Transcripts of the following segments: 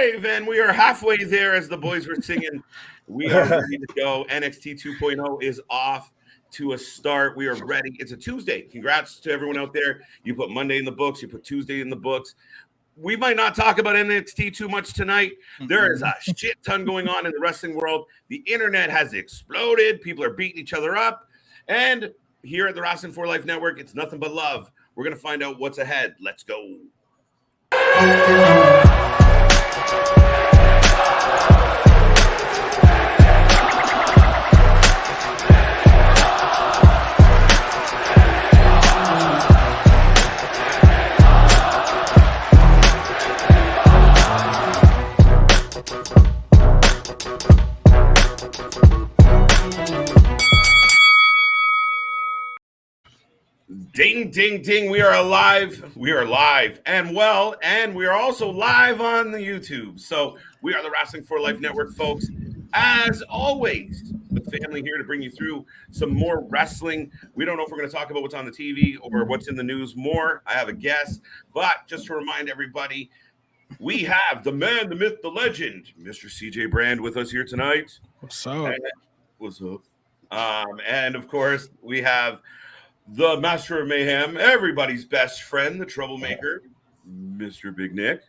live, and we are halfway there as the boys were singing. We are ready to go. NXT 2.0 is off to a start. We are ready. It's a Tuesday. Congrats to everyone out there. You put Monday in the books. You put Tuesday in the books. We might not talk about NXT too much tonight. There is a shit ton going on in the wrestling world. The internet has exploded. People are beating each other up. And here at the Wrasslin for Life Network, it's nothing but love. We're going to find out what's ahead. Let's go. Ding, ding, ding. We are alive. We are live and well, and we are also live on the YouTube. So we are the Wrasslin for Life Network, folks. As always, the family here to bring you through some more wrestling. We don't know if we're going to talk about what's on the TV or what's in the news more. I have a guess. But just to remind everybody, we have the man, the myth, the legend, Mr. CJ Brand with us here tonight. What's up? What's up? And of course, we have the master of mayhem, everybody's best friend, the troublemaker, Mr. Big Nick.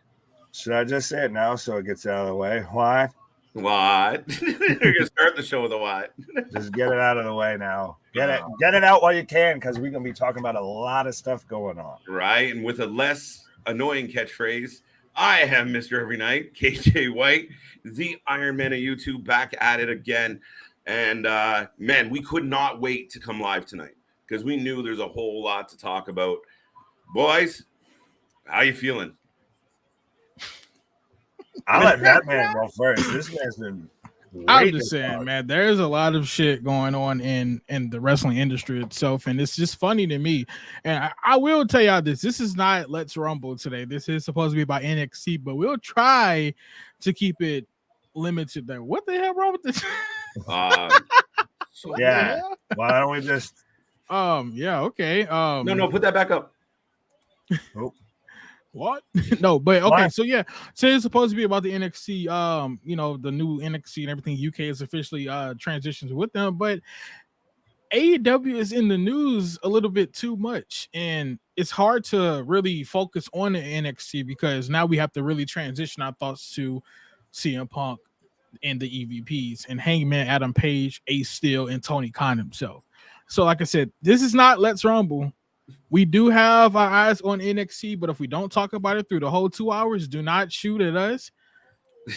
Should I just say it now so it gets out of the way? What? What? You're going to start the show with a what? Just get it out of the way now. Get it out while you can, because we're going to be talking about a lot of stuff going on. Right, and with a less annoying catchphrase, I am Mr. Every Night, KJ White, the Iron Man of YouTube, back at it again. And, man, we could not wait to come live tonight, because we knew there's a whole lot to talk about. Boys, how you feeling? I'll let that man go first. This man's been I'm just saying, man, there's a lot of shit going on in the wrestling industry itself, and it's just funny to me. And I will tell y'all this. This is not Let's Rumble today. This is supposed to be about NXT, but we'll try to keep it limited there. What the hell wrong with this? Yeah. Why don't we just... yeah, okay. No, put that back up. Oh. What? No, but okay, What? so yeah, so it's supposed to be about the NXT, the new NXT and everything. UK is officially transitions with them, but AEW is in the news a little bit too much, and it's hard to really focus on the NXT because now we have to really transition our thoughts to CM Punk and the EVPs and Hangman Adam Page, Ace Steel, and Tony Khan himself. So like I said, this is not Let's Rumble. We do have our eyes on NXT, but if we don't talk about it through the whole 2 hours, do not shoot at us.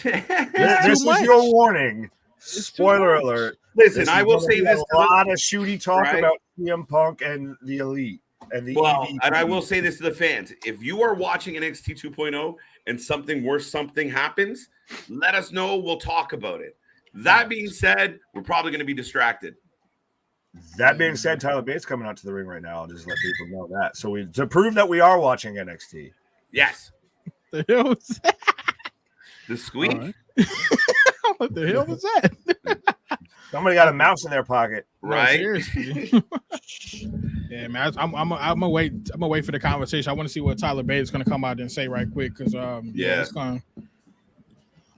This is your warning. Spoiler alert. Listen, I will say this. A lot of shooty talk right? about CM Punk and the Elite. And the EVP. And I will say this to the fans. If you are watching NXT 2.0 and something happens, let us know. We'll talk about it. That being said, we're probably going to be distracted. That being said, Tyler Bates coming out to the ring right now. I'll just let people know that. So to prove that we are watching NXT. Yes. The hell was that? The squeak? Right. What the hell was that? Somebody got a mouse in their pocket. Right. No, seriously. Yeah, man. I'm gonna wait. I'm gonna wait for the conversation. I want to see what Tyler Bates is gonna come out and say right quick because it's gonna.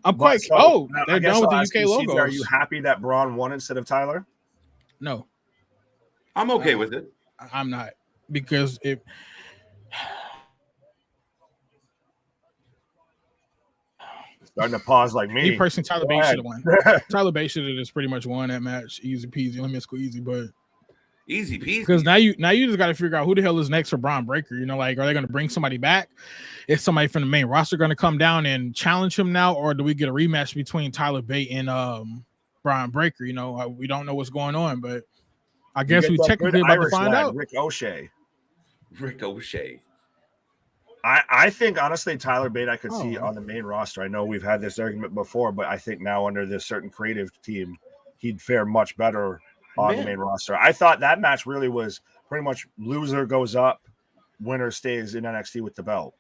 I'm quite. They're done with the UK logo. Are you happy that Bron won instead of Tyler? No, I'm okay with it. I'm not, because starting to pause like me. Me personally, Tyler Bates should have won. Tyler Bates should have just pretty much won that match, easy peasy. Let me just go easy, but easy peasy. Because now you just got to figure out who the hell is next for Bron Breakker. You know, like, are they going to bring somebody back? Is somebody from the main roster going to come down and challenge him now, or do we get a rematch between Tyler Bate and Bron Breakker? You know, we don't know what's going on, but I guess we technically about to find out. Rick O'Shea. I think honestly, Tyler Bate I could see on the main roster. I know we've had this argument before, but I think now under this certain creative team, he'd fare much better on the main roster. I thought that match really was pretty much loser goes up, winner stays in NXT with the belt.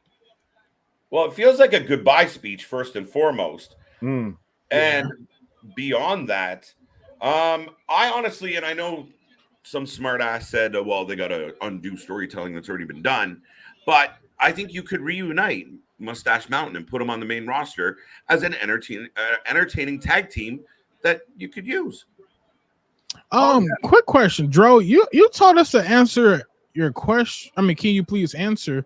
Well, it feels like a goodbye speech first and foremost. And beyond that, I honestly, and I know some smart ass said, well, they got to undo storytelling that's already been done, but I think you could reunite Mustache Mountain and put them on the main roster as an entertaining tag team that you could use. Quick question, Dro. You told us to answer your question. I mean, can you please answer?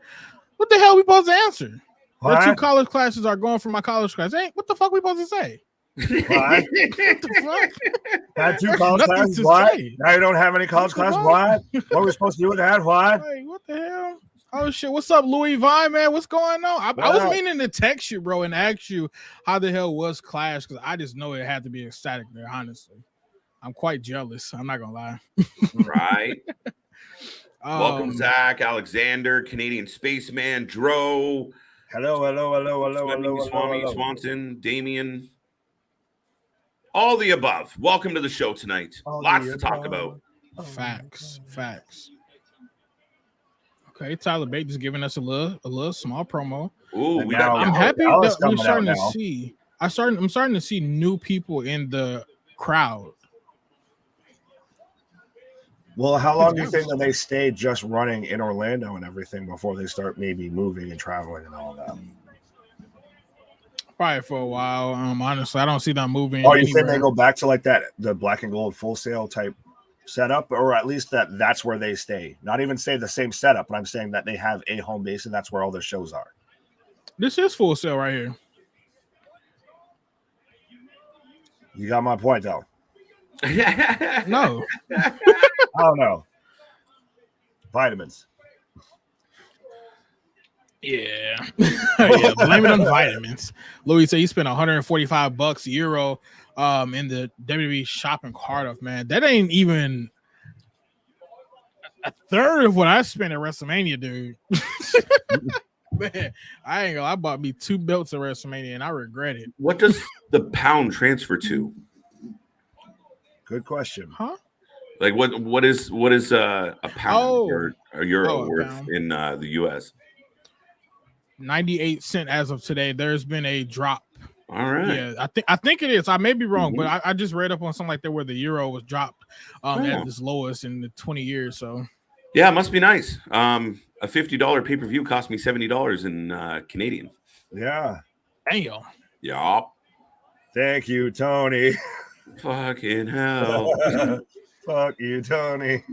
What the hell we supposed to answer? The 2 college classes are going for my college class. Hey, what the fuck we supposed to say? What the fuck? Had 2 college classes. What? Now you don't have any college classes. What? What are we supposed to do with that? What? Hey, what the hell? Oh shit! What's up, Louis Vine, man? What's going on? I was meaning to text you, bro, and ask you how the hell was Clash, because I just know it had to be ecstatic there. Honestly, I'm quite jealous. I'm not gonna lie. Right. Welcome, Zach, Alexander, Canadian Spaceman, Dro. Hello. Swami, Swanson, Damien. All the above. Welcome to the show tonight. Lots to talk about. Facts. Okay, Tyler Bate is giving us a little small promo. Ooh, I'm happy that we're starting to see. I'm starting to see new people in the crowd. Well, how long do you think that they stay just running in Orlando and everything before they start maybe moving and traveling and all that? Probably for a while. Honestly, I don't see them moving. Oh, you think they go back to like that, the black and gold Full Sail type setup, or at least that's where they stay? Not even say the same setup, but I'm saying that they have a home base and that's where all their shows are. This is Full Sail right here. You got my point, though. No. I don't know. Vitamins. Yeah. Yeah, blame it on the vitamins. Louis said he spent $145 euro in the WWE shopping cart of, man. That ain't even a third of what I spent at WrestleMania, dude. Man, I ain't gonna. I bought me 2 belts at WrestleMania and I regret it. What does the pound transfer to? Good question. Huh? Like what is a pound or euro worth in the US? 98 cents as of today. There's been a drop. All right. Yeah, I think it is. I may be wrong, but I just read up on something like that where the euro was dropped at its lowest in the 20 years. So yeah, it must be nice. A $50 pay-per-view cost me $70 in Canadian. Yeah. Damn. Yeah. Thank you, Tony. Fucking hell. Fuck you, Tony.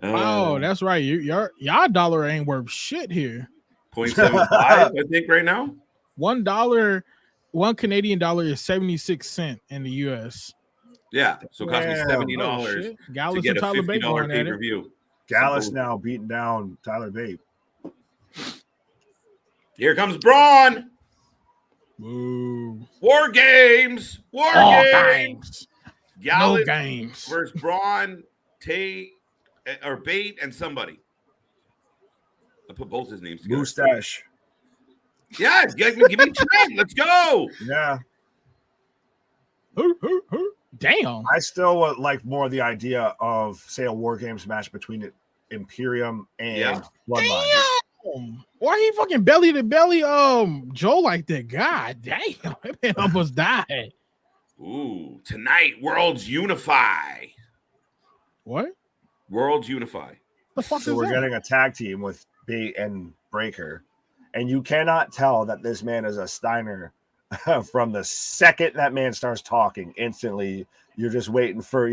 Oh, that's right. Y'all dollar ain't worth shit here. 0.75, I think, right now. $1, $1 Canadian dollar is 76 cents in the US. Yeah, so it cost me $70 to get a $50 pay-per-view. Gallus now beating down Tyler Bate. Here comes Bron. Woo. War games. Games. Gallus no games versus Bron, or Bate, and somebody. I put both his names together. Mustache. Yeah, give me Trent. Let's go. Yeah. Damn. I still would like more the idea of, say, a War Games match between Imperium and Bloodline. Damn. Why he fucking belly to belly Joe like that? God damn. That man almost died. Ooh, tonight, Worlds Unify. What? Worlds Unify. The fuck so is we're that? getting a tag team with Bate and Breaker. And you cannot tell that this man is a Steiner from the second that man starts talking. Instantly, you're just waiting for,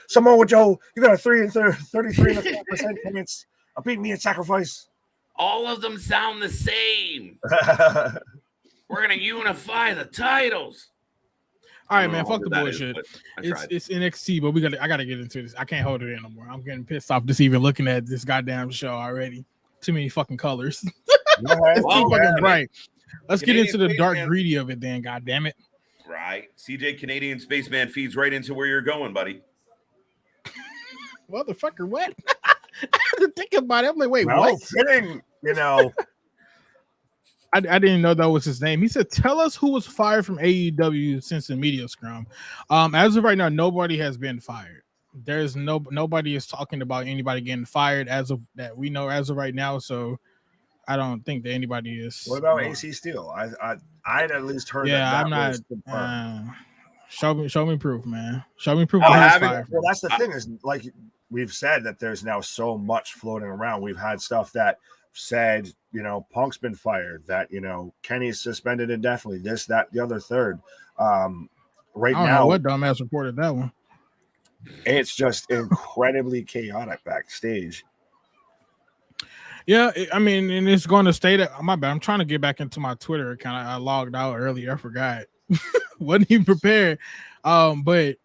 Samoa Joe, you got a 33.5% chance of beating me at Sacrifice. All of them sound the same. We're going to unify the titles. All right, man. Fuck the bullshit. Is, it's NXT, but I gotta get into this. I can't hold it in no more. I'm getting pissed off just even looking at this goddamn show already. Too many fucking colors. It's too fucking bright. Let's get into the dark greedy of it then, god damn it. Right. CJ Canadian Spaceman feeds right into where you're going, buddy. Motherfucker, what? I had to think about it. I'm like, wait, what? Kidding, I didn't know that was his name. He said, tell us who was fired from AEW since the media scrum. As of right now, nobody has been fired. There's nobody is talking about anybody getting fired as of that we know as of right now. So I don't think that anybody is. What about AC Steel? I'd at least heard I'm not. Show me proof, man. Show me proof. Well, that's the thing is, like we've said, that there's now so much floating around. We've had stuff that said, Punk's been fired, that, Kenny's suspended indefinitely, this, that, the other, third. Right I don't now, know what dumbass reported that one. It's just incredibly chaotic backstage. Yeah, I mean, and it's going to stay that. My bad. I'm trying to get back into my Twitter account. I logged out earlier. I forgot. Wasn't even prepared. But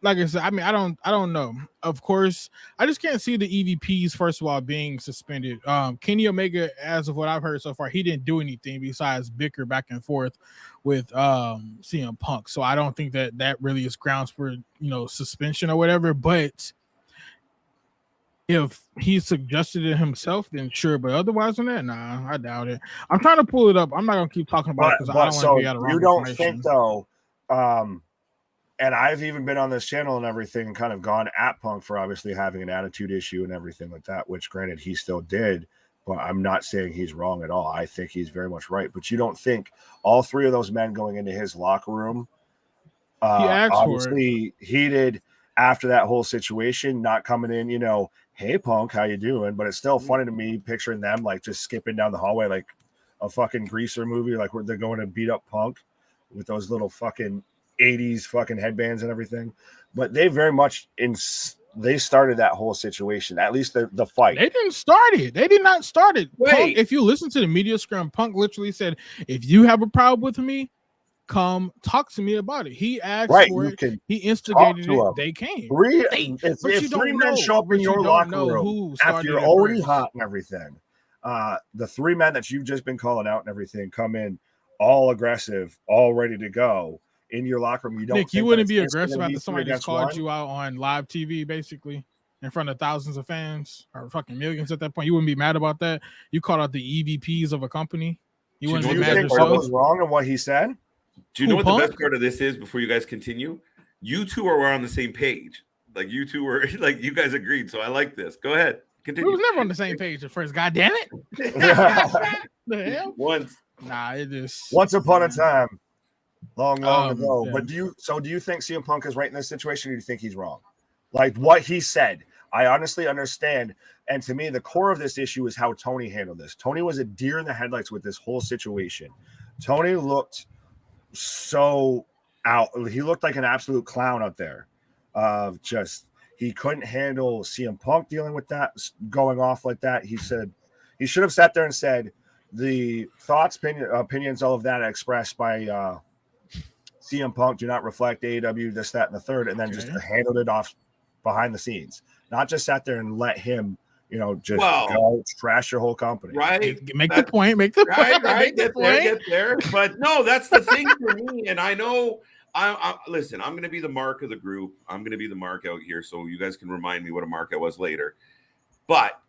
like I said, I mean, I don't know. Of course, I just can't see the EVPs first of all being suspended. Kenny Omega, as of what I've heard so far, he didn't do anything besides bicker back and forth with CM Punk. So I don't think that really is grounds for suspension or whatever. But if he suggested it himself, then sure. But otherwise than that, nah, I doubt it. I'm trying to pull it up. I'm not gonna keep talking about it because I don't want to be out of wrong. You don't think though, and I've even been on this channel and everything and kind of gone at Punk for obviously having an attitude issue and everything like that, which granted he still did, but I'm not saying he's wrong at all. I think he's very much right. But you don't think all three of those men going into his locker room, he asked obviously for it. Heated after that whole situation, not coming in, hey Punk, how you doing? But it's still funny to me picturing them like just skipping down the hallway like a fucking greaser movie, like where they're going to beat up Punk with those little fucking 80s fucking headbands and everything. But they very much they started that whole situation, at least the fight. They didn't start it. They did not start it. Wait. Punk, if you listen to the media scrum, Punk literally said, if you have a problem with me, come talk to me about it. He asked for it. He instigated it. They came. If three men show up in your locker room after you're already hot and everything, the three men that you've just been calling out and everything come in all aggressive, all ready to go in your locker room. You don't. Nick, you wouldn't be aggressive after somebody just called you out on live TV, basically in front of thousands of fans or fucking millions at that point. You wouldn't be mad about that. You called out the EVPs of a company. You wouldn't be mad yourself. What was wrong in what he said? Do you know what the best part of this is before you guys continue? You two are on the same page. Like you two were like you guys agreed. So I like this. Go ahead. Continue. We was never on the same page at first. God damn it. The hell? Once. Nah, it is once upon a time. Long ago. Yeah. But do you think CM Punk is right in this situation, or do you think he's wrong? Like what he said. I honestly understand. And to me, the core of this issue is how Tony handled this. Tony was a deer in the headlights with this whole situation. Tony looked so out. He looked like an absolute clown out there. He couldn't handle CM Punk dealing with that, going off like that. He said he should have sat there and said the thoughts, opinions, all of that expressed by CM Punk do not reflect AEW, this, that, and the third, and then just handled it off behind the scenes. Not just sat there and let him, go trash your whole company. Right. Make the point. Right. Get there. But no, that's the thing for me. And I know listen, I'm going to be the mark of the group. I'm going to be the mark out here. So you guys can remind me what a mark I was later. But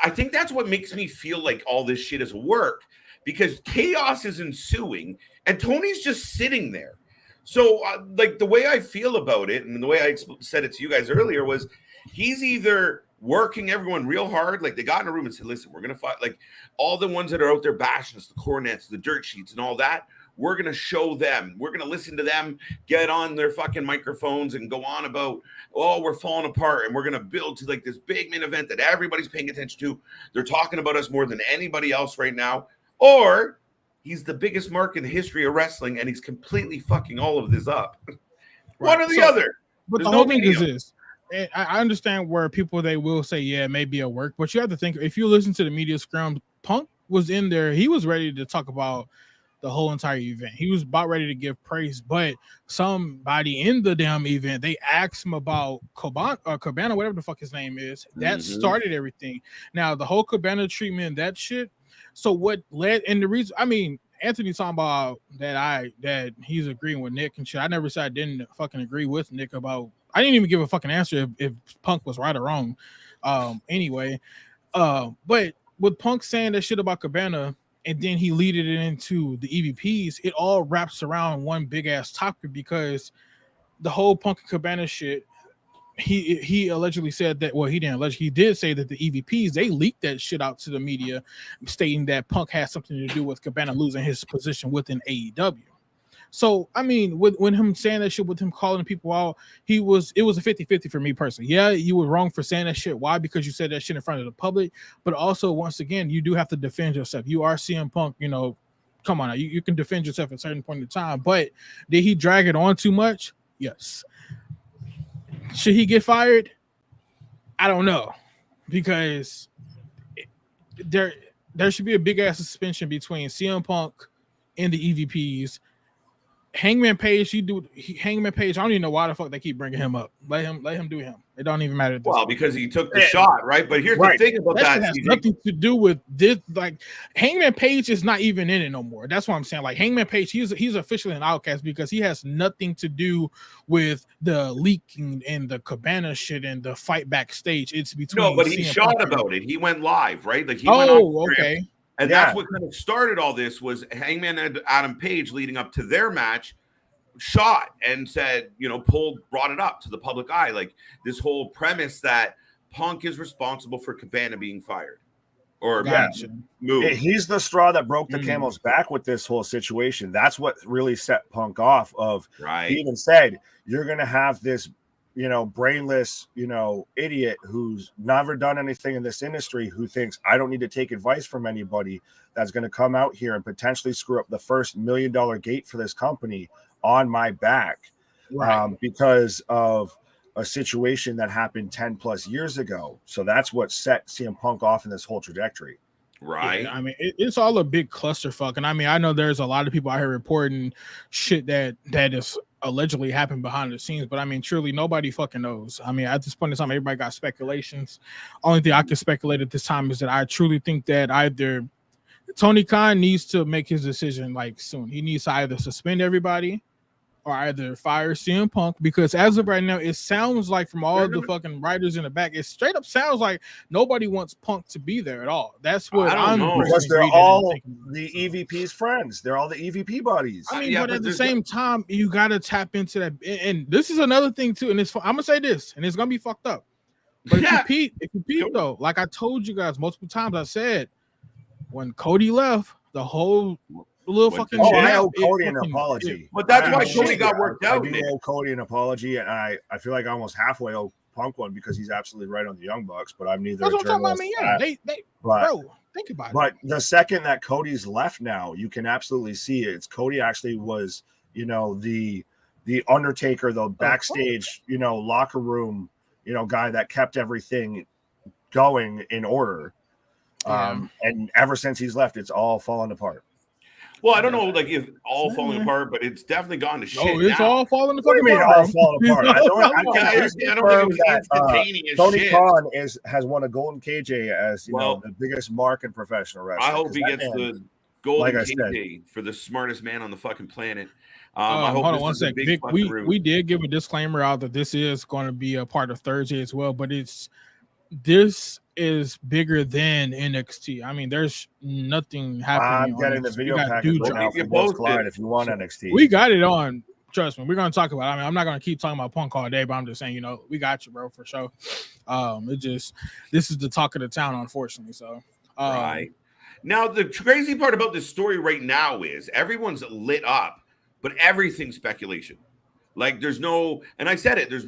I think that's what makes me feel like all this shit is work, because chaos is ensuing and Tony's just sitting there. So like the way I feel about it and the way I said it to you guys earlier was he's either working everyone real hard, like they got in a room and said, listen, we're going to fight, like all the ones that are out there bashing us, the cornets, the dirt sheets and all that, we're going to show them, we're going to listen to them get on their fucking microphones and go on about, oh, we're falling apart and we're going to build to like this big main event that everybody's paying attention to. They're talking about us more than anybody else right now. Or he's the biggest mark in the history of wrestling and he's completely fucking all of this up. Right. One or the other. But the whole thing is this. I understand where people, they will say, yeah, it may be a work, but you have to think, if you listen to the media scrum, Punk was in there. He was ready to talk about the whole entire event. He was about ready to give praise, but somebody in the damn event, they asked him about Cabana, whatever the fuck his name is. That started everything. Now, the whole Cabana treatment, that shit. So what led, and the reason, I mean, Anthony talking about that he's agreeing with Nick and shit. I never said I didn't fucking agree with Nick about, I didn't even give a fucking answer if Punk was right or wrong. Anyway, but with Punk saying that shit about Cabana and then he leaded it into the EVPs, it all wraps around one big ass topic, because the whole Punk and Cabana shit, he allegedly said that, well, he didn't allegedly, he did say that the EVPs, they leaked that shit out to the media stating that Punk had something to do with Cabana losing his position within AEW. So I mean, when him saying that shit, with him calling people out, it was a 50-50 for me personally. Yeah, you were wrong for saying that shit. Why? Because you said that shit in front of the public. But also, once again, you do have to defend yourself. You are CM Punk, you know. Come on, now. You can defend yourself at a certain point in time. But did he drag it on too much? Yes. Should he get fired? I don't know, because there should be a big ass suspension between CM Punk and the EVPs. Hangman Page, Hangman Page. I don't even know why the fuck they keep bringing him up. Let him do him. It don't even matter. Well, because he took the shot, right? But here's the thing about that has nothing to do with this. Like, Hangman Page is not even in it no more. That's what I'm saying. Like, Hangman Page, he's officially an outcast because he has nothing to do with the leaking and the Cabana shit and the fight backstage. It's between. No, but he shot about it. He went live, right? Like he went on okay. And that's what kind of started all this. Was Hangman and Adam Page leading up to their match shot and said, you know, brought it up to the public eye, like this whole premise that Punk is responsible for Cabana being fired or moved. He's the straw that broke the camel's back with this whole situation. That's what really set Punk off. He even said, you're gonna have this, you know, brainless, you know, idiot who's never done anything in this industry, who thinks I don't need to take advice from anybody, that's going to come out here and potentially screw up the first $1 million gate for this company on my back, because of a situation that happened 10 plus years ago. So that's what set CM Punk off in this whole trajectory. Right. Yeah, I mean, it's all a big clusterfuck. And I mean, I know there's a lot of people out here reporting shit that is allegedly happened behind the scenes, but I mean, truly nobody fucking knows. I mean, at this point in time, everybody got speculations. Only thing I can speculate at this time is that I truly think that either Tony Khan needs to make his decision like soon. He needs to either suspend everybody or either fire CM Punk, because as of right now, it sounds like from all the fucking writers in the back, it straight up sounds like nobody wants Punk to be there at all. That's what I'm know. Because they're all the EVP's friends. They're all the EVP buddies. I mean, but at the same time, you got to tap into that. And this is another thing too. And I'm gonna say this, and it's gonna be fucked up. But if you peep though, like I told you guys multiple times, I said when Cody left, the whole little fucking I owe Cody an apology. But that's why Cody got worked out. I do owe Cody an apology, and I feel like I almost halfway owe Punk one, because he's absolutely right on the Young Bucks, but I'm neither. That's what I'm talking about. I mean, bro, think about it. But the second that Cody's left now, you can absolutely see it. It's Cody actually was, you know, the Undertaker, the backstage, you know, locker room, you know, guy that kept everything going in order. And ever since he's left, it's all fallen apart. Well, I don't know, like if all falling apart, but it's definitely gone to shit. Oh, it's now. All falling apart. What do you mean all falling apart? I don't think it was instantaneous. Tony Khan has won a golden KJ as the biggest mark in professional wrestling. I hope he gets the golden KJ for the smartest man on the fucking planet. I hope hold on one sec. Vic, we did give a disclaimer out that this is going to be a part of Thursday as well, but this is bigger than NXT. I mean, there's nothing happening. I'm getting the video package right now if you want NXT. We got it on. Trust me, we're gonna talk about it. I mean, I'm not gonna keep talking about Punk all day, but I'm just saying, you know, we got you, bro, for sure. This is the talk of the town, unfortunately. So right now, the crazy part about this story right now is everyone's lit up, but everything's speculation. Like, there's no, and I said it, there's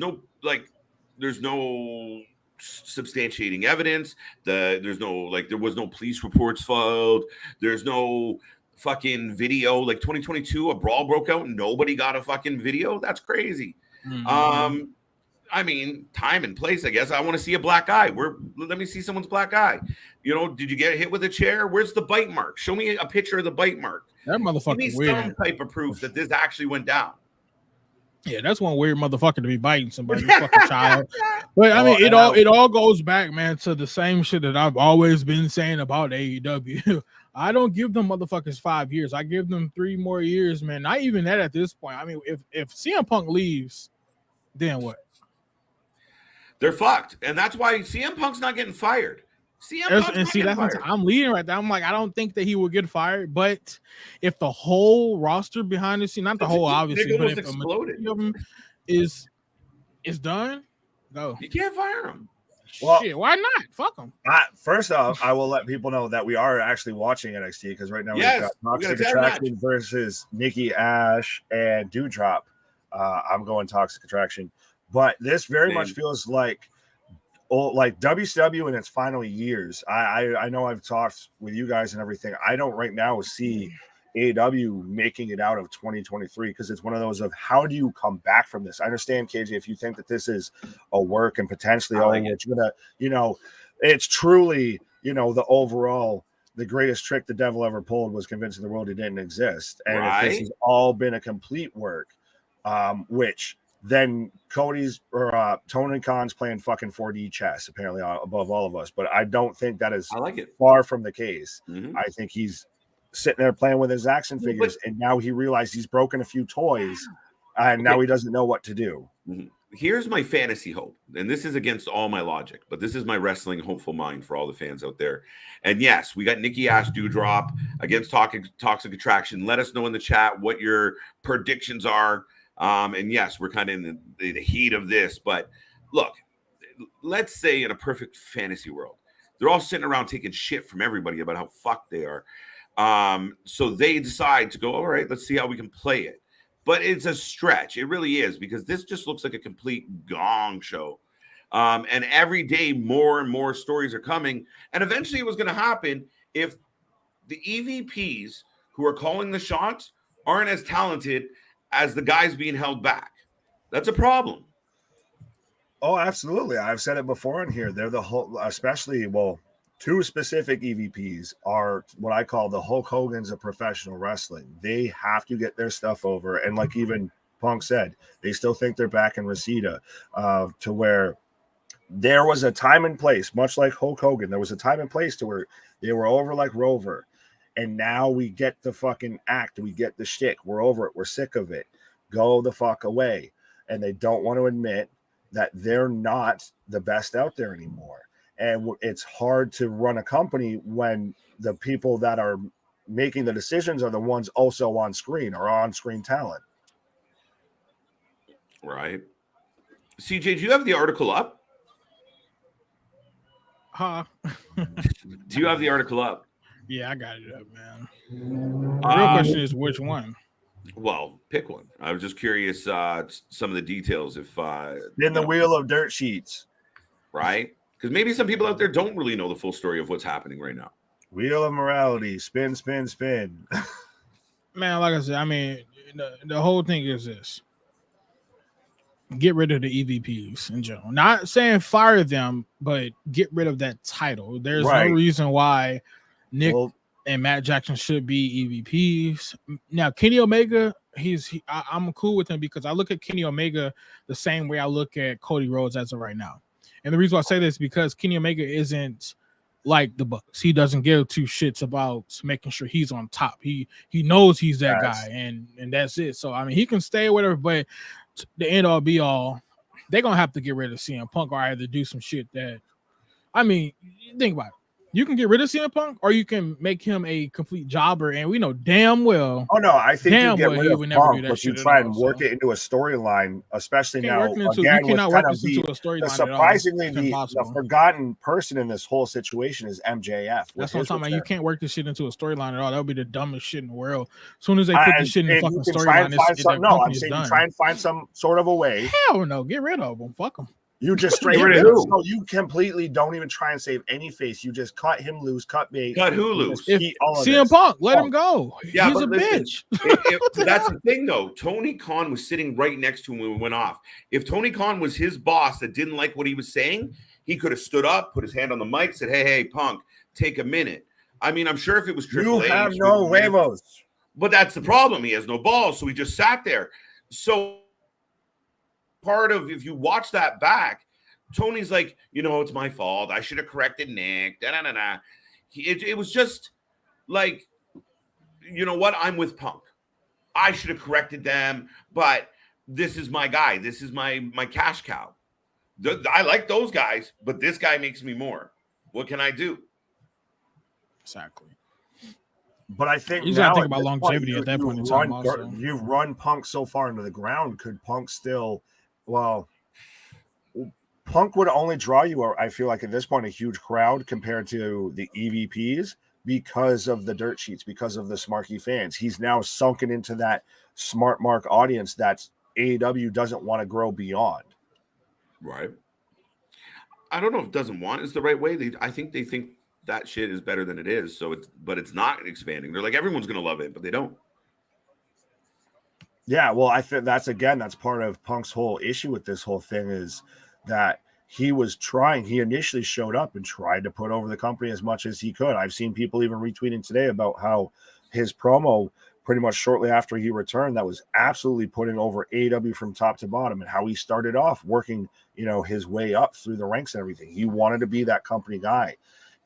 no substantiating evidence. There's no, like, there was no police reports filed. There's no fucking video. Like 2022, a brawl broke out and nobody got a fucking video. That's crazy. I mean, time and place, I guess. I want to see a black eye. Let me see someone's black eye. You know, did you get hit with a chair? Where's the bite mark? Show me a picture of the bite mark. That motherfucker weird. Some type of proof that this actually went down. Yeah, that's one weird motherfucker to be biting somebody, fucking child. But I mean, it all goes back, man, to the same shit that I've always been saying about AEW. I don't give them motherfuckers 5 years. I give them 3 more years, man. Not even that at this point. I mean, if CM Punk leaves, then what? They're fucked, and that's why CM Punk's not getting fired. I'm leading right there. I'm like, I don't think that he will get fired, but if the whole roster behind the scene, not the whole, obviously, but if the majority of them is done, go. You can't fire him. Well, shit, why not? Fuck them. First off, I will let people know that we are actually watching NXT because right now we've got Toxic Attraction versus Nikki Ash and Dewdrop. I'm going Toxic Attraction, but this very much feels like WCW in its final years. I know I've talked with you guys and everything. I don't right now see AEW making it out of 2023 because it's one of those of how do you come back from this? I understand, KJ, if you think that this is a work and potentially it's gonna, it's truly, the overall the greatest trick the devil ever pulled was convincing the world he didn't exist. And if this has all been a complete work, which then Cody's or Tony Khan's playing fucking 4D chess apparently above all of us, but I don't think that is far from the case. I think he's sitting there playing with his action figures, and now he realized he's broken a few toys, and now he doesn't know what to do. Here's my fantasy hope, and this is against all my logic, but this is my wrestling hopeful mind for all the fans out there. And yes, we got Nikki Ash Dewdrop against Toxic Attraction. Let us know in the chat what your predictions are. And yes, we're kind of in the heat of this, but look, let's say in a perfect fantasy world, they're all sitting around taking shit from everybody about how fucked they are. So they decide to go, all right, let's see how we can play it. But it's a stretch. It really is, because this just looks like a complete gong show. And every day more and more stories are coming. And eventually it was going to happen if the EVPs who are calling the shots aren't as talented as the guys being held back. That's a problem. Oh, absolutely. I've said it before in here. They're the whole, especially, two specific EVPs are what I call the Hulk Hogan's of professional wrestling. They have to get their stuff over. And like even Punk said, they still think they're back in Reseda, to where there was a time and place, much like Hulk Hogan, there was a time and place to where they were over like Rover. And now we get the fucking act. We get the shtick. We're over it. We're sick of it. Go the fuck away. And they don't want to admit that they're not the best out there anymore. And it's hard to run a company when the people that are making the decisions are the ones also on screen or on-screen talent. Right. CJ, do you have the article up? Huh? Do you have the article up? Yeah, I got it up, man. The real question is which one? Well, pick one. I was just curious some of the details. If in the wheel of dirt sheets. Right? Because maybe some people out there don't really know the full story of what's happening right now. Wheel of morality. Spin, spin, spin. Man, like I said, I mean, the whole thing is this. Get rid of the EVPs in general. Not saying fire them, but get rid of that title. There's no reason why Nick and Matt Jackson should be EVPs. Now, Kenny Omega, I'm cool with him because I look at Kenny Omega the same way I look at Cody Rhodes as of right now. And the reason why I say this is because Kenny Omega isn't like the Bucks. He doesn't give two shits about making sure he's on top. He knows he's that guy, and that's it. So I mean, he can stay or whatever, but the end all be all, they're gonna have to get rid of CM Punk or either do some shit that, I mean, think about it. You can get rid of CM Punk, or you can make him a complete jobber, and we know damn well. Oh no, I think you get rid of Punk, but you try and work it into a storyline, especially now. Again, you cannot work this into a storyline. Surprisingly, the forgotten person in this whole situation is MJF. That's what I'm talking about. You can't work this shit into a storyline at all. That would be the dumbest shit in the world. As soon as they put this shit in the fucking storyline, no, I'm saying try and find some sort of a way. Hell no, get rid of them. Fuck them. You just straight rid of him. You completely don't even try and save any face. You just cut him loose, cut bait. Cut who loose? CM Punk, let him go. Yeah, he's a bitch. That's the thing, though. Tony Khan was sitting right next to him when we went off. If Tony Khan was his boss that didn't like what he was saying, he could have stood up, put his hand on the mic, said, hey, Punk, take a minute. I mean, I'm sure if it was Triple H. You have no huevos. But that's the problem. He has no balls, so he just sat there. So part of, if you watch that back, Tony's like, it's my fault. I should have corrected Nick. It was just like, you know what? I'm with Punk. I should have corrected them, but this is my guy. This is my cash cow. I like those guys, but this guy makes me more. What can I do? Exactly. But I think you got to think about longevity at that point in time. Also, you've run Punk so far into the ground. Could Punk still, Punk would only draw you, I feel like at this point, a huge crowd compared to the EVPs because of the dirt sheets, because of the Smarky fans. He's now sunken into that smart mark audience that AEW doesn't want to grow beyond. Right. I don't know if doesn't want is the right way. I think they think that shit is better than it is. So but it's not expanding. They're like, everyone's going to love it, but they don't. Yeah, well, I think that's part of Punk's whole issue with this whole thing is that he initially showed up and tried to put over the company as much as he could. I've seen people even retweeting today about how his promo pretty much shortly after he returned, that was absolutely putting over AEW from top to bottom, and how he started off working, his way up through the ranks and everything. He wanted to be that company guy.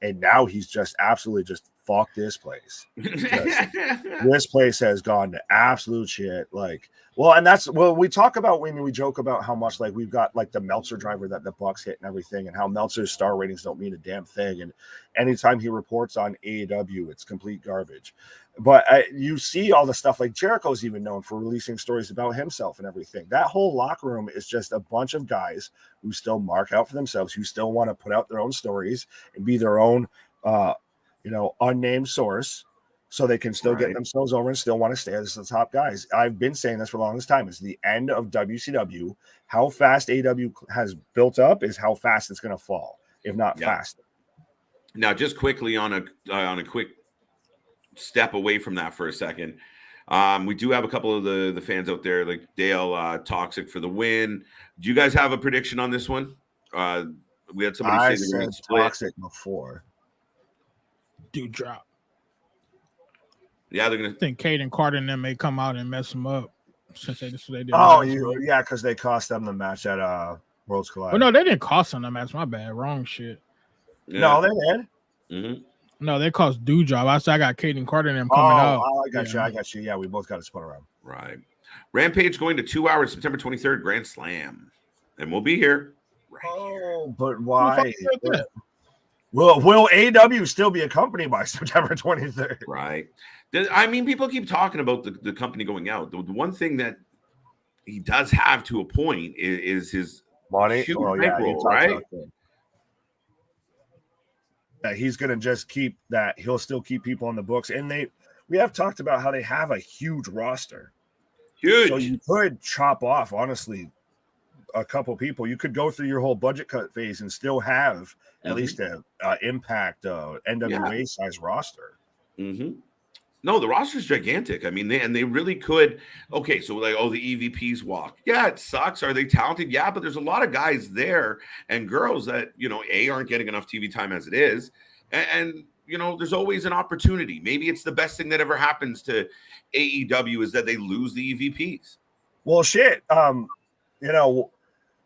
And now he's just absolutely just fuck this place. This place has gone to absolute shit. We talk about when we joke about how much we've got the Meltzer driver that the Bucks hit and everything, and how Meltzer's star ratings don't mean a damn thing. And anytime he reports on AEW, it's complete garbage. But you see all the stuff Jericho's even known for releasing stories about himself and everything. That whole locker room is just a bunch of guys who still mark out for themselves, who still want to put out their own stories and be their own, unnamed source, so they can still get themselves over and still want to stay as the top guys. I've been saying this for the longest time. It's the end of WCW. How fast AEW has built up is how fast it's going to fall, if not faster. Now, just quickly on a quick step away from that for a second. We do have a couple of the fans out there, like Dale, Toxic for the win. Do you guys have a prediction on this one? We had somebody say they're split. Toxic before. Dude drop. Yeah, they're gonna think Caden Carter and them may come out and mess them up since this is what they did. Oh, because they cost them the match at Worlds Collide. Well, no, they didn't cost them the match. My bad, wrong shit. Yeah. No, they did. Mm-hmm. No, they cost Dewdrop. I got Caden Carter and them coming out. Oh, I got you. Yeah, we both got to spun around. Right. Rampage going to 2 hours, September 23rd, Grand Slam. And we'll be here. But why? Will AEW still be a company by September 23rd? Right. I mean, people keep talking about the company going out. The one thing that he does have to a point is his money. Bankroll, right? He's going to just keep that. He'll still keep people on the books. And we have talked about how they have a huge roster. Huge. So you could chop off, honestly, a couple people. You could go through your whole budget cut phase and still have at least an Impact NWA size roster. Mm-hmm. No, the roster's gigantic. I mean, they really could. Okay, so the EVPs walk. Yeah, it sucks. Are they talented? Yeah, but there's a lot of guys there and girls that aren't getting enough TV time as it is, and there's always an opportunity. Maybe it's the best thing that ever happens to AEW is that they lose the EVPs. Well, shit.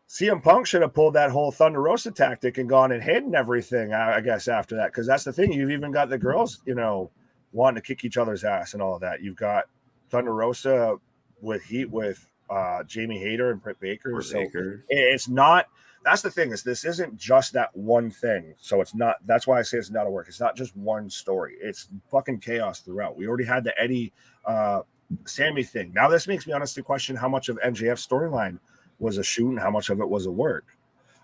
CM Punk should have pulled that whole Thunder Rosa tactic and gone and hidden everything, I guess, after that. Because that's the thing. You've even got the girls, wanting to kick each other's ass and all of that. You've got Thunder Rosa with heat with Jamie Hayter and Britt Baker. It's not – that's the thing is this isn't just that one thing. So it's not – that's why I say it's not a work. It's not just one story. It's fucking chaos throughout. We already had the Eddie Sammy thing. Now this makes me honestly question how much of MJF's storyline – was a shoot and how much of it was a work.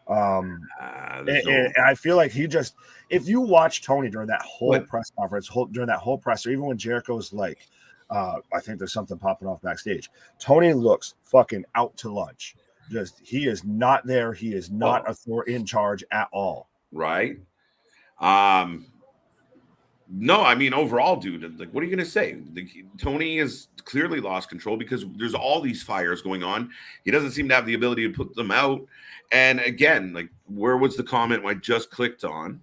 And I feel like if you watch Tony during that whole press conference, during that whole presser, even when Jericho's like, I think there's something popping off backstage, Tony looks fucking out to lunch. He is not there. He is not in charge at all. Right. No, I mean, overall, dude, what are you going to say? Tony has clearly lost control because there's all these fires going on. He doesn't seem to have the ability to put them out. And again, where was the comment I just clicked on?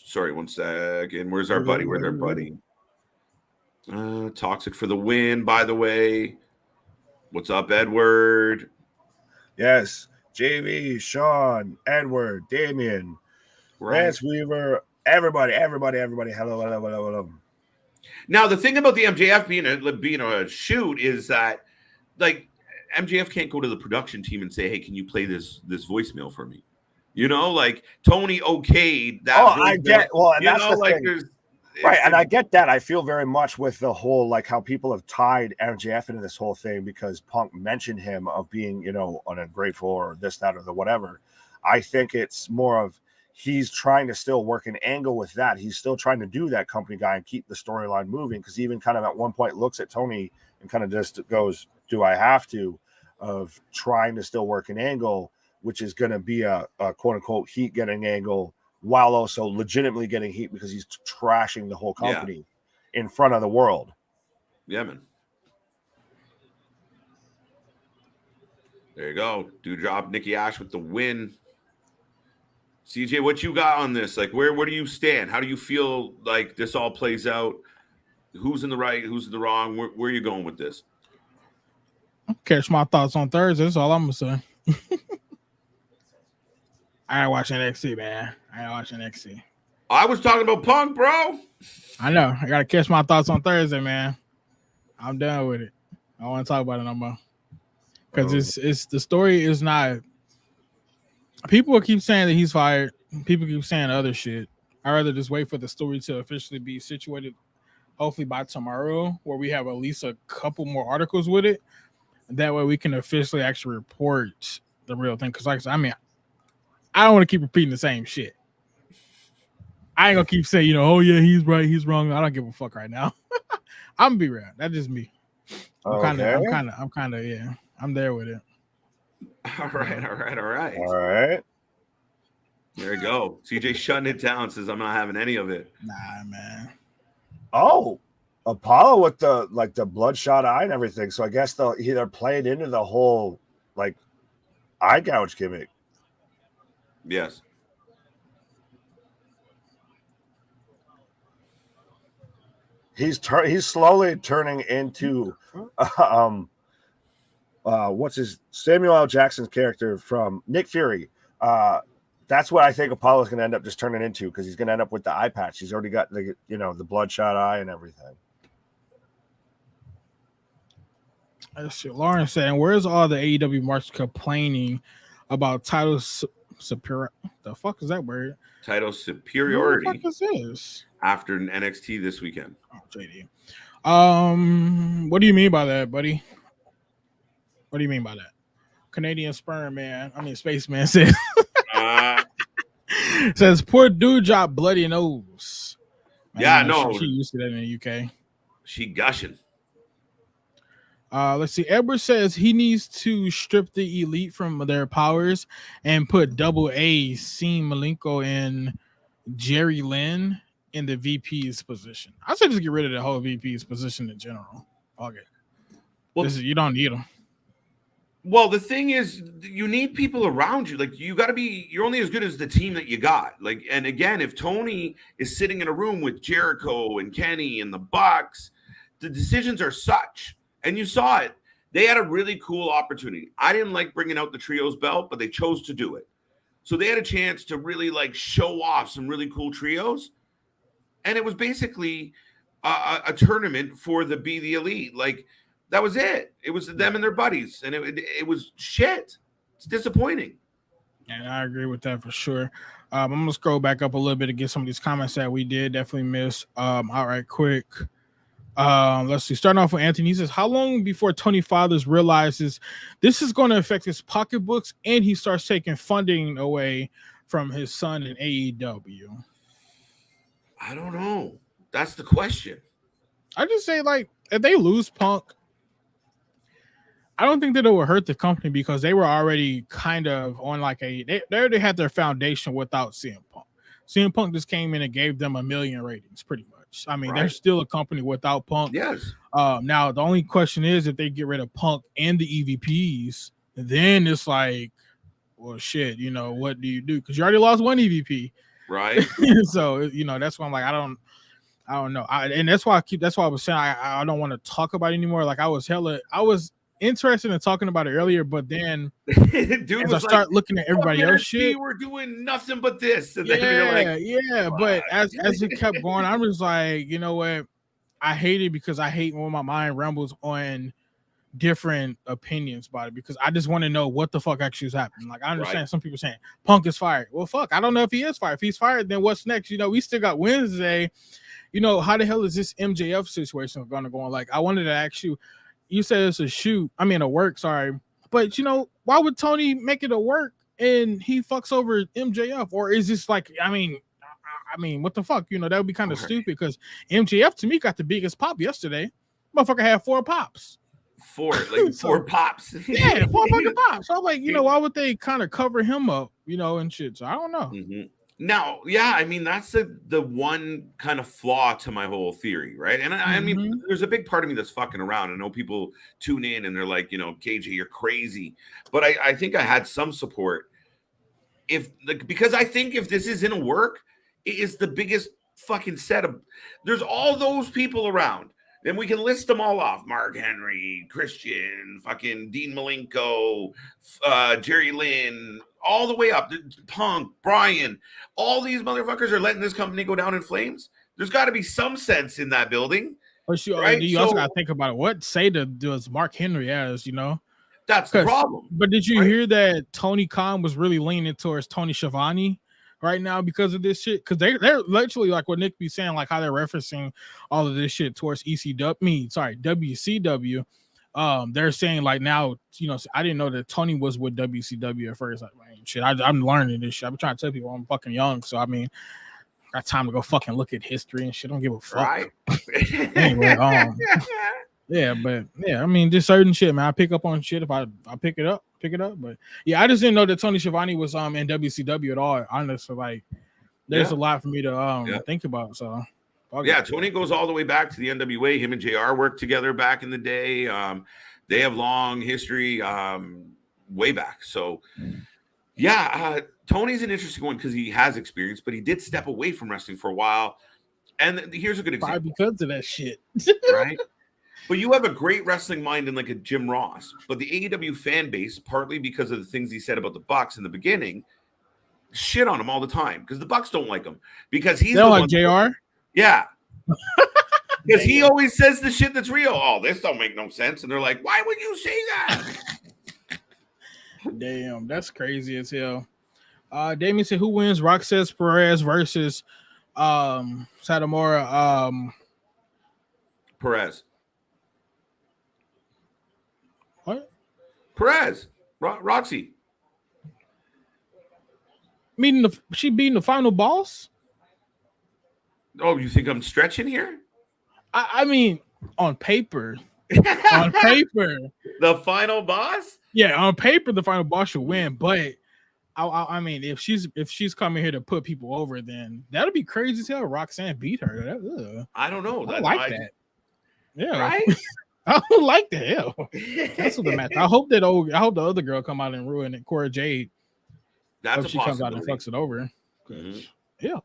Sorry, 1 second. Where's our buddy? Where's our buddy? Toxic for the win, by the way. What's up, Edward? Yes. JV, Sean, Edward, Damien, Lance Weaver, everybody. Hello. Now, the thing about the MJF being a shoot is that, MJF can't go to the production team and say, "Hey, can you play this voicemail for me?" Tony okayed that. Oh, I get. Well, and that's the thing. Right, and I get that. I feel very much with the whole, like, how people have tied MJF into this whole thing because Punk mentioned him of being, you know, ungrateful or this, that, or the whatever. I think it's more of he's trying to still work an angle with that. He's still trying to do that company guy and keep the storyline moving, because he even kind of at one point looks at Tony and kind of just goes, do I have to? Of trying to still work an angle, which is going to be a quote-unquote heat-getting angle, while also legitimately getting heat because he's trashing the whole company in front of the world. Yeah, man. There you go. Dewdrop, Nikki Ash with the win. CJ, what you got on this? Like, where do you stand? How do you feel like this all plays out? Who's in the right? Who's in the wrong? Where are you going with this? Catch my thoughts on Thursday. That's all I'm gonna say. I ain't watching NXT, man. I ain't watching NXT. I was talking about Punk, bro. I know. I gotta catch my thoughts on Thursday, man. I'm done with it. I don't want to talk about it no more. Because it's the story is not. People keep saying that he's fired. People keep saying other shit. I'd rather just wait for the story to officially be situated, hopefully by tomorrow, where we have at least a couple more articles with it. That way we can officially actually report the real thing. Because, like I said, I mean, I don't want to keep repeating the same shit. I ain't gonna keep saying, you know, oh yeah, he's right, he's wrong. I don't give a fuck right now. I'm gonna be real. That's just me. I'm kind of, yeah. I'm there with it. All right. All right. There you go. CJ shutting it down, says I'm not having any of it. Nah, man. Oh, Apollo with the bloodshot eye and everything. So I guess they're playing into the whole like eye gouge gimmick. Yes. He's slowly turning into what's his Samuel L. Jackson's character from Nick Fury. That's what I think Apollo's going to end up just turning into, because he's going to end up with the eye patch. He's already got the bloodshot eye and everything. Lauren saying, where's all the AEW marks complaining about title superior? The fuck is that word? Title superiority. What the fuck is this? After an NXT this weekend. Oh, JD. What do you mean by that, buddy? What do you mean by that? Canadian sperm man. I mean, spaceman says. Says poor dude dropped bloody nose. She used to that in the UK. She gushing. Let's see. Edward says he needs to strip the elite from their powers and put Double A, Sean Malenko, and Jerry Lynn in the VP's position. I said just get rid of the whole VP's position in general. Okay. Well, you don't need them. Well, the thing is, you need people around you. Like, you're only as good as the team that you got. Like, and again, if Tony is sitting in a room with Jericho and Kenny and the Bucks, the decisions are such. And you saw it. They had a really cool opportunity. I didn't like bringing out the trios belt, but they chose to do it. So they had a chance to really like show off some really cool trios. And it was basically a tournament for the Be the Elite. Like, that was it. It was them and their buddies. And it was shit. It's disappointing. And I agree with that for sure. I'm going to scroll back up a little bit to get some of these comments that we did definitely miss. All right, quick. Let's see. Starting off with Anthony, he says, how long before Tony Fathers realizes this is going to affect his pocketbooks and he starts taking funding away from his son in AEW? I don't know. That's the question. I just say, like, if they lose Punk, I don't think that it will hurt the company because they were already kind of on like they already had their foundation without CM Punk. CM Punk just came in and gave them 1 million ratings, pretty much. I mean, They're still a company without Punk. Yes. Now, the only question is if they get rid of Punk and the EVPs, then it's like, well, shit, what do you do? Because you already lost one EVP. Right. So, that's why I'm like, I don't know. And that's why I was saying I don't want to talk about it anymore. Like I was interested in talking about it earlier, but then dude, as I start looking at everybody else shit, we're doing nothing but this. And then you're like, but as it kept going, I was like, you know what? I hate it because I hate when my mind rambles on different opinions about it because I just want to know what the fuck actually is happening. Like I understand some people saying Punk is fired. Well, fuck, I don't know if he is fired. If he's fired, then what's next? We still got Wednesday. you know, how the hell is this MJF situation going to go on? Like, I wanted to ask you, you said it's a work, sorry. But, you know, why would Tony make it a work and he fucks over MJF? Or is this like, I mean, what the fuck? You know, that would be kind of stupid because MJF to me got the biggest pop yesterday. Motherfucker had 4 pops. 4 pops. Yeah, 4 fucking pops. So I'm like, you know, why would they kind of cover him up, you know, and shit? So I don't know. Mm-hmm. Now, yeah, I mean, that's the one kind of flaw to my whole theory, right? And I mean, there's a big part of me that's fucking around. I know people tune in and they're like, you know, KJ, you're crazy. But I think I had some support. Because I think if this is in a work, it is the biggest fucking set of. There's all those people around. Then we can list them all off. Mark Henry, Christian, fucking Dean Malenko, Jerry Lynn, all the way up. Punk, Brian. All these motherfuckers are letting this company go down in flames. There's got to be some sense in that building. Right? You also got to think about it. What Sata does Mark Henry as, you know? That's the problem. But did you hear that Tony Khan was really leaning towards Tony Schiavone right now because of this shit? Because they're literally like what Nick be saying, like how they're referencing all of this shit towards WCW. They're saying like now, you know, I didn't know that Tony was with WCW at first. Like, man, shit, I'm learning this shit. I'm trying to tell people I'm fucking young, so I mean, I got time to go fucking look at history and shit. I don't give a fuck. Right. Anyway, yeah, but yeah, I mean, just certain shit, man. I pick up on shit if I pick it up. But yeah, I just didn't know that Tony Schiavone was in WCW at all. Honestly, like there's a lot for me to think about. So yeah, Tony goes all the way back to the NWA. Him and JR worked together back in the day. They have long history way back. So yeah, Tony's an interesting one because he has experience, but he did step away from wrestling for a while. And here's a good example. Probably because of that shit, right? But you have a great wrestling mind in like a Jim Ross. But the AEW fan base, partly because of the things he said about the Bucks in the beginning, shit on him all the time because the Bucks don't like him because he's the like JR. Yeah, because he always says the shit that's real. Oh, this don't make no sense, and they're like, "Why would you say that?" Damn, that's crazy as hell. Damien said, "Who wins? Roxanne Perez versus Satomura?" Perez. What? Perez. Roxy. She beating the final boss? Oh, you think I'm stretching here? I mean, on paper. On paper. The final boss? Yeah, on paper, the final boss should win. But I mean, if she's coming here to put people over, then that'll be crazy as hell. Roxanne beat her. I don't know. I like that. Yeah. Right? I don't like that. Hell. That's what the match. I hope the other girl come out and ruin it. Cora Jade. That's she comes out and fucks it over. Mm-hmm. Yeah.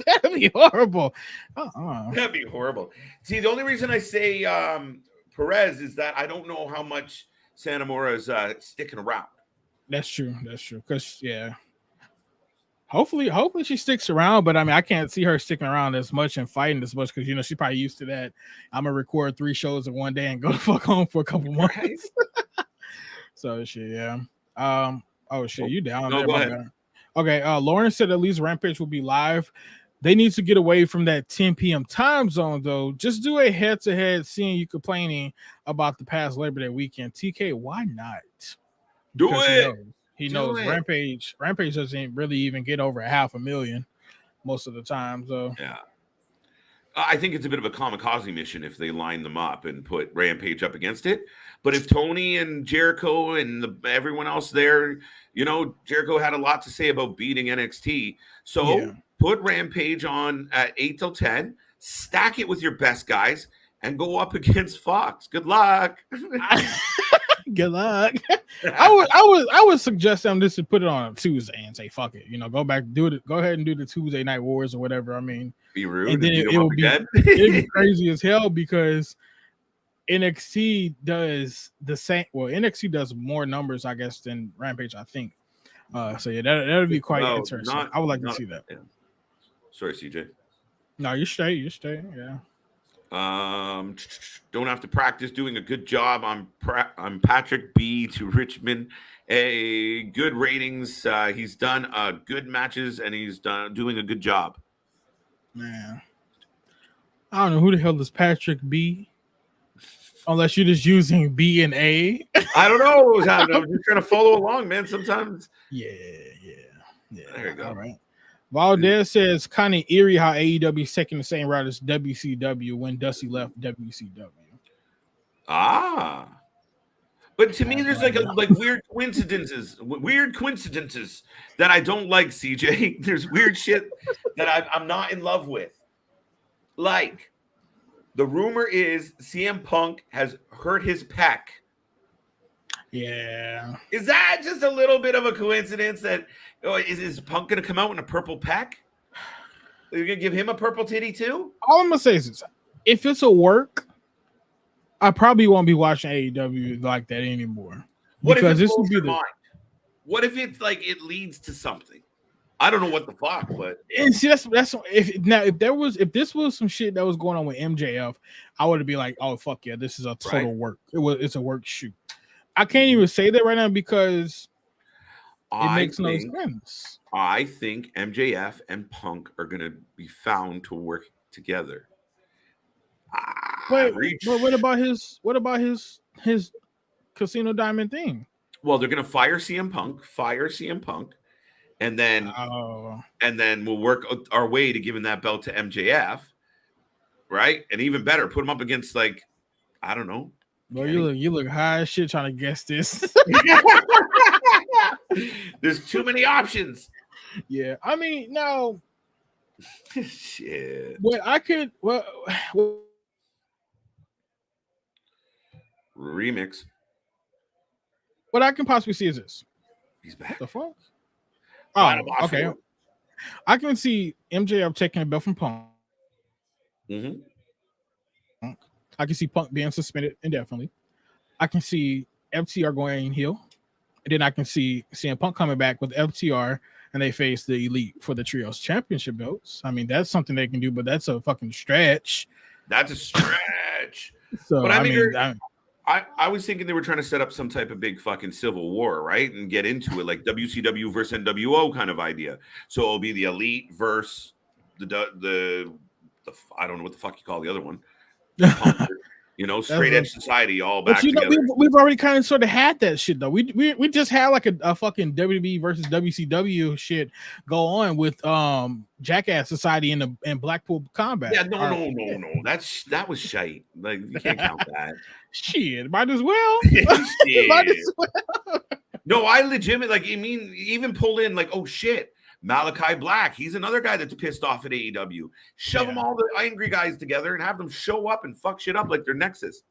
That'd be horrible. That'd be horrible. See, the only reason I say Perez is that I don't know how much Satomura is sticking around. That's true. Because hopefully she sticks around. But I mean, I can't see her sticking around as much and fighting as much because she's probably used to that. I'm gonna record 3 shows in one day and go the fuck home for a couple months. Right. So shit, yeah. Oh shit, you down? No, go ahead. Okay, Lauren said at least Rampage will be live. They need to get away from that 10 p.m. time zone, though. Just do a head-to-head, seeing you complaining about the past Labor Day weekend. TK, why not? He knows Rampage doesn't really even get over 500,000 most of the time. So yeah. I think it's a bit of a kamikaze mission if they line them up and put Rampage up against it. But if Tony and Jericho and everyone else there, you know, Jericho had a lot to say about beating NXT. So put Rampage on at 8 till 10, stack it with your best guys, and go up against Fox. Good luck. Good luck. I would suggest them just to put it on a Tuesday and say fuck it. You know, go ahead and do the Tuesday Night Wars or whatever. I mean, be rude. And then it would be crazy as hell because NXT does the same. Well, NXT does more numbers, I guess, than Rampage, I think. So yeah, that would be quite interesting. I would like to see that. Yeah. Sorry, CJ. No, you're straight. Yeah. Don't have to practice doing a good job. I'm Patrick B to Richmond. Good ratings. He's done good matches and he's doing a good job. Man, I don't know who the hell is Patrick B. Unless you're just using B and A. I don't know what was happening. I'm just trying to follow along, man. Sometimes. Yeah. There you go. All right. Valdez says kind of eerie how AEW is taking the same route as WCW when Dusty left WCW. Ah. But to me, there's like weird coincidences that I don't like, CJ. There's weird shit that I'm not in love with. Like, the rumor is CM Punk has hurt his pec. Yeah. Is that just a little bit of a coincidence that is Punk going to come out in a purple pec? Are you going to give him a purple titty too? All I'm going to say is this. If it's a work, I probably won't be watching AEW like that anymore. What because if this would be the mind? What if it's like it leads to something? I don't know what the fuck, but and see that's if this was some shit that was going on with MJF, I would be like, oh fuck yeah, this is a total work. It's a work shoot. I can't even say that right now because it makes no sense. I think MJF and Punk are gonna be found to work together. But what about his Casino Diamond thing? Well, they're gonna fire CM Punk, and then we'll work our way to giving that belt to MJF, right? And even better, put him up against like I don't know. Well, you look high as shit trying to guess this. There's too many options. Yeah, I mean, no. Shit. Remix. What I can possibly see is this. He's back. The fuck? Oh, okay. I can see MJF taking a belt from Punk. Mm-hmm. I can see Punk being suspended indefinitely. I can see FTR going heel. And then I can see CM Punk coming back with FTR and they face the Elite for the Trios Championship belts. I mean, that's something they can do, but that's a fucking stretch. That's a stretch. So, but I was thinking they were trying to set up some type of big fucking civil war, right? And get into it like WCW versus NWO kind of idea. So it'll be the Elite versus the I don't know what the fuck you call the other one. Straight edge society all back together. We've already kind of sort of had that shit though. We just had like a fucking WWE versus WCW shit go on with Jackass Society and Blackpool Combat. Yeah, no. That was shite. Like you can't count that. Shit, might as well. Might as well. No, I legitimately even pull in like, oh shit. Malachi Black, he's another guy that's pissed off at AEW. Shove them all the angry guys together and have them show up and fuck shit up like their Nexus.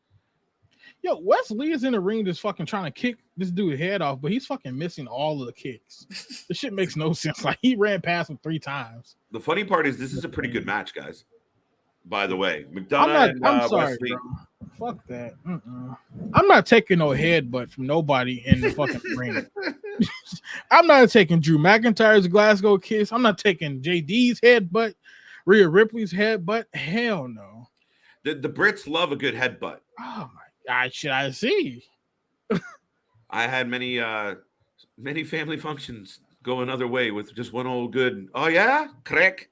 Yo, Wes Lee is in the ring just fucking trying to kick this dude's head off, but he's fucking missing all of the kicks. This shit makes no sense. Like he ran past him 3 times. The funny part is this is a pretty good match, guys. By the way, McDonagh I'm sorry, bro. Fuck that. I'm not taking no headbutt from nobody in the fucking ring. I'm not taking Drew McIntyre's Glasgow kiss. I'm not taking JD's headbutt, Rhea Ripley's headbutt. Hell no. The Brits love a good headbutt. Oh my God, should I see? I had many family functions go another way with just one old good. Oh yeah, crack.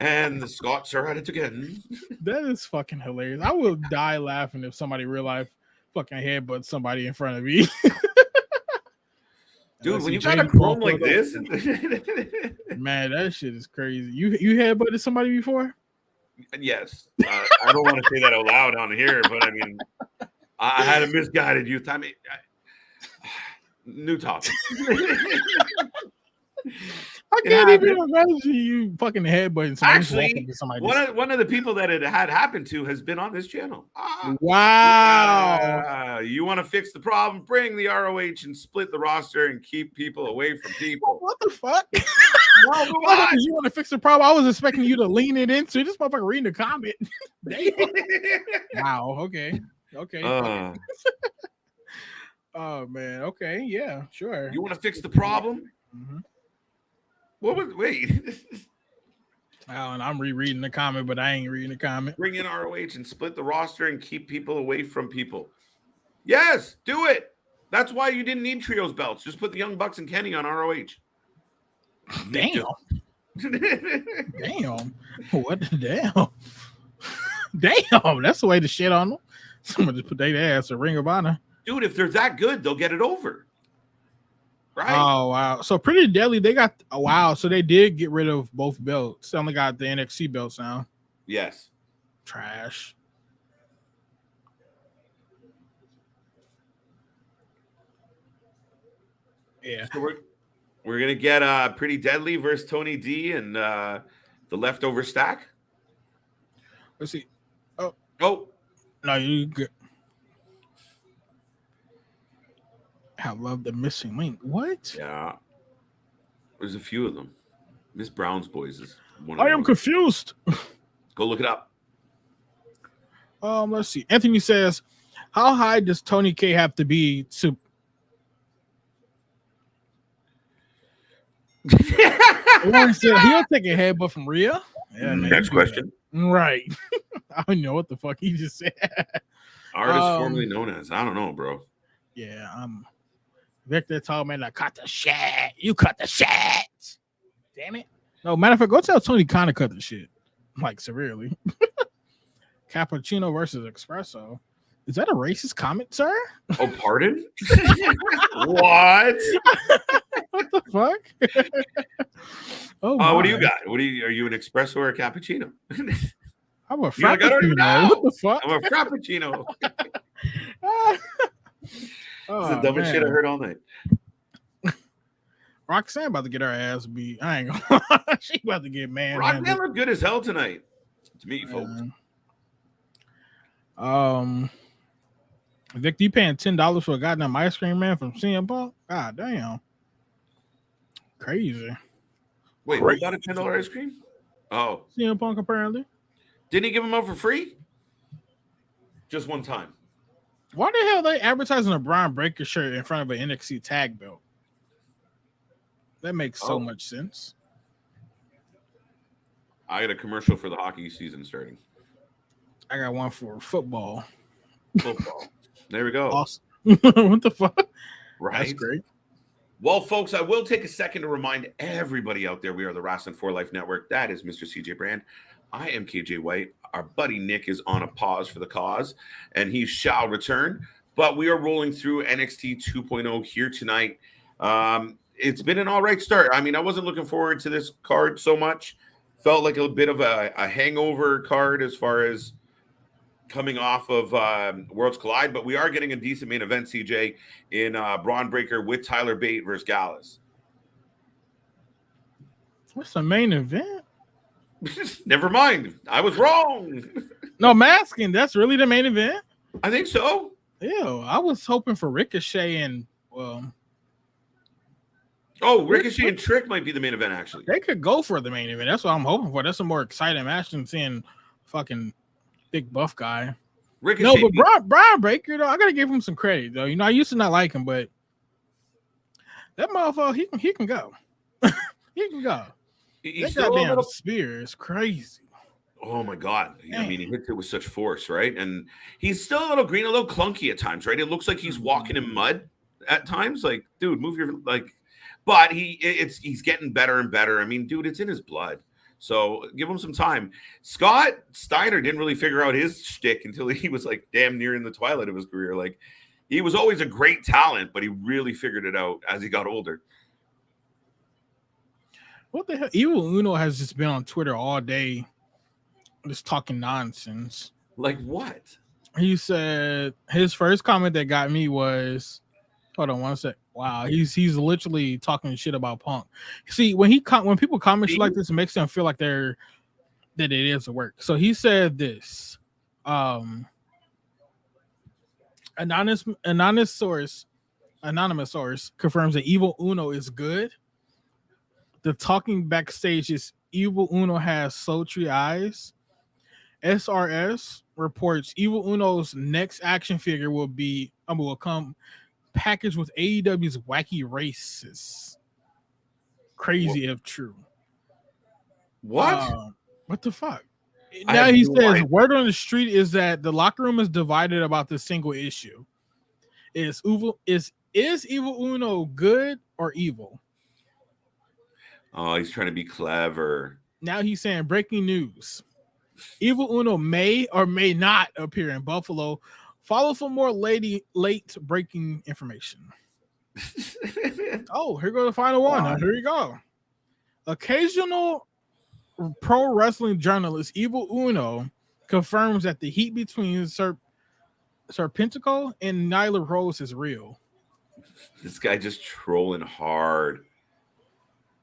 And the Scots are at it again. That is fucking hilarious. I will die laughing if somebody real life fucking headbutt somebody in front of me. Dude, when you got a chrome like this, man, that shit is crazy. You headbutted somebody before? Yes. I don't want to say that out loud on here, but I mean, I had a misguided youth. I mean, new topic. I can't even imagine you fucking headbutting somebody. Actually, one of the people that it had happened to has been on this channel. Wow. You want to fix the problem? Bring the ROH and split the roster and keep people away from people. What the fuck? You want to fix the problem? I was expecting you to lean it into this motherfucker reading the comment. Wow. Okay. Oh man. Okay. Yeah. Sure. You want to fix the problem? Mm-hmm. Wait. And I'm rereading the comment, but I ain't reading the comment. Bring in ROH and split the roster and keep people away from people. Yes, do it. That's why you didn't need trios belts. Just put the Young Bucks and Kenny on ROH. Damn. Damn. What the damn? Damn, that's the way to shit on them. Someone just put their ass a Ring of Honor. Dude, if they're that good, they'll get it over. Right? Oh, wow. So Pretty Deadly, they got, wow. So they did get rid of both belts. They only got the NXT belts now. Yes. Trash. Yeah. So we're going to get Pretty Deadly versus Tony D and the leftover stack. Let's see. Oh. No, you good. I love the missing link. What? Yeah. There's a few of them. Miss Brown's Boys is one of I them. am confused. Go look it up. Let's see. Anthony says, how high does Tony K have to be to One said he'll take a headbutt from Rhea? Yeah, next question. Right. I don't know what the fuck he just said. Artist formerly known as. I don't know, bro. Yeah, Victor told me to cut the shit. You cut the shit. Damn it. No, matter of fact, go tell Tony Khan to cut the shit. Like, severely. Cappuccino versus espresso. Is that a racist comment, sir? Oh, pardon? What? What the fuck? What do you got? Are you an espresso or a cappuccino? I'm a frappuccino. What the fuck? I'm a frappuccino. Oh, it's the dumbest shit I heard all night. Roxanne about to get her ass beat. I ain't gonna. She about to get man. Roxanne looked good as hell tonight. To meet you folks. Vic, you paying $10 for a goddamn ice cream man from CM Punk? God damn. Crazy. Wait, who got a $10 ice cream? Oh. CM Punk apparently. Didn't he give him out for free? Just one time. Why the hell are they advertising a Bron Breakker shirt in front of an NXT tag belt? That makes so much sense. I got a commercial for the hockey season starting. I got one for football. Football. There we go. Awesome. What the fuck? Right. That's great. Well, folks, I will take a second to remind everybody out there we are the Wrasslin for Life Network. That is Mr. CJ Brand. I am KJ White. Our buddy Nick is on a pause for the cause, and he shall return. But we are rolling through NXT 2.0 here tonight. It's been an all right start. I mean, I wasn't looking forward to this card so much. Felt like a bit of a hangover card as far as coming off of Worlds Collide, but we are getting a decent main event, CJ, in Bron Breakker with Tyler Bate versus Gallus. What's the main event? Never mind. I was wrong. No, I'm asking. That's really the main event? I think so. Ew, I was hoping for Ricochet and Ricochet and Trick might be the main event, actually. They could go for the main event. That's what I'm hoping for. That's a more exciting match than seeing fucking big buff guy. Ricochet. No, but Bron Breakker, though, I gotta give him some credit, though. You know, I used to not like him, but that motherfucker, he can go. He can go. That goddamn spear is crazy. Oh my god! Damn. I mean, he hits it with such force, right? And he's still a little green, a little clunky at times, right? It looks like he's walking in mud at times. Like, dude, move your like. But he's getting better and better. I mean, dude, it's in his blood. So give him some time. Scott Steiner didn't really figure out his shtick until he was like damn near in the twilight of his career. Like, he was always a great talent, but he really figured it out as he got older. What the hell? Evil Uno has just been on Twitter all day, just talking nonsense. Like what? He said his first comment that got me was, hold on one sec. Wow, he's literally talking shit about Punk. See, when people comment shit like this, it makes them feel like that it is a work. So he said this. Anonymous source confirms that Evil Uno is good. The talking backstage is Evil Uno has sultry eyes. SRS reports Evil Uno's next action figure will come packaged with AEW's wacky races. Crazy if true. What? What the fuck? Now he says word on the street is that the locker room is divided about this single issue. Is Evil Uno good or evil? Oh, he's trying to be clever. Now he's saying breaking news. Evil Uno may or may not appear in Buffalo. Follow for more late breaking information. Oh, here goes the final one. Now, here you go. Occasional pro wrestling journalist Evil Uno confirms that the heat between Serpentico and Nyla Rose is real. This guy just trolling hard.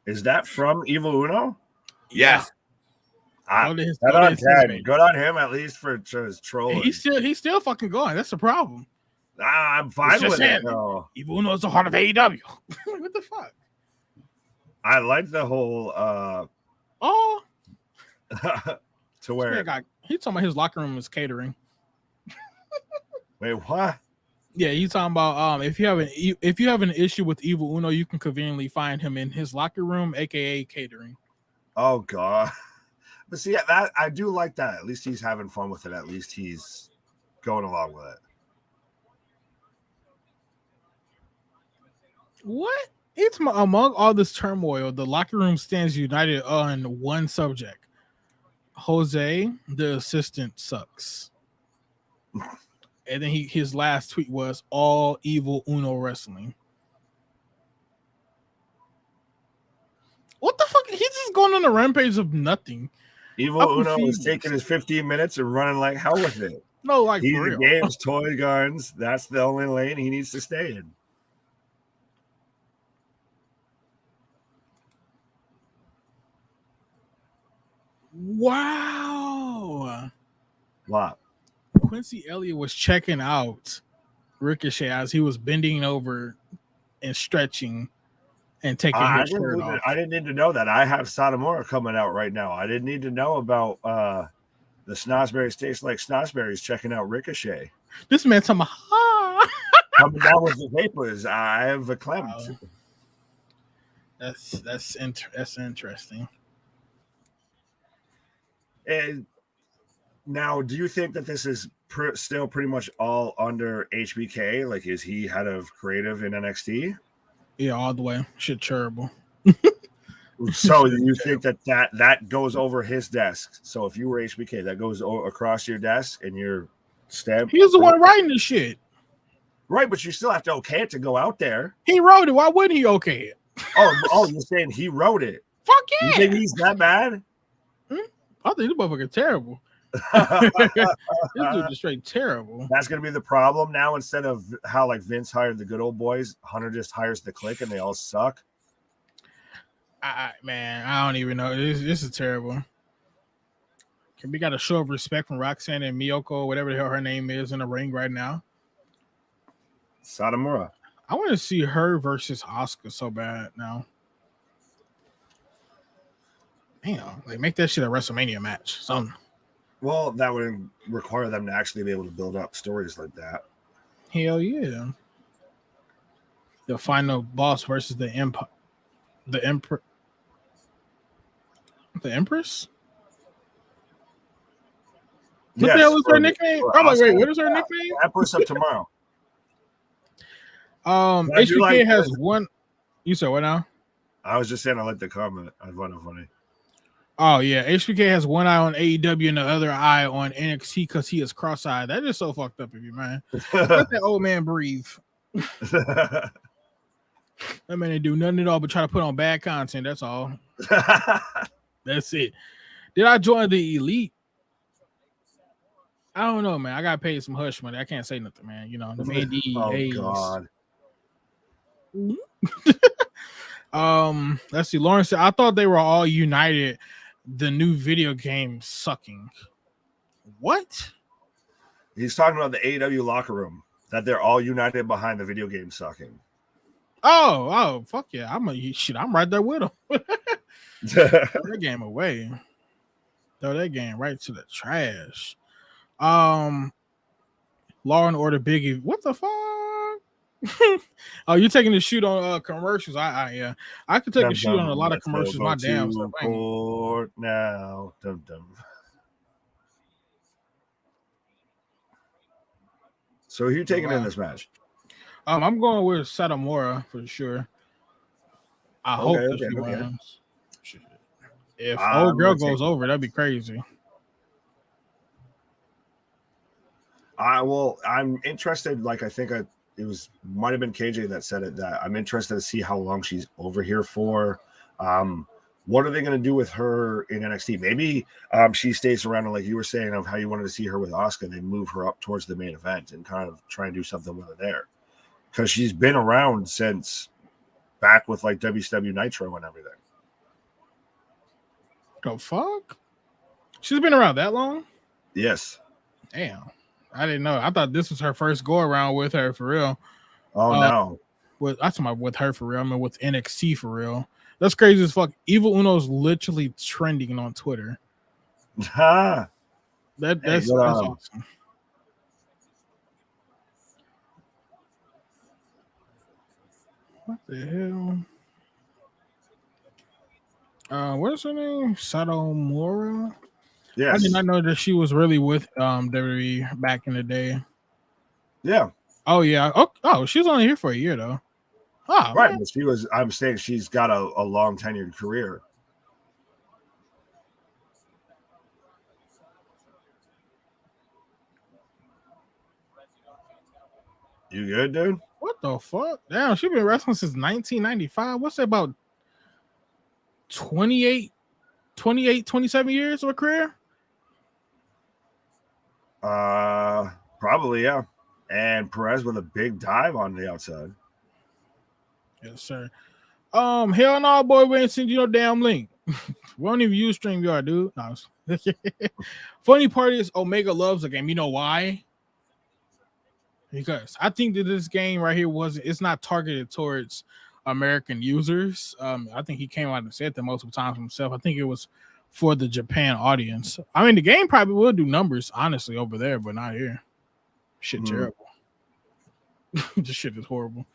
Is that from Evil Uno? Yes. Good on him at least for his trolling. He's still fucking going. That's the problem. I'm fine with it. No. Evil Uno is the heart of AEW. What the fuck? I like the whole to where he's talking about his locker room is catering. Wait, what? Yeah, he's talking about if you have an issue with Evil Uno, you can conveniently find him in his locker room, aka catering. Oh god. But see, that I do like that. At least he's having fun with it. At least he's going along with it. What? It's among all this turmoil, the locker room stands united on one subject. Jose, the assistant, sucks. And then his last tweet was all Evil Uno wrestling. What the fuck? He's just going on a rampage of nothing. Evil Uno is taking his 15 minutes and running like hell with it. No, like he's for real. Games, toy guns. That's the only lane he needs to stay in. Wow. What? Quincy Elliott was checking out Ricochet as he was bending over and stretching and taking his shirt off. I didn't need to know that. I have Satomura coming out right now. I didn't need to know about the Snosberries taste like Snosberries checking out Ricochet. This man talking about coming down with the papers. I have a clamped. That's interesting. And now, do you think that this is still pretty much all under HBK? Like, is he head of creative in NXT? Yeah, all the way. Shit, terrible. So you think that goes over his desk? So if you were HBK, that goes across your desk and you're stabbed. He's the one writing the shit. Right, but you still have to okay it to go out there. He wrote it. Why wouldn't he okay it? Oh, you're saying he wrote it? Fuck yeah. You think he's that bad? I think this motherfucker terrible. This dude is straight terrible. That's gonna be the problem now. Instead of how like Vince hired the good old boys, Hunter just hires the clique and they all suck. Man, I don't even know. This is terrible. We got a show of respect from Roxanne and Meiko, whatever the hell her name is, in the ring right now. Satomura. I want to see her versus Asuka so bad now. Damn, like make that shit a WrestleMania match. Something. Well, that would require them to actually be able to build up stories like that. Hell yeah. The final boss versus the Empire. The Empress? What the hell was her nickname? I'm like, wait, what is her nickname? Empress of Tomorrow. HBK has one. You said what now? I was just saying I like the comment. I find it funny. Oh yeah, HBK has one eye on AEW and the other eye on NXT because he is cross-eyed. That is so fucked up of you, man. Let that old man breathe. That man didn't do nothing at all but try to put on bad content. That's all. That's it. Did I join the Elite? I don't know, man. I got paid some hush money. I can't say nothing, man. You know, the Mandy. God. Let's see. Lawrence said, I thought they were all united. The new video game sucking. What? He's talking about the AEW locker room, that they're all united behind the video game sucking. Oh, fuck yeah. I'm right there with him. Throw that game away. Throw that game right to the trash. Law and Order Biggie. What the fuck? Oh, you're taking the shoot on commercials. Yeah. I could take a shoot on a lot of commercials. My damn self. Now. Dum, dum. So who are you taking in this match? I'm going with Satomura for sure. I hope she wins. If old girl goes over, that'd be crazy. I'm interested. Like I think it might have been KJ that said it. That I'm interested to see how long she's over here for. What are they going to do with her in NXT? Maybe she stays around, and like you were saying, of how you wanted to see her with Asuka, they move her up towards the main event and kind of try and do something with her there, because she's been around since back with like WCW Nitro and everything. The fuck? She's been around that long? Yes. Damn. I didn't know. I thought this was her first go around with her for real. Oh no. That's my with her for real. I mean with NXT for real. That's crazy as fuck. Evil Uno's literally trending on Twitter. That's awesome. What the hell? What's her name? Satomura? Yes. I did not know that she was really with WWE back in the day. Yeah. Oh yeah. Oh, she was only here for a year though. Oh, right. Man. But I'm saying she's got a long tenured career. You good, dude? What the fuck? Damn, she's been wrestling since 1995. What's that, about 28, 27 years of a career? Probably, yeah. And Perez with a big dive on the outside. Yes, sir. Hell no, boy, we ain't send you no damn link. We don't even use StreamYard, dude. No. Funny part is Omega loves the game. You know why? Because I think that this game right here it's not targeted towards American users. I think he came out and said that multiple times himself. I think it was for the Japan audience. I mean, the game probably will do numbers, honestly, over there, but not here. Shit, terrible. This shit is horrible.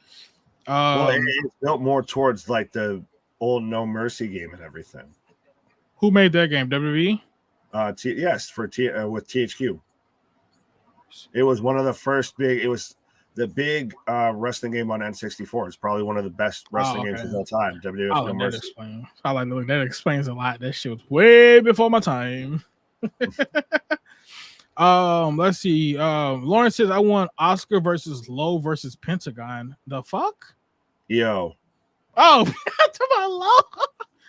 Well, it's built more towards like the old No Mercy game and everything. Who made that game? WWE? Yes, with THQ. It was one of the first big. It was the big wrestling game on N64. It's probably one of the best wrestling games of all time. WWF No Mercy. That explains a lot. That shit was way before my time. Let's see. Lawrence says I want Oscar versus Low versus Pentagon. The fuck? Yo. Oh, to my Low.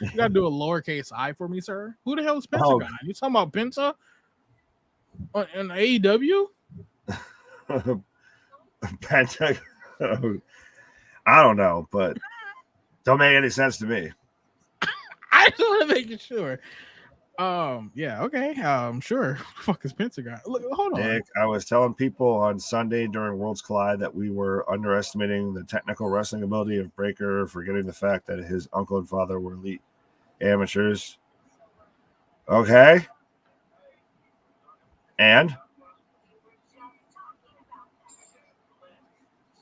You gotta do a lowercase I for me, sir. Who the hell is Pentagon? You talking about Penta in AEW? Pentagon. I don't know, but don't make any sense to me. I just want to make it sure. Yeah, okay. Sure. Fuck is Pentagon? Look, hold on. Nick, I was telling people on Sunday during Worlds Collide that we were underestimating the technical wrestling ability of Breaker, forgetting the fact that his uncle and father were elite amateurs. Okay. And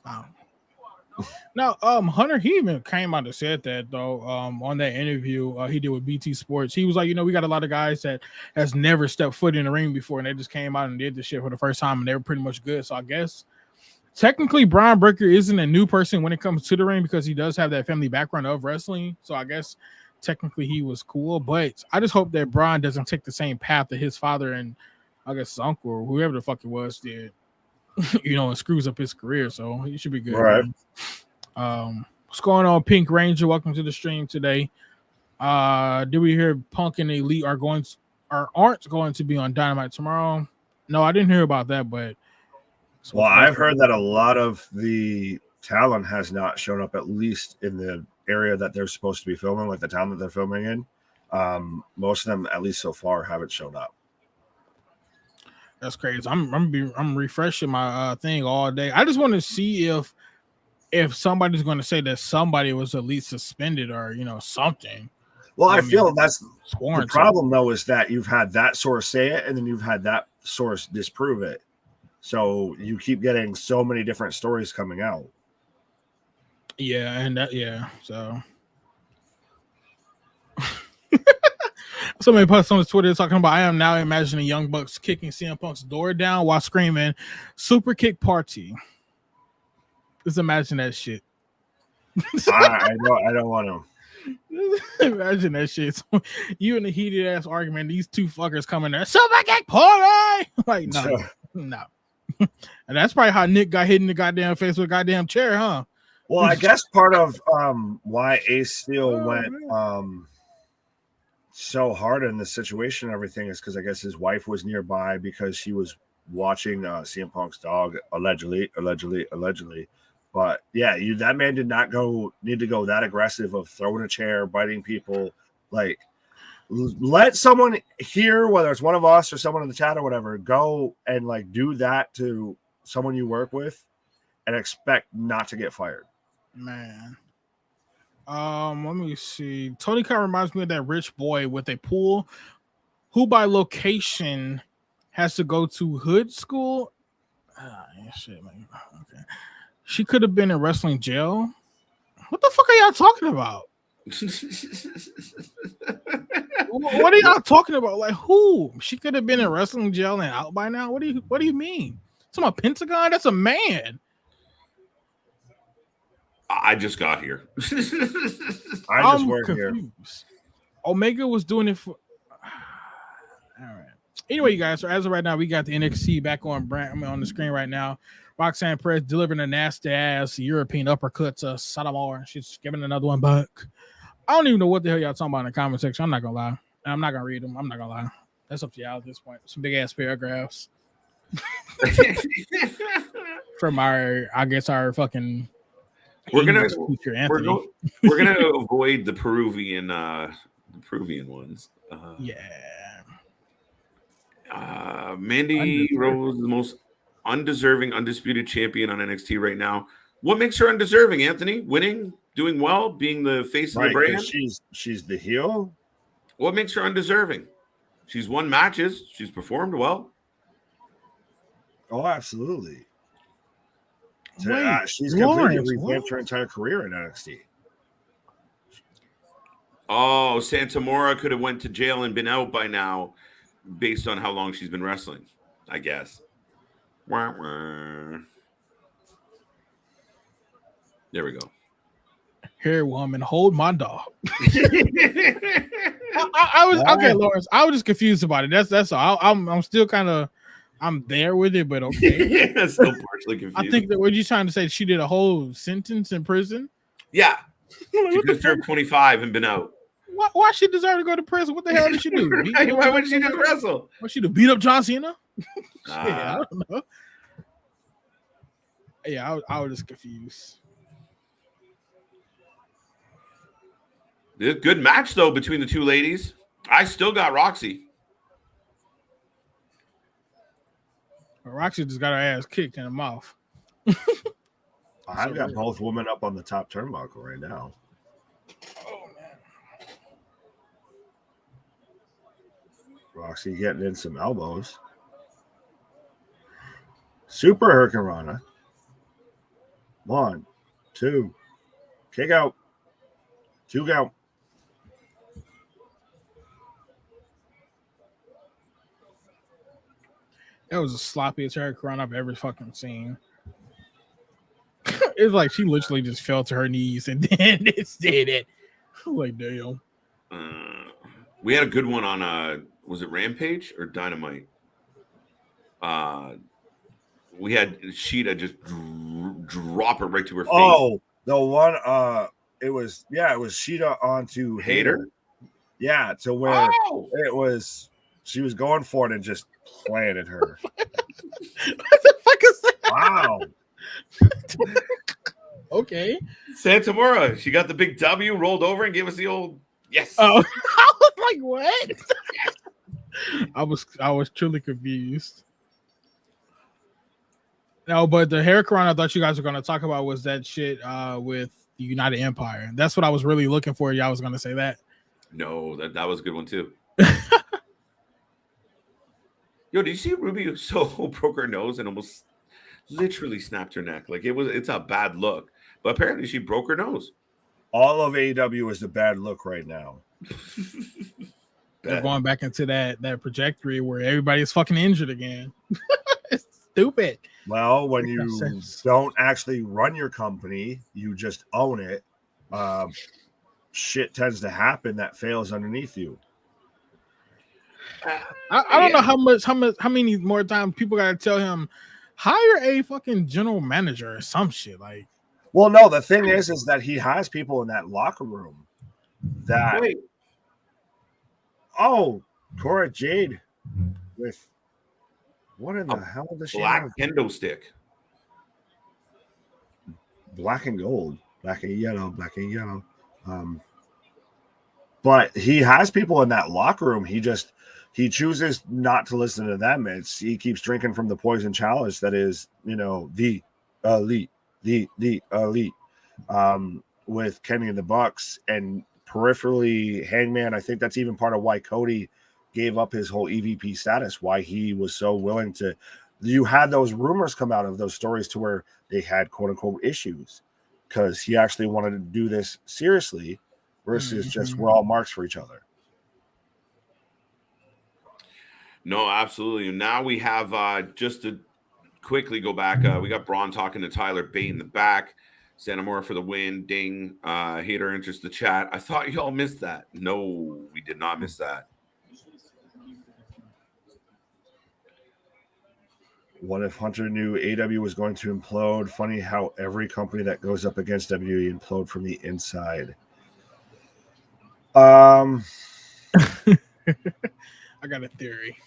wow. Now, Hunter, he even came out and said that though. On that interview he did with BT Sports, he was like, we got a lot of guys that has never stepped foot in the ring before, and they just came out and did this shit for the first time, and they were pretty much good. So I guess technically Brian Breaker isn't a new person when it comes to the ring because he does have that family background of wrestling. So I guess technically he was cool, but I just hope that Brian doesn't take the same path that his father and I guess his uncle or whoever the fuck it was did. And screws up his career, so he should be good. All right. What's going on, Pink Ranger? Welcome to the stream today. Did we hear Punk and Elite aren't going to be on Dynamite tomorrow? No, I didn't hear about that, but well, I've heard that a lot of the talent has not shown up, at least in the area that they're supposed to be filming, like the town that they're filming in. Most of them, at least so far, haven't shown up. That's crazy. I'm refreshing my thing all day. I just want to see if somebody's going to say that somebody was at least suspended or something. Well, I feel that's the problem though, is that you've had that source say it and then you've had that source disprove it. So you keep getting so many different stories coming out. Yeah, and so. Somebody posted on Twitter talking about, I am now imagining Young Bucks kicking CM Punk's door down while screaming super kick party. Just imagine that shit. I don't want to. Imagine that shit. You in a heated ass argument, these two fuckers coming there, Super Kick party. Like, no. And that's probably how Nick got hit in the goddamn face with a goddamn chair, huh? Well, I guess part of why Ace Steel went so hard in this situation and everything is because I guess his wife was nearby because she was watching CM Punk's dog, allegedly. But yeah, that man did not need to go that aggressive of throwing a chair, biting people. Like, let someone here, whether it's one of us or someone in the chat or whatever, go and like do that to someone you work with and expect not to get fired. Man. Let me see. Tony Khan reminds me of that rich boy with a pool who by location has to go to hood school. Shit, man. Okay. She could have been in wrestling jail. What the fuck are y'all talking about? What are y'all talking about? Like who? She could have been in wrestling jail and out by now. What do you mean? Talking about Pentagon? That's a man. I just got here. I just work here. Omega was doing it for. All right. Anyway, you guys. So as of right now, we got the NXT back on the screen right now. Roxanne Perez delivering a nasty ass European uppercut to Satomura. She's giving another one back. I don't even know what the hell y'all talking about in the comment section. I'm not gonna lie. I'm not gonna read them. I'm not gonna lie. That's up to y'all at this point. Some big ass paragraphs from our fucking. We're gonna avoid the Peruvian ones. Mandy Rose, the most undeserving undisputed champion on NXT right now. What makes her undeserving, Anthony? Winning, doing well, being the face of the brand. She's the heel. What makes her undeserving? She's won matches. She's performed well. Oh, absolutely. She's completely revamped her entire career in NXT. Oh, Satomura could have went to jail and been out by now based on how long she's been wrestling, I guess. There we go. Here, woman, hold my dog. I was okay, Lawrence. I was just confused about it. That's all. I'm still kind of there with it, but okay. Yeah, still partially confused. I think that what you trying to say? She did a whole sentence in prison. Yeah, she could serve 25 and been out. Why she deserve to go to prison? What the hell did she do? Why would she just wrestle? What she do? Beat up John Cena? I don't know. Yeah, I was just confused. Good match though between the two ladies. I still got Roxy. Roxy just got her ass kicked in the mouth. I've got both women up on the top turnbuckle right now. Oh man. Roxy getting in some elbows. Super Hurricanrana. 1, 2. Kick out. 2 count. That was the sloppiest Hurricane I've ever fucking seen. It's like she literally just fell to her knees and then it did it. Like, damn. We had a good one on was it Rampage or Dynamite? We had Sheeta just drop it right to her face. Oh, the one it was Sheeta onto Hater. Yeah, to where it was she was going for it and just planted her. What the fuck is that? Wow. Okay. Satomura, she got the big W, rolled over and gave us the old yes. Oh, I was like, what? I was truly confused. No, but the Hurricane I thought you guys were going to talk about was that shit with the United Empire. That's what I was really looking for. Y'all was going to say that. No, that was a good one too. Yo, did you see Ruby so broke her nose and almost literally snapped her neck? Like it's a bad look. But apparently she broke her nose. All of AEW is a bad look right now. They're going back into that trajectory where everybody's fucking injured again. It's stupid. Well, when you don't actually run your company, you just own it. shit tends to happen that fails underneath you. I don't know how many more times people got to tell him hire a fucking general manager or some shit. Like, well, no, the thing is that he has people in that locker room that. Wait. Oh, Cora Jade with what in the hell does she black have? kendo stick? Black and gold, black and yellow, black and yellow. But he has people in that locker room. He chooses not to listen to them. He keeps drinking from the poison chalice that is, the elite, the elite, with Kenny and the Bucks and peripherally Hangman. I think that's even part of why Cody gave up his whole EVP status, why he was so willing to. You had those rumors come out of those stories to where they had quote unquote issues because he actually wanted to do this seriously versus just we're all marks for each other. No, absolutely. Now we have just to quickly go back. We got Bron talking to Tyler Bate in the back. Satomura for the win. Ding. Hater enters the chat. I thought y'all missed that. No, we did not miss that. What if Hunter knew AW was going to implode? Funny how every company that goes up against WWE implode from the inside. I got a theory.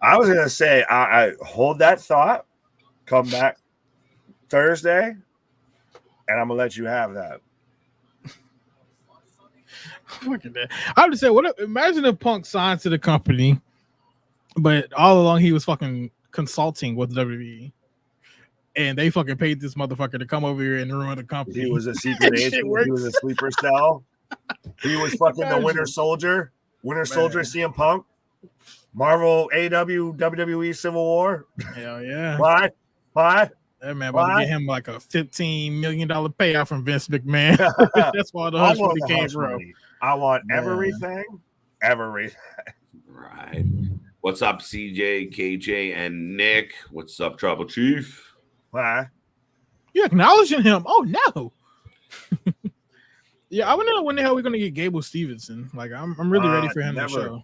I was gonna say I hold that thought. Come back Thursday, and I'm gonna let you have that. Look at that. I would say, imagine if Punk signed to the company, but all along he was fucking consulting with WWE, and they fucking paid this motherfucker to come over here and ruin the company. He was a secret agent. He was a sleeper cell. He was fucking the Winter Soldier. Soldier, CM Punk. Marvel, AW, WWE, Civil War. Hell yeah. What? That man about to get him like a $15 million payout from Vince McMahon. That's why the hush money came from. I want everything. Right. What's up, CJ, KJ, and Nick? What's up, Trouble Chief? Why? You acknowledging him? Oh no. Yeah, I want to know when the hell we're gonna get Gable Stevenson. Like, I'm really ready for him to show.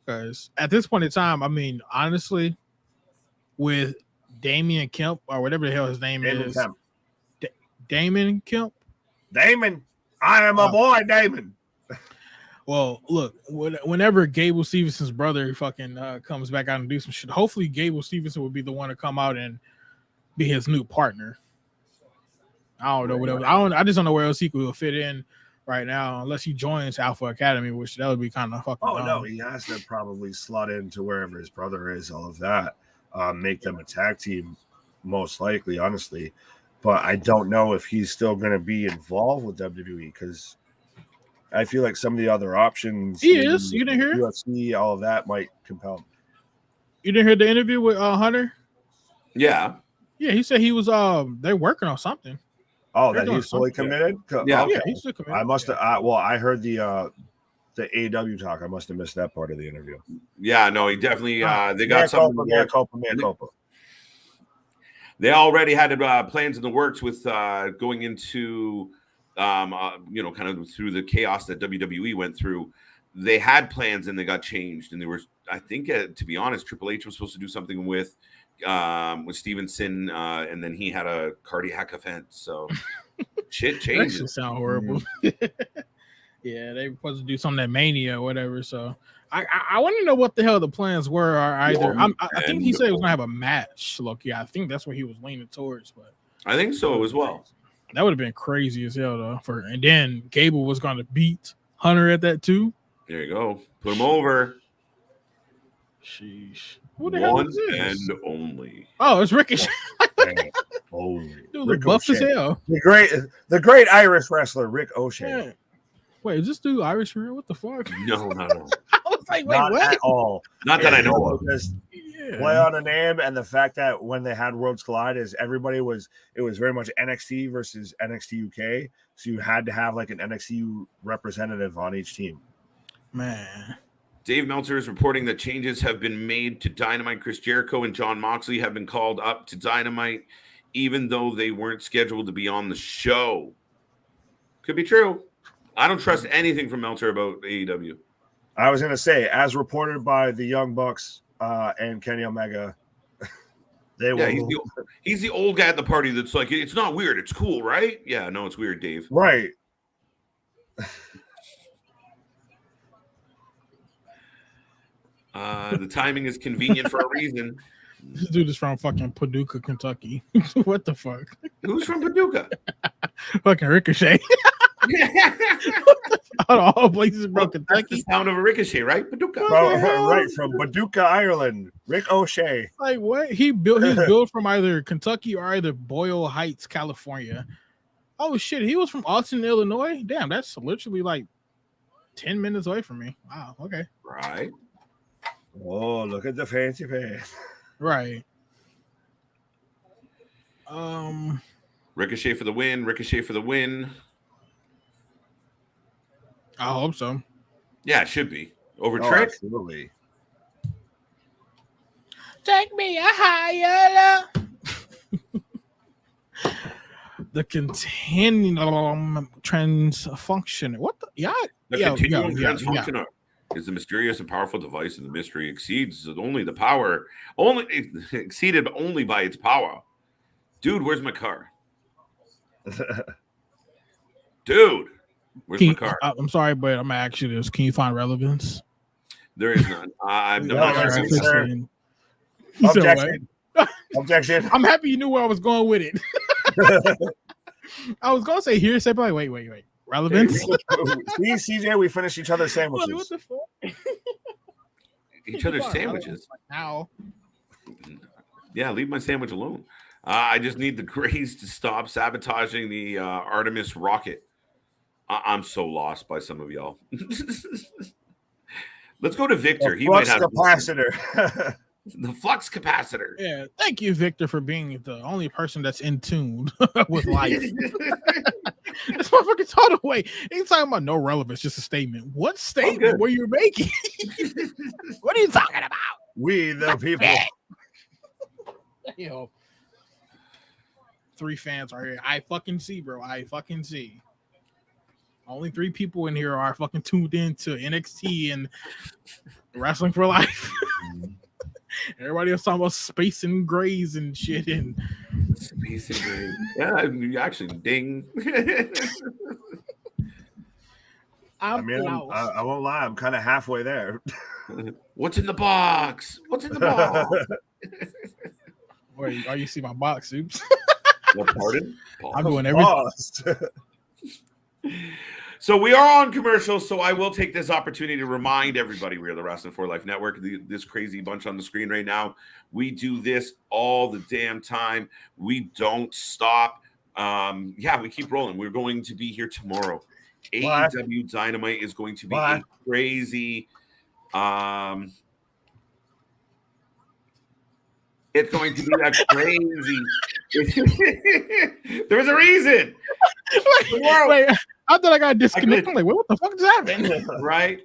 Because at this point in time, I mean, honestly, with Damian Kemp or whatever the hell his name is, Damon Kemp. Damon, I am a boy, Damon. Well, look, whenever Gable Stevenson's brother fucking comes back out and do some shit, hopefully Gable Stevenson will be the one to come out and be his new partner. I don't know whatever. I just don't know where else he could fit in right now, unless he joins Alpha Academy, which that would be kind of fucking. Oh no, he has to probably slot into wherever his brother is. All of that, make them a tag team, most likely, honestly. But I don't know if he's still going to be involved with WWE because I feel like some of the other options. He is. You didn't hear UFC, all of that might compel. You didn't hear the interview with Hunter? Yeah. Yeah, he said he was. They're working on something. Oh, that he's fully committed? Yeah, yeah, he's still committed. I must have. I heard the AW talk. I must have missed that part of the interview. Yeah, no, he definitely. They got something. They already had plans in the works with going into, kind of through the chaos that WWE went through. They had plans and they got changed, and they were. I think, to be honest, Triple H was supposed to do something with Stevenson, and then he had a cardiac event. So shit changes. That should sound horrible. Yeah, they were supposed to do something at Mania or whatever. So I want to know what the hell the plans were. Or either I think he said he was gonna have a match. Look, yeah, I think that's what he was leaning towards. But I think so as well. That would have been crazy as hell though. And then Gable was gonna beat Hunter at that too. There you go. Put him over. Sheesh. Who the hell is this? And only. Oh, it's Ricochet. Holy. Dude, buff as hell. The great Irish wrestler, Rick O'Shea. Yeah. Wait, is this dude Irish for real? What the fuck? No. I was like, wait, not what? At all. Not that I know of. Play on a name, and the fact that when they had Worlds Collide is it was very much NXT versus NXT UK. So you had to have like an NXT representative on each team. Man. Dave Meltzer is reporting that changes have been made to Dynamite. Chris Jericho and Jon Moxley have been called up to Dynamite, even though they weren't scheduled to be on the show. Could be true. I don't trust anything from Meltzer about AEW. I was going to say, as reported by the Young Bucks and Kenny Omega, they will. He's the old guy at the party that's like, it's not weird, it's cool, right? Yeah, no, it's weird, Dave. Right. The timing is convenient for a reason. This dude is from fucking Paducah, Kentucky. What the fuck? Who's from Paducah? Fucking Ricochet. Out of all places, bro, Kentucky. That's the sound of a ricochet, right? Paducah. Right, from Paducah, Ireland. Rick O'Shea. Like what? He's built from either Kentucky or either Boyle Heights, California. Oh shit, he was from Austin, Illinois. Damn, that's literally like 10 minutes away from me. Wow, okay. Right. Oh, look at the fancy pants. Right. Ricochet for the win. Ricochet for the win. I hope so. Yeah, it should be. Over Trick? Absolutely. Take me a higher. The continuum transfunction. What the? Yeah. The continuum transfunctioner is the mysterious and powerful device, and the mystery exceeds only the power. Exceeded only by its power. Dude, where's my car? Dude. Where's my car? I'm sorry, but I'm gonna ask you this. Can you find relevance? There is none. I'm not Objection. Objection. I'm happy you knew where I was going with it. I was gonna say hearsay, but wait. Relevance. See, CJ, we finished each other's sandwiches. What the fuck? Each other's sandwiches. Now. Yeah, leave my sandwich alone. I just need the Grays to stop sabotaging the Artemis rocket. I'm so lost by some of y'all. Let's go to Victor. He might have capacitor. The flux capacitor. Yeah, thank you, Victor, for being the only person that's in tune with life. This motherfucker's all the way. He's talking about no relevance, just a statement. What statement were you making? What are you talking about? We the people. Yo, 3 fans are here. I fucking see, bro. I fucking see. Only 3 people in here are fucking tuned in to NXT and Wrestling for Life. Everybody else talking about space and grays and shit. And space and grays. Yeah, actually, ding. I won't lie. I'm kind of halfway there. What's in the box? What's in the box? Wait, you see my box? Oops. What, pardon? I'm doing everything. So we are on commercial, so I will take this opportunity to remind everybody we are the Wrestling for Life Network, this crazy bunch on the screen right now. We do this all the damn time. We don't stop. We keep rolling. We're going to be here tomorrow. What? AEW Dynamite is going to be a crazy. It's going to be a crazy. There's a reason. Wait, I thought I got disconnected. I'm like, what the fuck is happening? Right.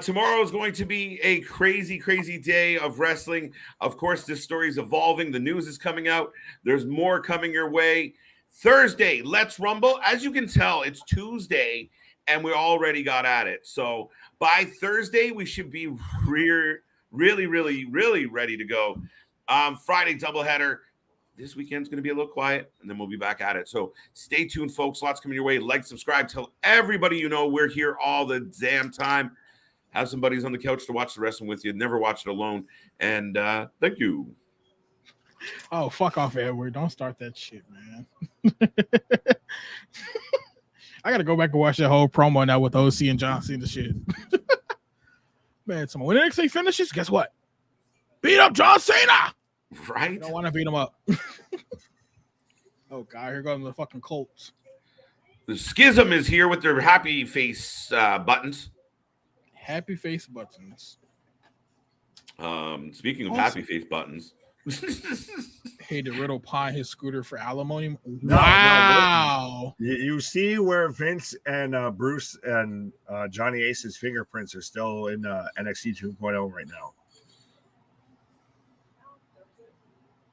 Tomorrow is going to be a crazy, crazy day of wrestling. Of course, this story is evolving. The news is coming out. There's more coming your way. Thursday, Let's Rumble. As you can tell, it's Tuesday, and we already got at it. So by Thursday, we should be really ready to go. Friday, doubleheader. This weekend's going to be a little quiet, and then we'll be back at it. So stay tuned, folks. Lots coming your way. Like, subscribe. Tell everybody you know we're here all the damn time. Have some buddies on the couch to watch the wrestling with you. Never watch it alone. And thank you. Oh, fuck off, Edward. Don't start that shit, man. I got to go back and watch that whole promo now with OC and John Cena shit. Man, when NXT finishes, guess what? Beat up John Cena! Right? You don't want to beat him up. Oh, God. Here goes the fucking Colts. The Schism is here with their happy face buttons. Happy face buttons. Speaking of happy face buttons. Hey, did Riddle pawn his scooter for alimony? Wow. No, you see where Vince and Bruce and Johnny Ace's fingerprints are still in NXT 2.0 right now.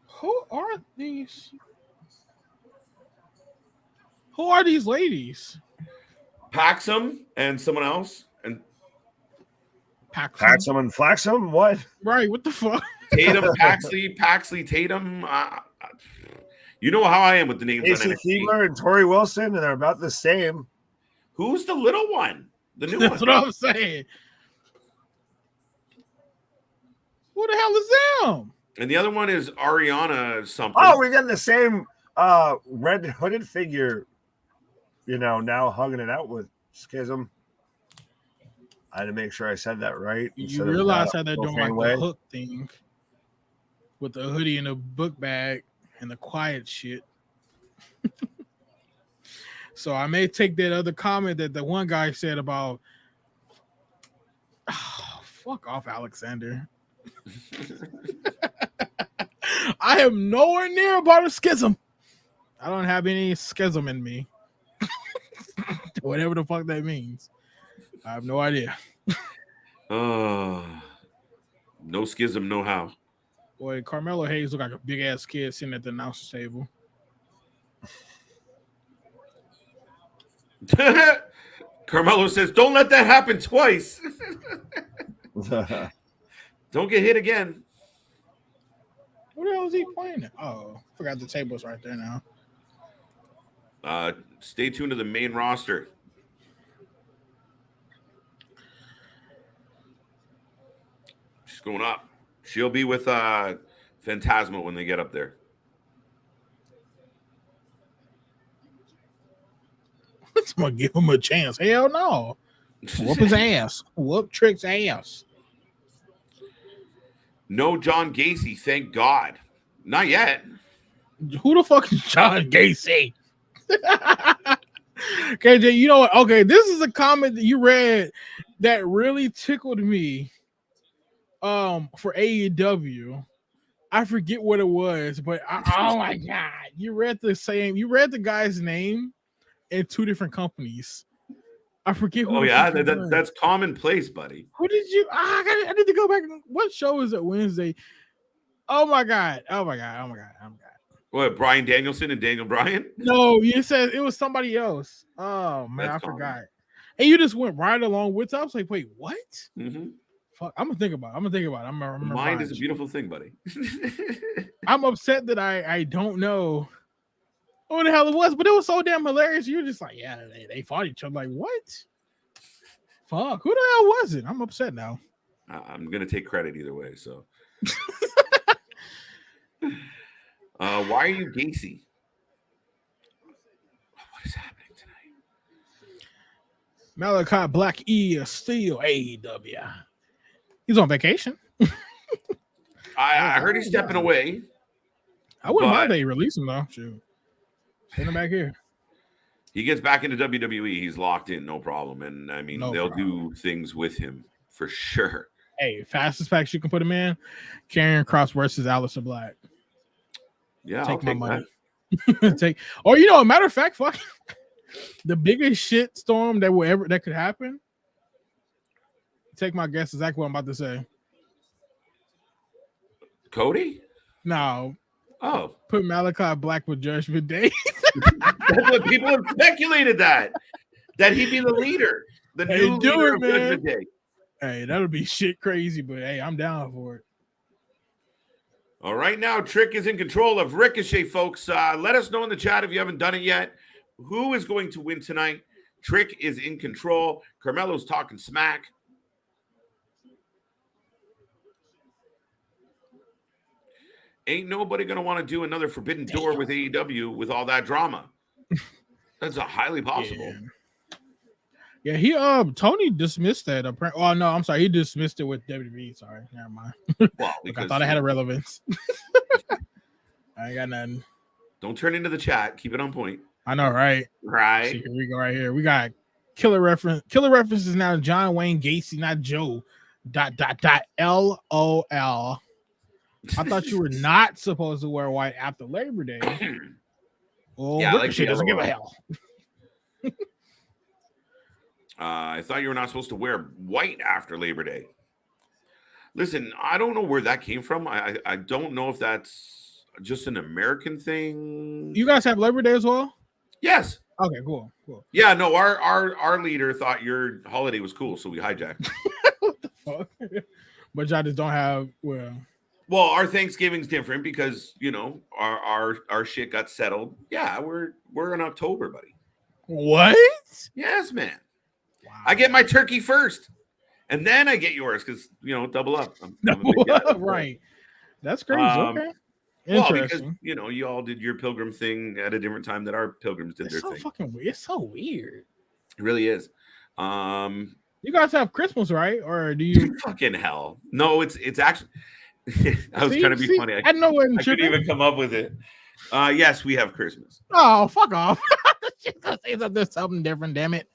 Who are these? Who are these ladies? Paxum and someone else. And Paxum and Flaxum? What? Right, what the fuck? Tatum, Paxley, Tatum. You know how I am with the names AC on NXT. Fiedler and Tori Wilson, and they're about the same. Who's the little one? The new That's one. what I'm saying. Who the hell is them? And the other one is Ariana something. Oh, we got the same red hooded figure, now hugging it out with Schism. I had to make sure I said that right. You realize how they're doing like the hook thing with the hoodie and the book bag and the quiet shit. So I may take that other comment that the one guy said about fuck off, Alexander. I am nowhere near about a schism. I don't have any schism in me. Whatever the fuck that means. I have no idea. No schism, no how. Boy, Carmelo Hayes look like a big ass kid sitting at the announcer's table. Carmelo says, "Don't let that happen twice." Don't get hit again. What the hell is he playing at? Oh, forgot the table's right there now. Stay tuned to the main roster. She's going up. She'll be with Phantasma when they get up there. I'm gonna give him a chance. Hell no. Whoop his ass. Whoop Trick's ass. No John Gacy, thank God. Not yet. Who the fuck is John Gacy? KJ, you know what? Okay, this is a comment that you read that really tickled me. For AEW. I forget what it was, but oh my god, you read the guy's name in two different companies. I forget who. Oh yeah, that's commonplace, buddy. Who did you? I need to go back. What show is it Wednesday? Oh my god! What, Bryan Danielson and Daniel Bryan? No, you said it was somebody else. Oh man, that's forgot. And you just went right along with it. I was like, wait, what? Mm-hmm. Fuck, I'm gonna think about it. Mind is a beautiful thing, buddy. I'm upset that I don't know what the hell it was, but it was so damn hilarious. You're just like, yeah, they fought each other. Like, what? Fuck, who the hell was it? I'm upset now. I'm gonna take credit either way. So, why are you Gacy? What is happening tonight? Malachi Black is still AEW. He's on vacation. I heard he's stepping away. I wouldn't mind they release him though. Shoot. Send him back here. He gets back into WWE. He's locked in, no problem. And I mean, they'll do things with him for sure. Hey, fastest packs you can put him in: Karrion Kross versus Aleister Black. Yeah, take my money. Or a matter of fact, fuck the biggest shit storm that could happen. Take my guess exactly what I'm about to say. Cody? No. Oh. Put Malachi Black with Judgment Day. That's what people have speculated that he'd be the leader. The new leader of Judgment Day. Hey, that'll be shit crazy, but hey, I'm down for it. All right, now Trick is in control of Ricochet, folks. Let us know in the chat if you haven't done it yet. Who is going to win tonight? Trick is in control. Carmelo's talking smack. Ain't nobody going to want to do another Forbidden Door with AEW with all that drama. That's highly possible. Yeah, he Tony dismissed that. Oh no, I'm sorry, he dismissed it with WWE. Sorry, never mind. Well, I thought it had a relevance. I ain't got nothing. Don't turn into the chat. Keep it on point. I know, right? Right. See, here we go. Right here, we got killer reference. Killer reference is now John Wayne Gacy, not Joe. ... LOL. I thought you were not supposed to wear white after Labor Day. Oh, yeah, Ricochet doesn't give a hell. I thought you were not supposed to wear white after Labor Day. Listen, I don't know where that came from. I don't know if that's just an American thing. You guys have Labor Day as well? Yes. Okay, cool. Yeah, no, our leader thought your holiday was cool, so we hijacked. What the fuck? But y'all just don't have Well, our Thanksgiving's different because our shit got settled. Yeah, we're in October, buddy. What? Yes, man. Wow. I get my turkey first, and then I get yours because double up. I'm a big guy. Right. That's crazy. Okay. Well, because Interesting. you all did your pilgrim thing at a different time that our pilgrims did their so thing. Fucking weird. It's so weird. It really is. You guys have Christmas, right? Or do you? Fucking hell. No, it's actually. I was trying to be funny. I know I couldn't even come up with it. Yes, we have Christmas. Oh, fuck off. There's something different, damn it.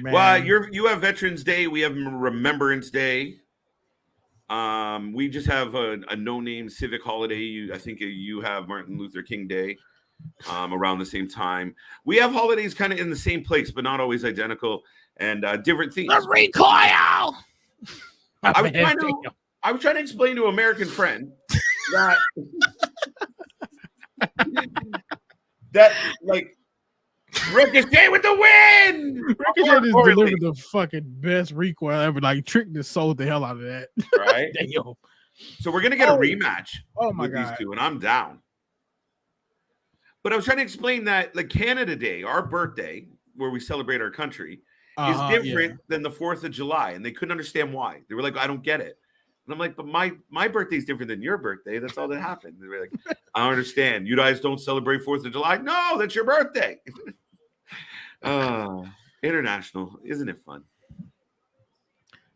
Man. Well, you have Veterans Day. We have Remembrance Day. We just have a no-name civic holiday. I think you have Martin Luther King Day around the same time. We have holidays kind of in the same place, but not always identical and different themes. The recoil. I was trying to explain to an American friend that like Ricochet with the win. Ricochet just delivered the fucking best recoil ever. Like tricked and sold the hell out of that. Right? Damn. So we're gonna get a rematch. With these two, and I'm down. But I was trying to explain that like Canada Day, our birthday, where we celebrate our country, is different than the 4th of July, and they couldn't understand why. They were like, I don't get it. And I'm like, but my birthday is different than your birthday. That's all that happened. They were like, I don't understand. You guys don't celebrate 4th of July? No, that's your birthday. International. Isn't it fun?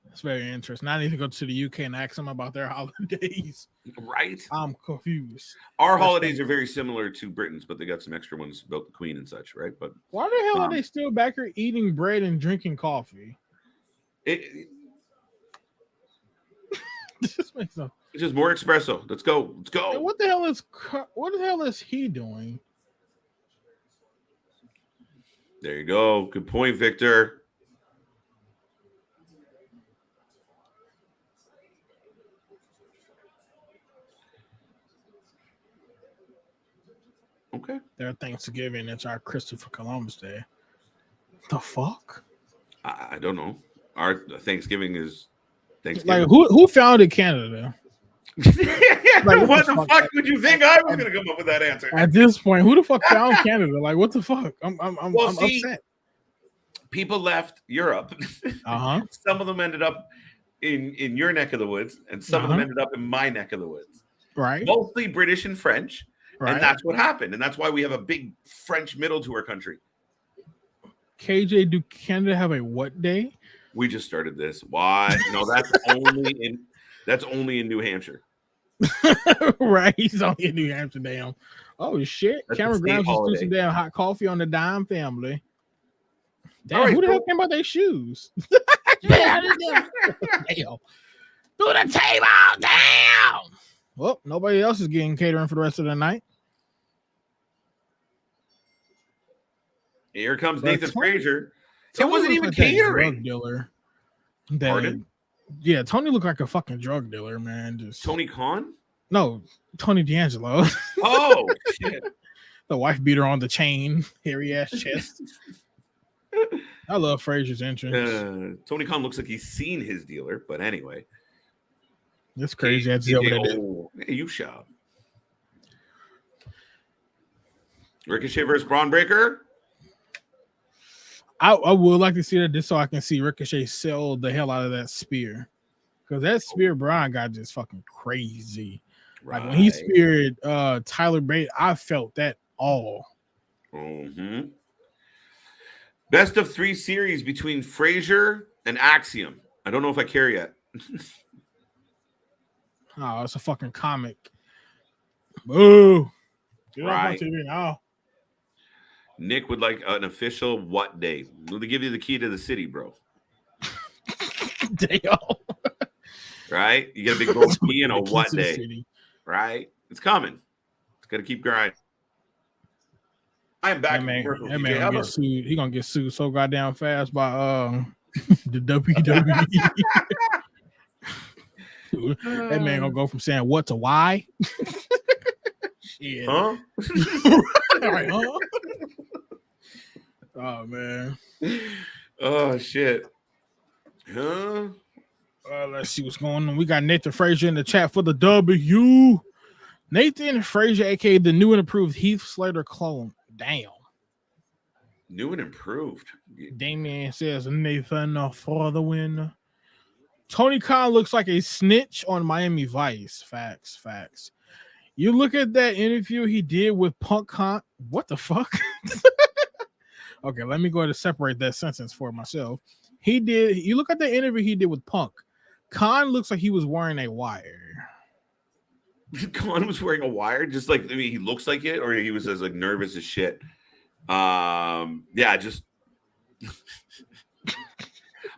It's very interesting. I need to go to the UK and ask them about their holidays. Right? I'm confused. Our holidays are very similar to Britain's, but they got some extra ones about the Queen and such, right? But why the hell are they still back here eating bread and drinking coffee? It just makes sense. It's just more espresso. Let's go. Hey, what the hell is he doing? There you go. Good point, Victor. Okay. Their Thanksgiving. It's our Christopher Columbus Day. The fuck? I don't know. Our Thanksgiving is Thanksgiving. Like who founded Canada? Like, what the fuck would you think I was gonna come up with that answer? At this point, who the fuck found Canada? Like, what the fuck? I'm upset. People left Europe. Some of them ended up in your neck of the woods, and some of them ended up in my neck of the woods. Right. Mostly British and French. Right. And that's what happened. And that's why we have a big French middle to our country. KJ, do Canada have a what day? We just started this. Why? No, that's only in New Hampshire. Right. He's only in New Hampshire. Damn. Oh shit. Cameron Grimes just threw some damn hot coffee on the Dime family. Damn, right, who the hell came about their shoes? Damn. Through the table. Damn. Well, nobody else is getting catering for the rest of the night. Here comes Nathan Frazer. It wasn't even catering. Drug dealer. Pardon? Yeah, Tony looked like a fucking drug dealer, man. Just Tony Khan? No, Tony D'Angelo. Oh, shit. The wife beater on the chain, hairy ass chest. I love Frazier's entrance. Tony Khan looks like he's seen his dealer, but anyway. That's crazy. That's over there. Hey, you shop. Ricochet versus Bron Breakker. I would like to see that just so I can see Ricochet sell the hell out of that spear. Because that spear Bron got just fucking crazy. Right. Like when he speared Tyler Bate, I felt that all. Mm-hmm. Best of 3 series between Frazer and Axiom. I don't know if I care yet. Oh, it's a fucking comic. Boo. Get right. off my TV now. Nick would like an official what day? Will they give you the key to the city, bro? Damn. Right? You get a big gold key and a what day? Right? It's coming. It's got to keep grinding. I am back. That man gonna get sued. He gonna get sued so goddamn fast by the WWE. That man gonna go from saying what to why. Shit. Huh? Right, huh? Oh man. Oh shit. Huh? Let's see what's going on. We got Nathan Frazer in the chat for the W. Nathan Frazer, aka the new and improved Heath Slater clone. Damn. New and improved. Damien says Nathan for the win. Tony Khan looks like a snitch on Miami Vice. Facts. You look at that interview he did with Punk Khan. What the fuck? Okay, let me go ahead and separate that sentence for myself. You look at the interview he did with Punk. Khan looks like he was wearing a wire. Khan was wearing a wire, just like, I mean, he looks like it, or he was as like nervous as shit. Yeah, just.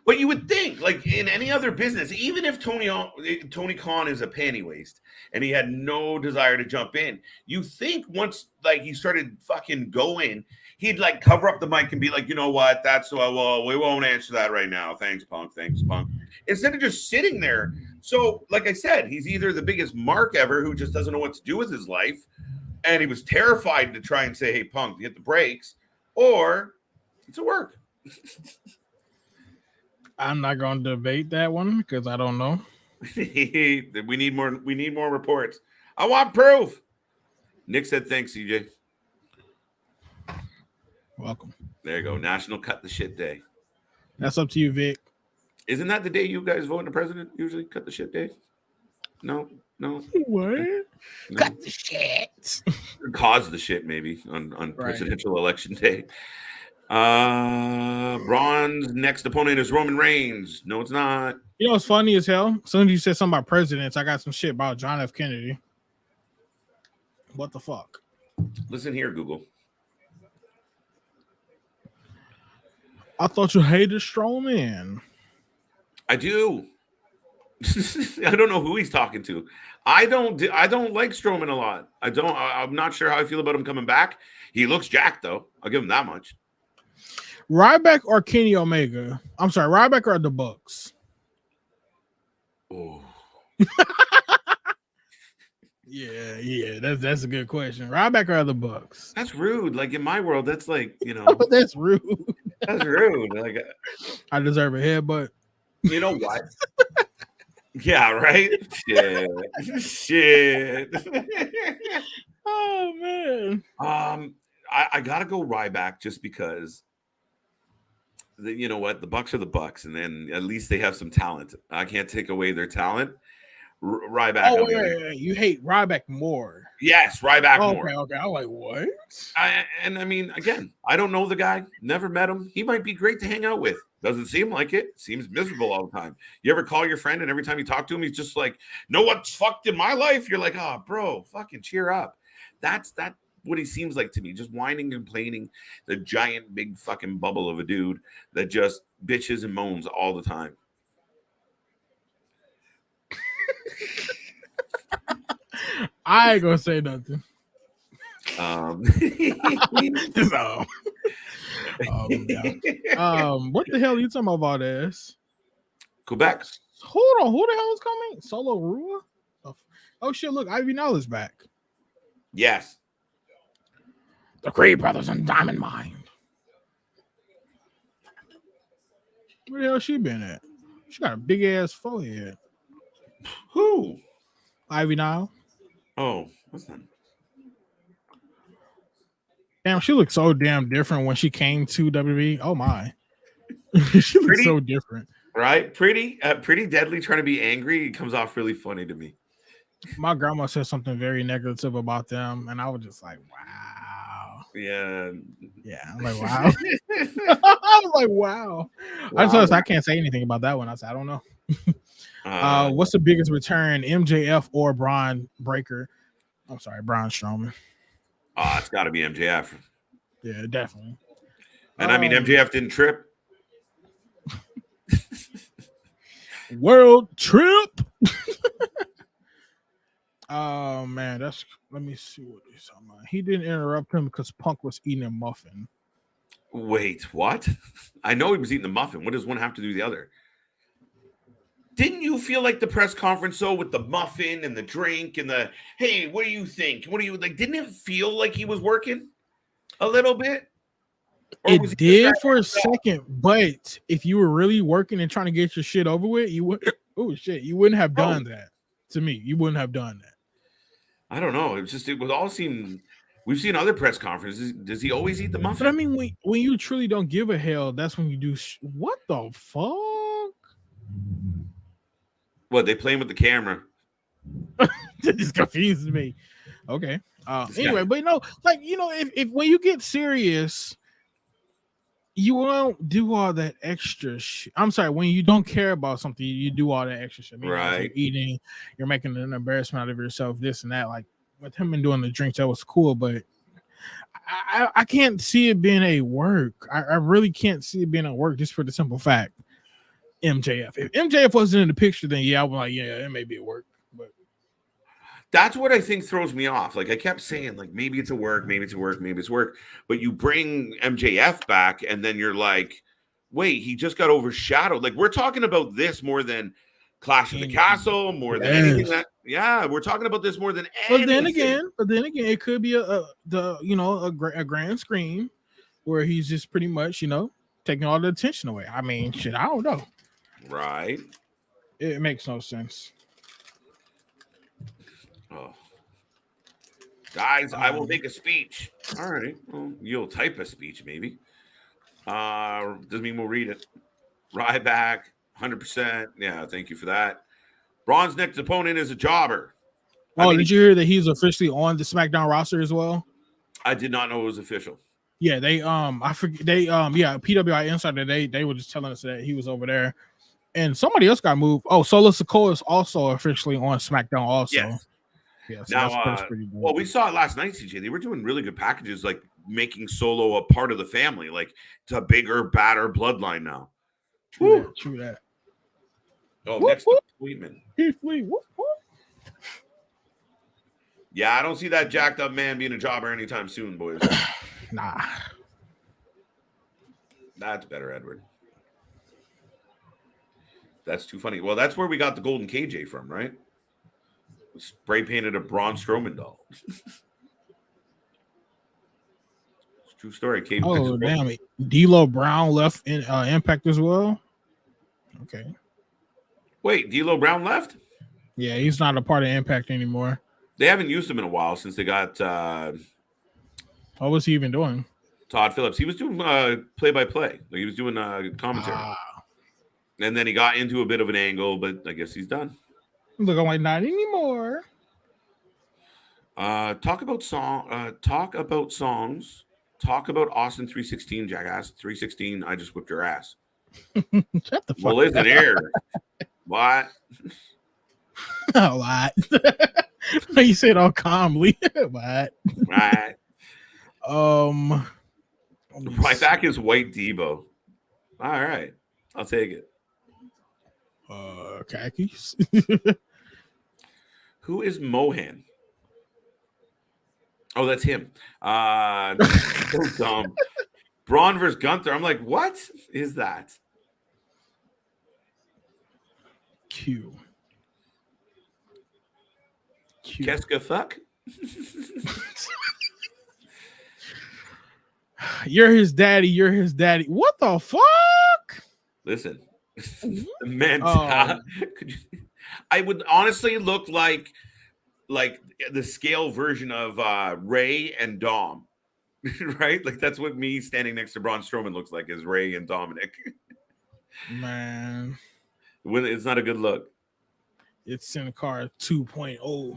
But you would think, like in any other business, even if Tony Khan is a panty waist and he had no desire to jump in, you think once like he started fucking going, he'd like cover up the mic and be like, you know what, that's well, we won't answer that right now. Thanks, Punk. Instead of just sitting there. So, like I said, he's either the biggest mark ever who just doesn't know what to do with his life, and he was terrified to try and say, "Hey, Punk, hit the brakes," or it's a work. I'm not going to debate that one because I don't know. We need more reports. I want proof. Nick said thanks, CJ. Welcome. There you go. National Cut the Shit Day. That's up to you, Vic. Isn't that the day you guys vote in the president? Usually Cut the Shit Day? No. What? No. Cut the shit. Cause the shit, maybe, on presidential election day. Bron's next opponent is Roman Reigns. No, it's not. You know, it's funny as hell. As soon as you said something about presidents, I got some shit about John F. Kennedy. What the fuck? Listen here, Google. I thought you hated Strowman. I do. I don't know who he's talking to. I don't like Strowman a lot. I'm not sure how I feel about him coming back. He looks jacked though. I'll give him that much. Ryback or Kenny Omega? I'm sorry, Ryback or the Bucks? Oh. yeah, that's a good question. Ryback or the Bucks? That's rude. Like in my world, that's like, you know. That's rude. That's rude. Like I deserve a headbutt. You know what? Yeah, right? Shit. Oh man. I gotta go Ryback just because you know what? The Bucks are the Bucks, and then at least they have some talent. I can't take away their talent. Ryback. Oh, wait. You hate Ryback more. Yes, Ryback more. Okay. I'm like, what? I mean, again, I don't know the guy. Never met him. He might be great to hang out with. Doesn't seem like it. Seems miserable all the time. You ever call your friend and every time you talk to him, he's just like, know what's fucked in my life? You're like, oh, bro, fucking cheer up. That's what he seems like to me. Just whining and complaining. The giant, big fucking bubble of a dude that just bitches and moans all the time. I ain't gonna say nothing. What the hell are you talking about, Valdez? Quebec. Hold on, who the hell is coming? Solo Rua? Oh shit! Look, Ivy Nile is back. Yes. The Creed brothers and Diamond Mine. Where the hell she been at? She got a big ass forehead. Who? Ivy Nile. Oh, what's that? Damn, she looks so damn different when she came to WWE. Oh my, she looks so different, right? Pretty deadly. Trying to be angry. It comes off really funny to me. My grandma said something very negative about them, and I was just like, "Wow." Yeah. I'm like, "Wow." I was like, "Wow." Wow. I can't say anything about that one. I said, "I don't know." What's the biggest return, MJF or Braun Breaker? I'm sorry, Braun Strowman. Oh, it's got to be MJF. Yeah, definitely. And I mean, MJF didn't trip. World trip. Oh man, let me see what he's talking about. He didn't interrupt him because Punk was eating a muffin. Wait, what? I know he was eating the muffin. What does one have to do with the other? Didn't you feel like the press conference though with the muffin and the drink and the hey, what do you think? What do you like? Didn't it feel like he was working a little bit? Or was It he just did that for a amped up? second, but if you were really working and trying to get your shit over with, you would. Oh shit, you wouldn't have done that. To me, you wouldn't have done that. I don't know. It would all seem. We've seen other press conferences. Does he always eat the But muffin? I mean, when you truly don't give a hell, that's when you do. What the fuck? What, they playing with the camera? That just confuses me. Okay. This Anyway, guy. but no, like if when you get serious, you won't do all that extra shit. I'm sorry, when you don't care about something, you do all that extra shit. Meaning, Right. You're eating, you're making an embarrassment out of yourself, this and that. Like with him and doing the drinks, that was cool, but I can't see it being a work. I really can't see it being a work just for the simple fact MJF. If MJF wasn't in the picture, then yeah, I was like, yeah, it may be a work. But That's what I think throws me off. Like I kept saying, like maybe it's a work, maybe it's a work, maybe it's work. But you bring MJF back, and then you're like, wait, he just got overshadowed. Like we're talking about this more than Clash of the Castle, more than anything that. Yeah, we're talking about this more than anything. But then again, it could be a grand screen where he's just pretty much taking all the attention away. I mean, shit, I don't know. Right. It makes no sense. Oh. Guys, I will make a speech. All right. Well, you'll type a speech, maybe. Doesn't mean we'll read it. Ryback, 100%. Yeah, thank you for that. Bron's next opponent is a jobber. Did you hear that he's officially on the SmackDown roster as well? I did not know it was official. Yeah, PWI Insider, they were just telling us that he was over there. And somebody else got moved. Oh, Solo Sikoa is also officially on SmackDown also. Yes. Yeah, so now, that's pretty good. Well, we saw it last night, CJ. They were doing really good packages, like making Solo a part of the family. Like it's a bigger, badder bloodline now. True that. Oh, next appointment. Keith Lee. Yeah, I don't see that jacked up man being a jobber anytime soon, boys. Nah. That's better, Edward. That's too funny. Well, that's where we got the golden KJ from, right? Spray painted a Braun Strowman doll. It's a true story. Oh, damn it. D'Lo Brown left in Impact as well. Okay. Wait, D'Lo Brown left? Yeah, he's not a part of Impact anymore. They haven't used him in a while since they got what was he even doing? Todd Phillips. He was doing play-by-play. Like he was doing commentary. And then he got into a bit of an angle, but I guess he's done. Look, I'm like, not anymore. Talk about songs. Talk about Austin 316, jackass. 316, I just whipped your ass. Shut the fuck well, listen here. What? What? You said all calmly. What? Right. Right back is White Debo. All right. I'll take it. Khakis. Who is Mohan? Oh, that's him. So dumb. Braun versus Gunther. I'm like, what is that? Q. Keska fuck? You're his daddy. You're his daddy. What the fuck? Listen. Man, I would honestly look like the scale version of Ray and Dom, right? Like that's what me standing next to Braun Strowman looks like, is Ray and Dominic. Man, it's not a good look. It's Sin Cara 2.0.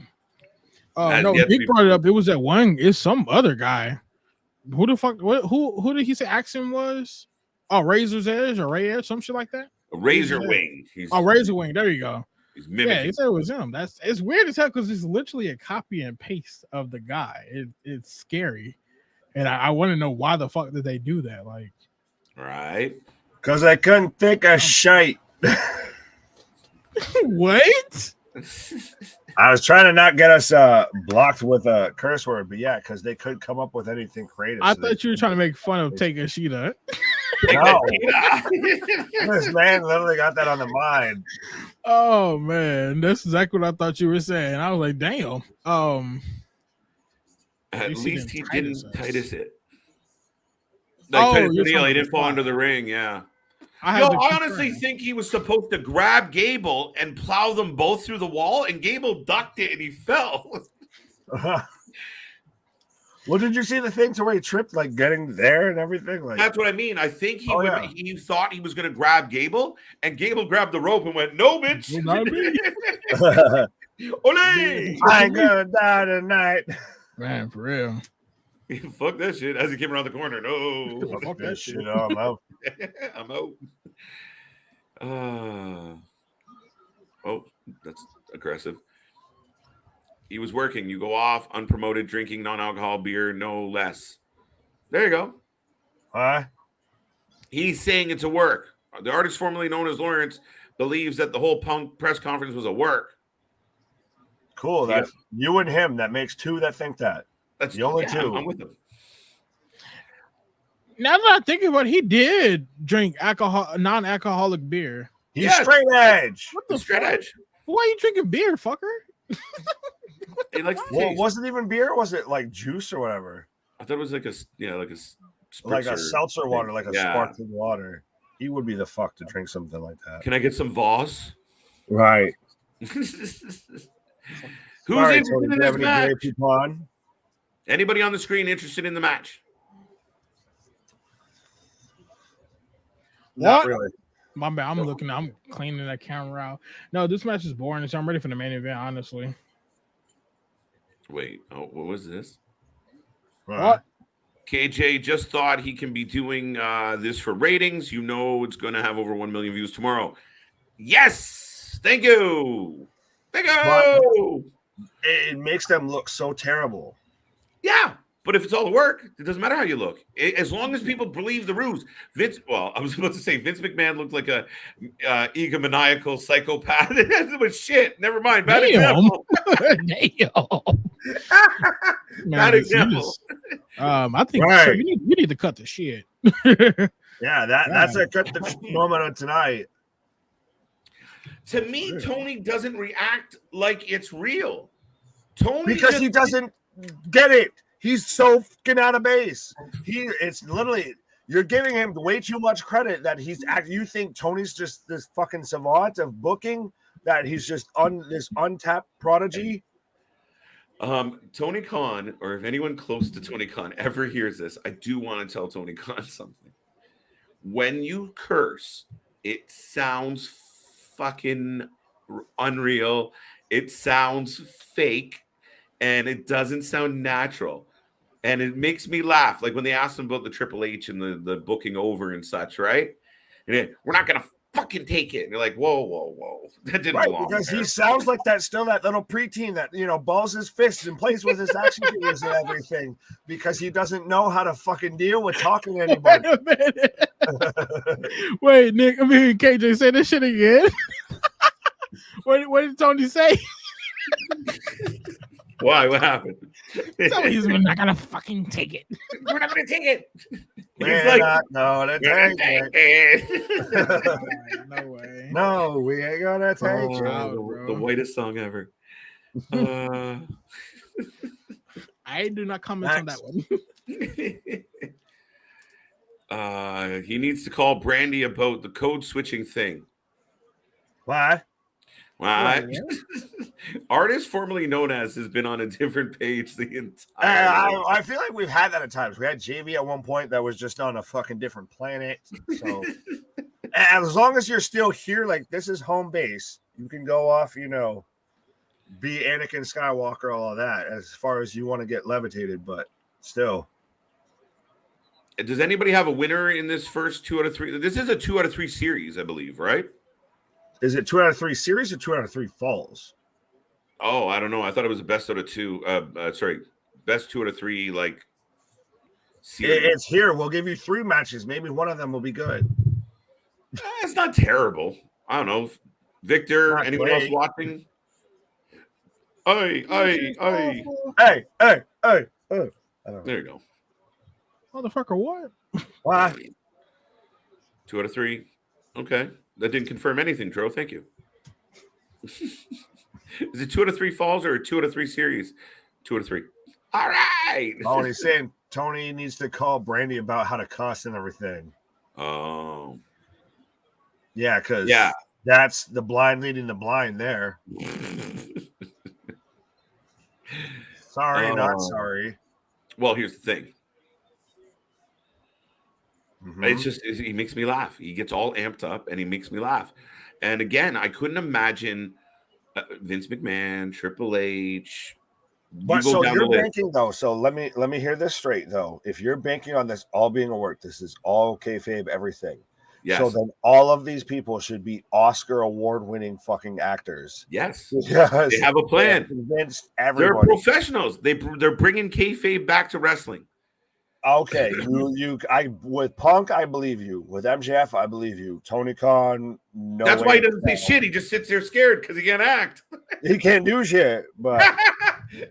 Oh no, he brought it up. It was that one. It's some other guy. Who the fuck? Who did he say Axiom was? Oh, Razor's Edge or Ray Edge, some shit like that. Razor Wing. Razor Wing. There you go. He's mimicking. Yeah, he said it was him. It's weird as hell because it's literally a copy and paste of the guy. It's scary, and I want to know why the fuck did they do that? Like, right? Because I couldn't think of shite. What? I was trying to not get us blocked with a curse word, but yeah, because they couldn't come up with anything creative. I thought you were trying to make fun of Taker Sheeta. No, this man literally got that on the mind. Oh man, that's exactly what I thought you were saying. I was like, damn. At least he didn't Titus it. Like Titus you're O'Neil, talking he didn't fall about- into the ring. Yeah. I Yo, have to I honestly confirm. think he was supposed to grab Gable and plow them both through the wall, and Gable ducked it and he fell. Well, did you see the thing to where he tripped, like getting there and everything? Like That's what I mean. I think he Oh, would. yeah. He thought he was going to grab Gable, and Gable grabbed the rope and went, "No, bitch, Well, not me. ole!" I ain't gonna die tonight. Man, for real. Fuck that shit. As he came around the corner, no, Fuck that shit. I'm out. I'm out. Oh, that's aggressive. He was working. You go off, unpromoted, drinking non-alcohol beer, no less. There you go. He's saying it's a work. The artist formerly known as Lawrence believes that the whole Punk press conference was a work. Cool. That's you and him. That makes two that think that. That's the only two. I'm with him. Now that I think about it, he did drink non-alcoholic beer. He's straight edge. What the Straight fuck? edge. Why are you drinking beer, fucker? He likes the Well, taste. wasn't even beer. Was it like juice or whatever? I thought it was like a Like a spritzer seltzer thing. water, like a Yeah. sparkling water. He would be the fuck to drink something like that. Can I get some Voss? Right. Who's Sorry, interested Tony, in do you this have any match? Grey Poupon? Anybody on the screen interested in the match? Not What? really. My bad. I'm cleaning that camera out. No, this match is boring, so I'm ready for the main event, honestly. Wait, what was this? What? KJ just thought he can be doing this for ratings. You know it's going to have over 1 million views tomorrow. Yes! Thank you! Thank you! It makes them look so terrible. Yeah, but if it's all the work, it doesn't matter how you look. As long as people believe the ruse. I was about to say Vince McMahon looked like a egomaniacal psychopath. But shit, never mind. Bad example. Bad example. I think Right. you need to cut the shit. Yeah, that's a cut the moment of tonight. To me, Tony doesn't react like it's real. Tony Because he doesn't get it. He's so fucking out of base. It's literally you're giving him way too much credit that you think Tony's just this fucking savant of booking, that he's just this untapped prodigy. Tony Khan, or if anyone close to Tony Khan ever hears this, I do want to tell Tony Khan something. When you curse, it sounds fucking unreal. It sounds fake, and it doesn't sound natural. And it makes me laugh. Like when they asked him about the Triple H and the booking over and such, right? And we're not gonna fucking take it. And you're like, whoa. That didn't belong Because there. he sounds like that little preteen that balls his fists and plays with his action figures and everything, because he doesn't know how to fucking deal with talking to anybody. Wait a minute. Wait, Nick. KJ, say this shit again. What did Tony say? Why? What happened? He's not gonna fucking take it. We're not gonna take it. We're He's like, not gonna take it. No way. No, we ain't gonna take it. the whitest song ever. I do not comment on that one. He needs to call Brandy about the code switching thing. Why? Why? Artist formerly known as has been on a different page the entire. I feel like we've had that at times. We had JV at one point that was just on a fucking different planet. So as long as you're still here, like this is home base, you can go off, be Anakin Skywalker, all of that, as far as you want to get levitated, but still. Does anybody have a winner in this first 2 out of 3? This is a 2 out of 3 series, I believe, right? Is it 2 out of 3 series or 2 out of 3 falls? Oh, I don't know. I thought it was the best out of 2. Best 2 out of 3 series. It's here. We'll give you 3 matches. Maybe one of them will be good. It's not terrible. I don't know. Victor, Not anyone great. else watching? Hey. Hey. There you go. Motherfucker, what? Why? 2 out of 3. Okay. That didn't confirm anything, Dro. Thank you. Is it 2 out of 3 falls or 2 out of 3 series? 2 out of 3. All right. Oh, he's saying Tony needs to call Brandy about how to cuss and everything. Oh. Yeah, because yeah, that's the blind leading the blind there. Sorry, not sorry. Well, here's the thing. Mm-hmm. It's just he makes me laugh. He gets all amped up and he makes me laugh. And again, I couldn't imagine Vince McMahon, Triple H. But so you're banking though. So let me hear this straight though. If you're banking on this all being a work, this is all kayfabe, everything. Yes. So then all of these people should be Oscar award-winning fucking actors. Yes. Yes. They have a plan. Convinced everybody. They're professionals. They're bringing kayfabe back to wrestling. Okay, I with Punk, I believe you. With MJF, I believe you. Tony Khan, no. That's why he doesn't say shit. He just sits there scared because he can't act. He can't do shit, but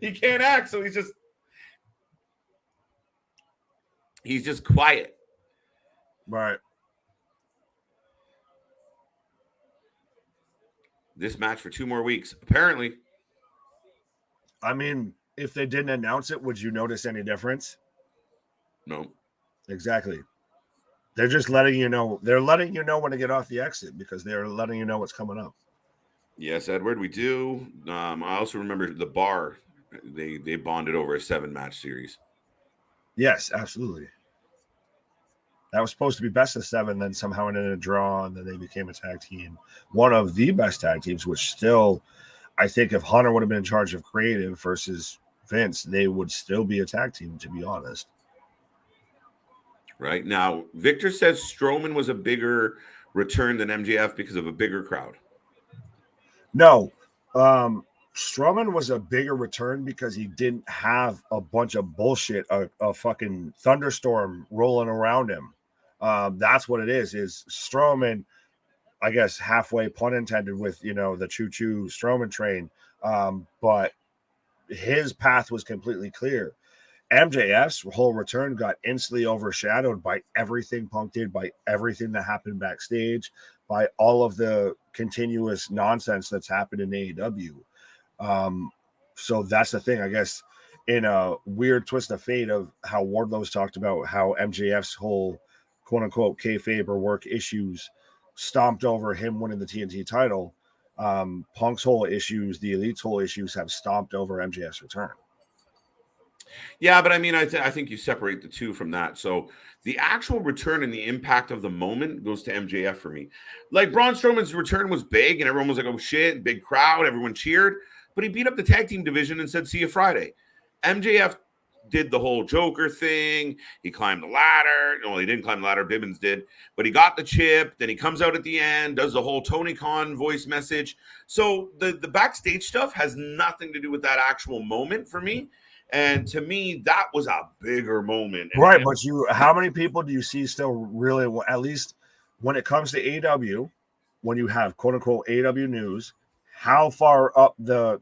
he can't act, so he's just quiet. Right. This match for 2 more weeks, apparently. I mean, if they didn't announce it, would you notice any difference? No. Exactly. They're just letting you know. They're letting you know when to get off the exit because they're letting you know what's coming up. Yes, Edward, we do. I also remember the bar. They bonded over a 7-match series. Yes, absolutely. That was supposed to be best of 7, then somehow ended in a draw, and then they became a tag team. One of the best tag teams, which still, I think if Hunter would have been in charge of creative versus Vince, they would still be a tag team, to be honest. Right. Now, Victor says Strowman was a bigger return than MJF because of a bigger crowd. No. Strowman was a bigger return because he didn't have a bunch of bullshit, a fucking thunderstorm rolling around him. That's what it is Strowman, I guess, halfway pun intended with, the choo-choo Strowman train. But his path was completely clear. MJF's whole return got instantly overshadowed by everything Punk did, by everything that happened backstage, by all of the continuous nonsense that's happened in AEW. So that's the thing, I guess, in a weird twist of fate of how Wardlow's talked about how MJF's whole quote unquote kayfabe or work issues stomped over him winning the TNT title. Punk's whole issues, the Elite's whole issues have stomped over MJF's return. Yeah, but I mean, I think you separate the two from that. So the actual return and the impact of the moment goes to MJF for me. Like Braun Strowman's return was big and everyone was like, oh shit, big crowd, everyone cheered. But he beat up the tag team division and said, see you Friday. MJF did the whole Joker thing. He climbed the ladder. No, he didn't climb the ladder. Bibbins did. But he got the chip. Then he comes out at the end, does the whole Tony Khan voice message. So the backstage stuff has nothing to do with that actual moment for me. And to me, that was a bigger moment. Right, but how many people do you see still really, at least when it comes to AEW, when you have quote-unquote AEW news, how far up the,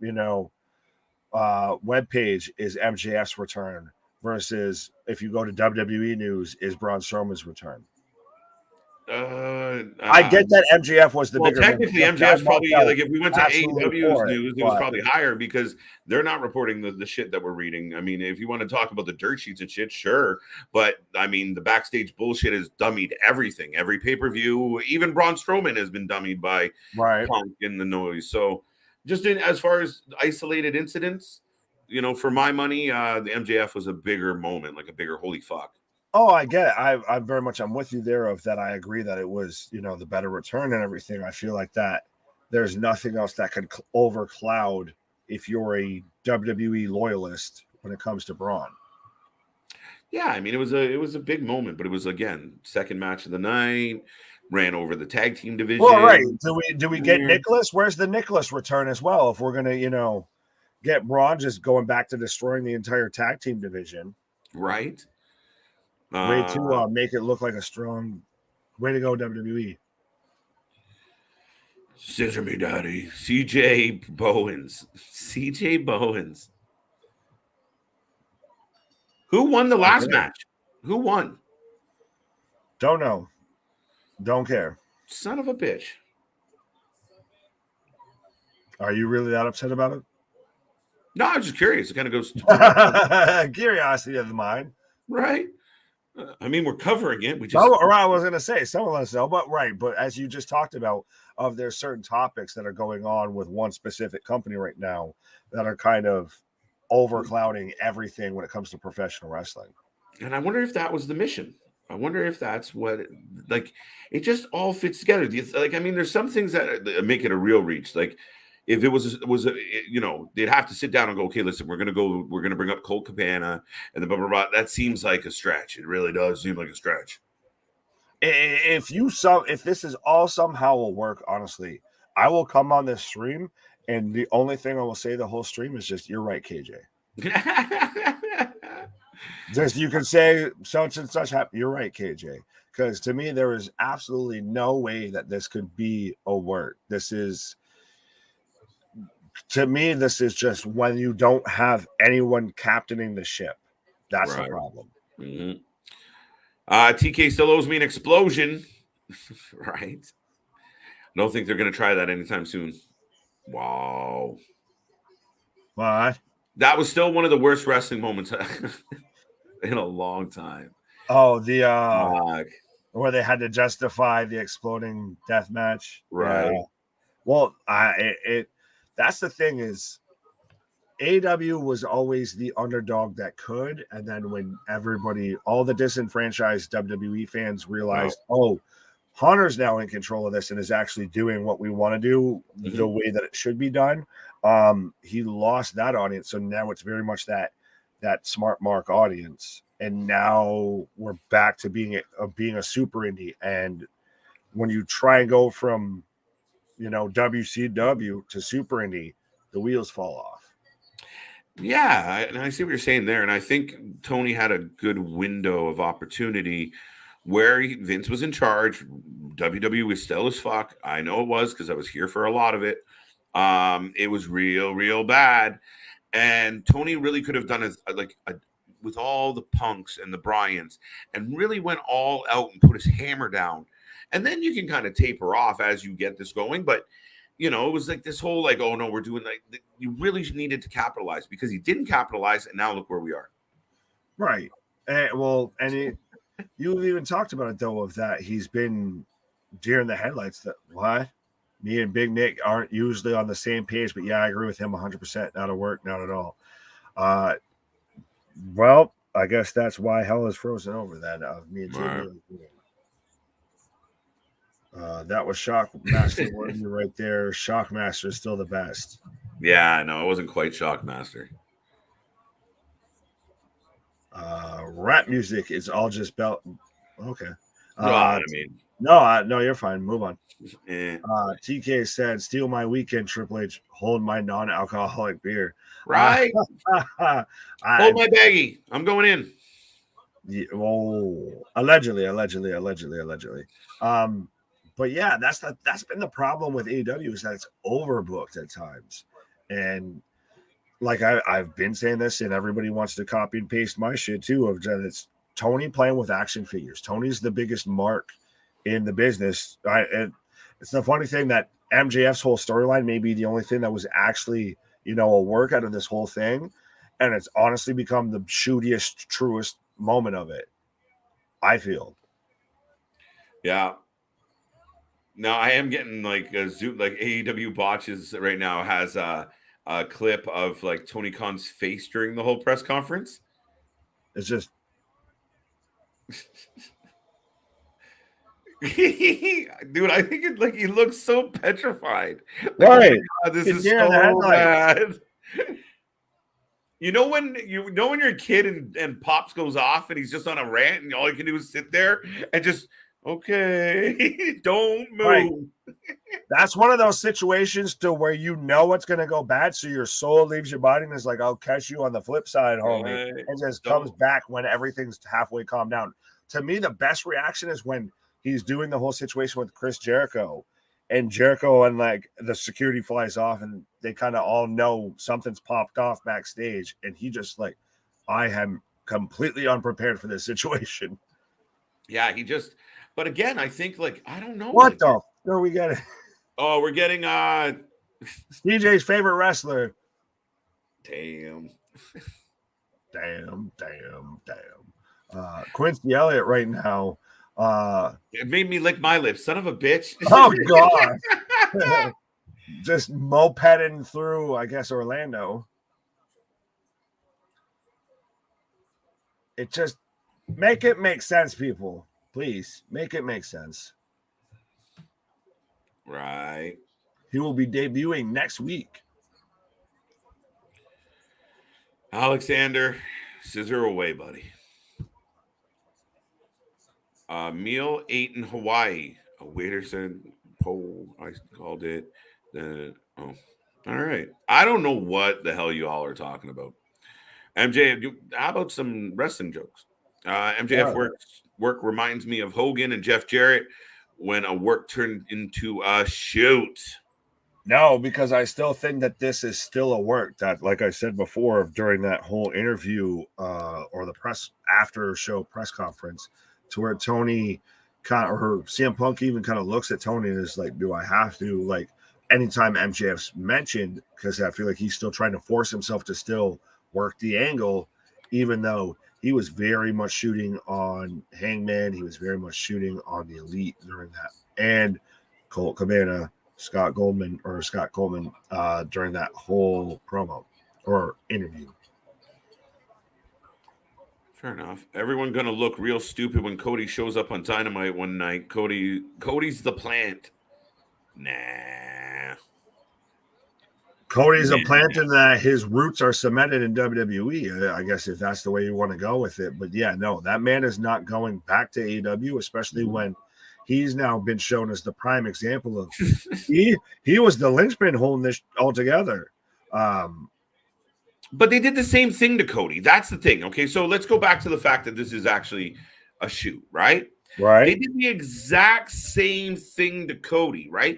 webpage is MJF's return versus if you go to WWE news, is Braun Strowman's return? I get that MJF was the bigger. Technically, MJF's probably like if we went to AEW's news, it was probably higher because they're not reporting the shit that we're reading. I mean, if you want to talk about the dirt sheets and shit, sure, but I mean, the backstage bullshit has dummied everything. Every pay-per-view, even Braun Strowman has been dummied by Punk in the noise. So, just as far as isolated incidents, for my money, the MJF was a bigger moment, like a bigger holy fuck. Oh, I get it. I'm with you there of that. I agree that it was, the better return and everything. I feel like that there's nothing else that could overcloud if you're a WWE loyalist when it comes to Braun. Yeah, I mean, it was a big moment, but it was, again, second match of the night, ran over the tag team division. Well, right. Do we get Nicholas? Where's the Nicholas return as well? If we're going to, get Braun just going back to destroying the entire tag team division. Right. Way to make it look like a strong way to go, WWE. Scissor me, daddy. CJ Bowens. Who won the last match? Who won? Don't know. Don't care. Son of a bitch. Are you really that upset about it? No, I was just curious. It kind of goes curiosity of the mind. right? I mean, we're covering it. We just I was going to say, some of us know, but right. But as you just talked about, there's certain topics that are going on with one specific company right now that are kind of overclouding everything when it comes to professional wrestling. And I wonder if that was the mission. I wonder if that's what, like, it just all fits together. Like, I mean, there's some things that make it a real reach. Like, if it was they'd have to sit down and go, okay, listen, we're gonna bring up Colt Cabana and the blah blah blah. That seems like a stretch. It really does seem like a stretch. If this is all somehow will work, honestly, I will come on this stream, and the only thing I will say the whole stream is just, "You're right, KJ." Just you can say such and such happen. You're right, KJ. Because to me, there is absolutely no way that this could be a work. To me, this is just when you don't have anyone captaining the ship. That's the problem. Mm-hmm. TK still owes me an explosion. Right? I don't think they're going to try that anytime soon. Wow. What? That was still one of the worst wrestling moments in a long time. Oh, where they had to justify the exploding death match. Right. Yeah. Well, that's the thing is, AEW was always the underdog that could, and then when all the disenfranchised WWE fans realized, Hunter's now in control of this and is actually doing what we want to do the way that it should be done, he lost that audience. So now it's very much that smart mark audience, and now we're back to being a super indie. And when you try and go from WCW to super indie, the wheels fall off. Yeah, I see what you're saying there, and I think Tony had a good window of opportunity where Vince was in charge. WWE was still as fuck. I know it was because I was here for a lot of it. It was real bad, and Tony really could have done it with all the Punks and the Bryans, and really went all out and put his hammer down. And then you can kind of taper off as you get this going, but. It was like this whole oh no, we're doing you really needed to capitalize because he didn't capitalize, and now look where we are. Right. You even talked about it though, of that he's been deer in the headlights. That what? Me and Big Nick aren't usually on the same page, but yeah, I agree with him 100%. Not at work, not at all. Well, I guess that's why hell is frozen over. That me and Jamie. That was Shockmaster worthy right there. Shockmaster is still the best. Yeah, no, it wasn't quite Shockmaster. Rap music is all just belt. Okay. No, you're fine. Move on. TK said, "Steal my weekend, Triple H. Hold my non-alcoholic beer." Right. Hold my baggie. I'm going in. Yeah, allegedly. But yeah, that's been the problem with AEW, is that it's overbooked at times. And like I've been saying this, and everybody wants to copy and paste my shit too, of that it's Tony playing with action figures. Tony's the biggest mark in the business. It's the funny thing that MJF's whole storyline may be the only thing that was actually, a work out of this whole thing. And it's honestly become the shootiest, truest moment of it, I feel. Yeah. Now I am getting a zoom, AEW botches right now has a clip of Tony Khan's face during the whole press conference. It's just dude, I think it he looks so petrified. Right. Oh God, this is so bad. When you're a kid and Pops goes off and he's just on a rant and all you can do is sit there and just okay, don't move. Right. That's one of those situations to where it's going to go bad, so your soul leaves your body and is like, "I'll catch you on the flip side, homie," and just comes back when everything's halfway calmed down. To me, the best reaction is when he's doing the whole situation with Chris Jericho, and Jericho and the security flies off, and they kind of all know something's popped off backstage, and he just I am completely unprepared for this situation. Yeah, but again, I think I don't know what the. Where are we getting? Oh, we're getting DJ's favorite wrestler. Damn. Quincy Elliott right now. It made me lick my lips, son of a bitch. Oh God. Just mopeding through, I guess, Orlando. It just make it make sense, people. Please make it make sense. Right. He will be debuting next week. Alexander, scissor away, buddy. Meal ate in Hawaii. A waiter said, "Pole." I called it. All right. I don't know what the hell you all are talking about. MJ, how about some wrestling jokes? MJF work reminds me of Hogan and Jeff Jarrett when a work turned into a shoot. No, because I still think that this is still a work that, like I said before, during that whole interview or the press after show press conference, to where Tony or CM Punk even kind of looks at Tony and is like, do I have to? Like, anytime MJF's mentioned, because I feel like he's still trying to force himself to still work the angle, even though he was very much shooting on Hangman, he was very much shooting on the Elite during that, and Colt Cabana, Scott Coleman during that whole promo or interview. Fair enough. Everyone gonna look real stupid when Cody shows up on Dynamite one night. Cody's the plant. Nah. Cody's a plant in that his roots are cemented in WWE. I guess if that's the way you want to go with it. But yeah, no, that man is not going back to AEW, especially when he's now been shown as the prime example of he was the linchpin holding this all together. But they did the same thing to Cody. That's the thing. Okay, so let's go back to the fact that this is actually a shoot, right? Right. They did the exact same thing to Cody, right?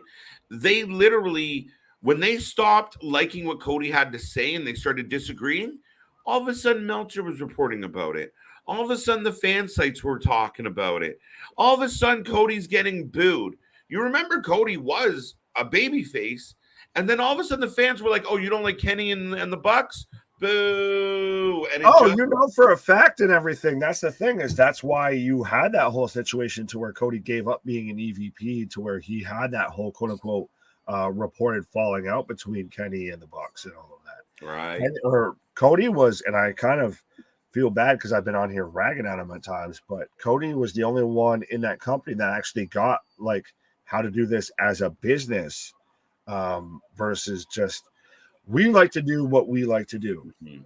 They literally, when they stopped liking what Cody had to say and they started disagreeing, all of a sudden Meltzer was reporting about it. All of a sudden the fan sites were talking about it. All of a sudden Cody's getting booed. You remember Cody was a babyface, and then all of a sudden the fans were like, "Oh, you don't like Kenny and the Bucks? Boo!" And you know for a fact and everything. That's the thing, is that's why you had that whole situation to where Cody gave up being an EVP, to where he had that whole quote unquote reported falling out between Kenny and the Bucks and all of that. Right. Or Cody was, and I kind of feel bad because I've been on here ragging on him at times, but Cody was the only one in that company that actually got like how to do this as a business versus just we like to do what we like to do. Mm-hmm.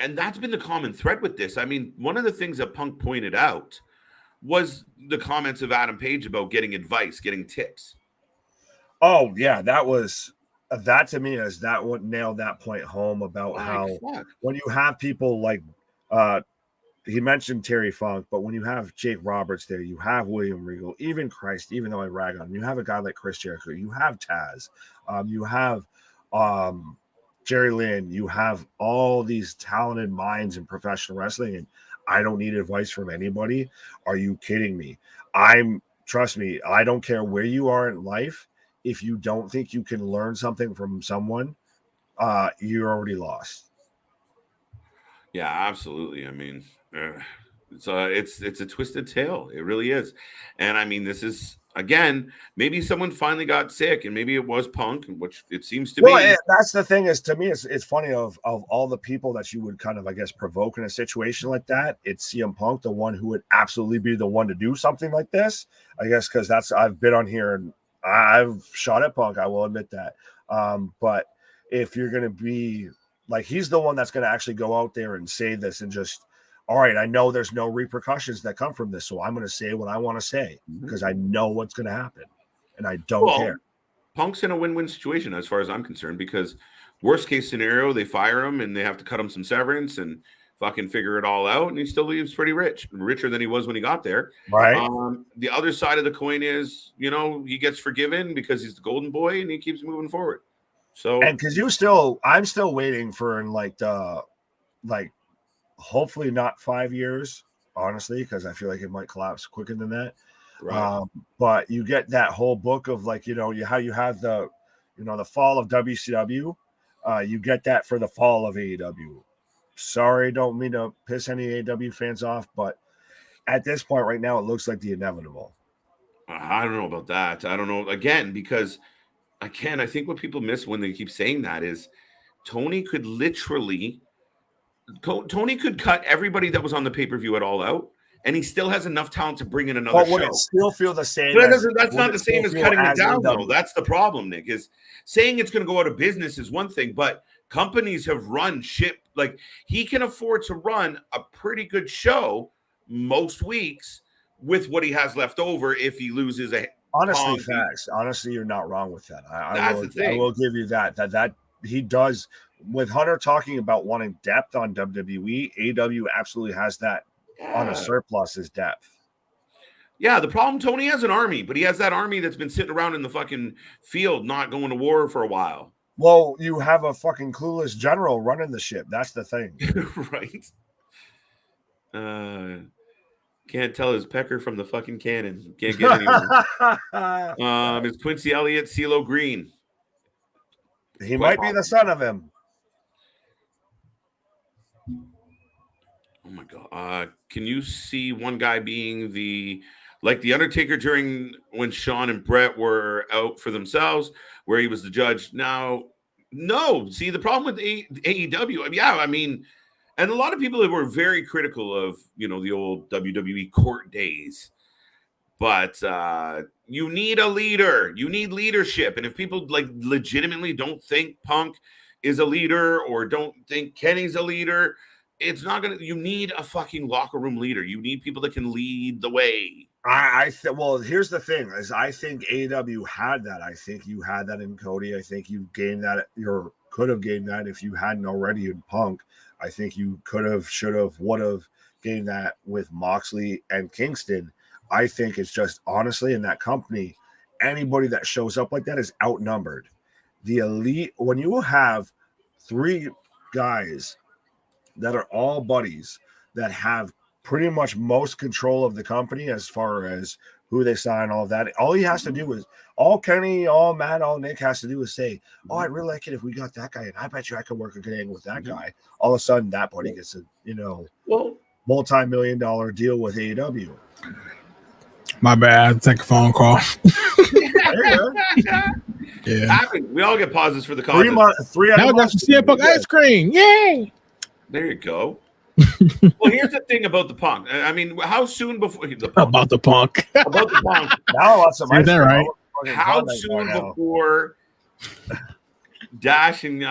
And that's been the common thread with this. I mean, one of the things that Punk pointed out was the comments of Adam Page about getting advice, getting tips. Oh, yeah, that to me is that what nailed that point home about when you have people like he mentioned Terry Funk, but when you have Jake Roberts there, you have William Regal, even though I rag on him, you have a guy like Chris Jericho, you have Taz, you have Jerry Lynn, you have all these talented minds in professional wrestling, and I don't need advice from anybody. Are you kidding me? Trust me, I don't care where you are in life. If you don't think you can learn something from someone, you're already lost. Yeah, absolutely. I mean, it's a twisted tale. It really is. And I mean, this is, again, maybe someone finally got sick, and maybe it was Punk, which it seems to be. That's the thing, is to me, it's funny of all the people that you would kind of, I guess, provoke in a situation like that. It's CM Punk, the one who would absolutely be the one to do something like this. I guess because I've been on here and I've shot at Punk. I will admit that. But if you're going to be like, he's the one that's going to actually go out there and say this and just, all right, I know there's no repercussions that come from this, so I'm going to say what I want to say because I know what's going to happen, and I don't care. Punk's in a win-win situation as far as I'm concerned, because worst case scenario, they fire him and they have to cut him some severance and fucking figure it all out, and he still leaves pretty rich, richer than he was when he got there. Right. The other side of the coin is, he gets forgiven because he's the golden boy and he keeps moving forward. So, and because I'm still waiting for hopefully not 5 years, honestly, because I feel like it might collapse quicker than that. Right. But you get that whole book of how you have the fall of WCW. You get that for the fall of AEW. Sorry, don't mean to piss any AEW fans off, but at this point right now, it looks like the inevitable. I don't know about that. I don't know. Again, because I think what people miss when they keep saying that is Tony could cut everybody that was on the pay-per-view at All Out, and he still has enough talent to bring in another show. Would it still feel the same? But that's not the same as cutting it down, though. That's the problem, Nick, is saying it's going to go out of business is one thing, but companies have run shit. Like, he can afford to run a pretty good show most weeks with what he has left over if he loses a honestly facts. Honestly, you're not wrong with that. I will give you that he does. With Hunter talking about wanting depth on WWE, AEW absolutely has that on a surplus is depth. Yeah, the problem, Tony has an army, but he has that army that's been sitting around in the fucking field not going to war for a while. Well, you have a fucking clueless general running the ship. That's the thing. Right. Can't tell his pecker from the fucking cannon. Can't get anyone. It's Quincy Elliott, CeeLo Green. He might be the son of him. Oh my God. Can you see one guy being the Undertaker during when Shawn and Brett were out for themselves, where he was the judge? Now, no. See, the problem with AEW, I mean, and a lot of people were very critical of, the old WWE court days. But you need a leader. You need leadership. And if people legitimately don't think Punk is a leader or don't think Kenny's a leader, it's not going to, you need a fucking locker room leader. You need people that can lead the way. Well, here's the thing is I think AEW had that. I think you had that in Cody. I think you gained that could have gained that if you hadn't already in Punk. I think you could have, should have, would have gained that with Moxley and Kingston. I think it's just honestly in that company, anybody that shows up like that is outnumbered. The elite, when you have 3 guys that are all buddies that have pretty much most control of the company as far as who they sign, all of that. All he has to do is, all Kenny, all Matt, all Nick has to do is say, oh, I'd really like it if we got that guy, and I bet you I could work a good angle with that guy. All of a sudden, that buddy gets a, multi-million-dollar deal with AEW. My bad. Take a phone call. Yeah. Happened. We all get pauses for the call. 3 months. 3 now got some CM Punk ice cream. Yay! There you go. Well, here's the thing about the Punk. I mean, how soon before about the Punk? About the Punk. Now lots of that right? How soon before Dax and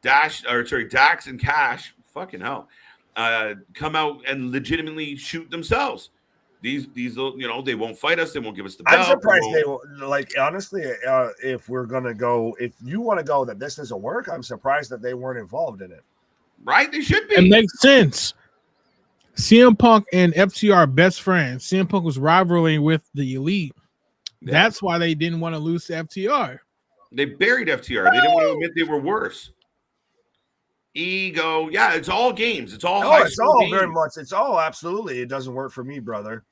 Cash, fucking hell, come out and legitimately shoot themselves? These, they won't fight us. They won't give us the belt. I'm surprised they honestly, if we're gonna go, if you want to go that this doesn't work, I'm surprised that they weren't involved in it. Right? They should be. It makes sense. CM Punk and FTR are best friends. CM Punk was rivaling with the Elite. Yeah. That's why they didn't want to lose to FTR. They buried FTR. They didn't want to admit they were worse. Ego. Yeah, it's all games. It's all it's all games. Very much. It's all absolutely. It doesn't work for me, brother.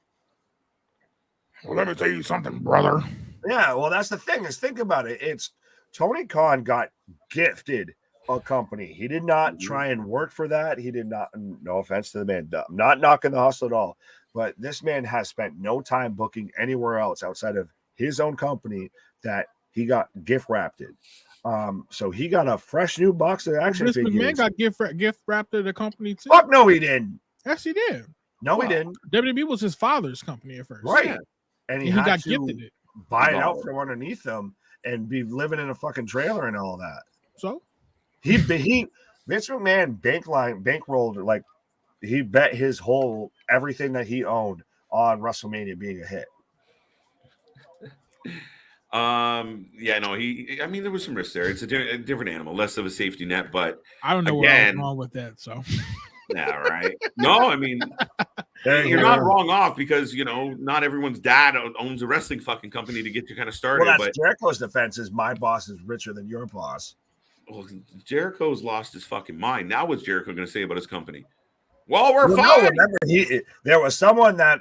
Well, let me tell you something, brother. Yeah, well, that's the thing is think about it. It's Tony Khan got gifted a company. He did not try and work for that. He did not, no offense to the man, I'm not knocking the hustle at all, but this man has spent no time booking anywhere else outside of his own company that he got gift wrapped in. So he got a fresh new box of action figures. Man got gift wrapped at the company too. Fuck no, he didn't. Yes, he did. No, he didn't. WWE was his father's company at first, right? Yeah. And he got gifted it. Buy it out from underneath them and be living in a fucking trailer and all that. So he Vince McMahon bankrolled, like he bet his whole everything that he owned on WrestleMania being a hit. There was some risk there. It's a different animal, less of a safety net, but I don't know what was wrong with that. So yeah, right. No, I mean you're not wrong off because not everyone's dad owns a wrestling fucking company to get you kind of started. Well, that's Jericho's defense is my boss is richer than your boss. Well, Jericho's lost his fucking mind. Now what's Jericho going to say about his company? Well, we're fine. No, remember, there was someone that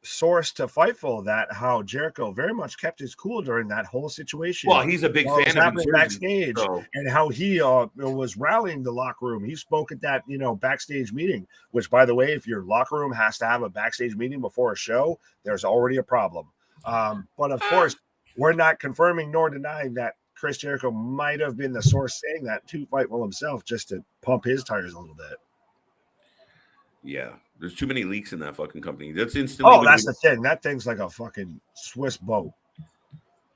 source to Fightful that how Jericho very much kept his cool during that whole situation. Well, he's a big fan of happening backstage, so. and how he was rallying the locker room. He spoke at that backstage meeting. Which, by the way, if your locker room has to have a backstage meeting before a show, there's already a problem. But of course, we're not confirming nor denying that Chris Jericho might have been the source saying that to Fightful himself, just to pump his tires a little bit. Yeah, there's too many leaks in that fucking company. That's instantly. Oh, that's the thing. That thing's like a fucking Swiss boat.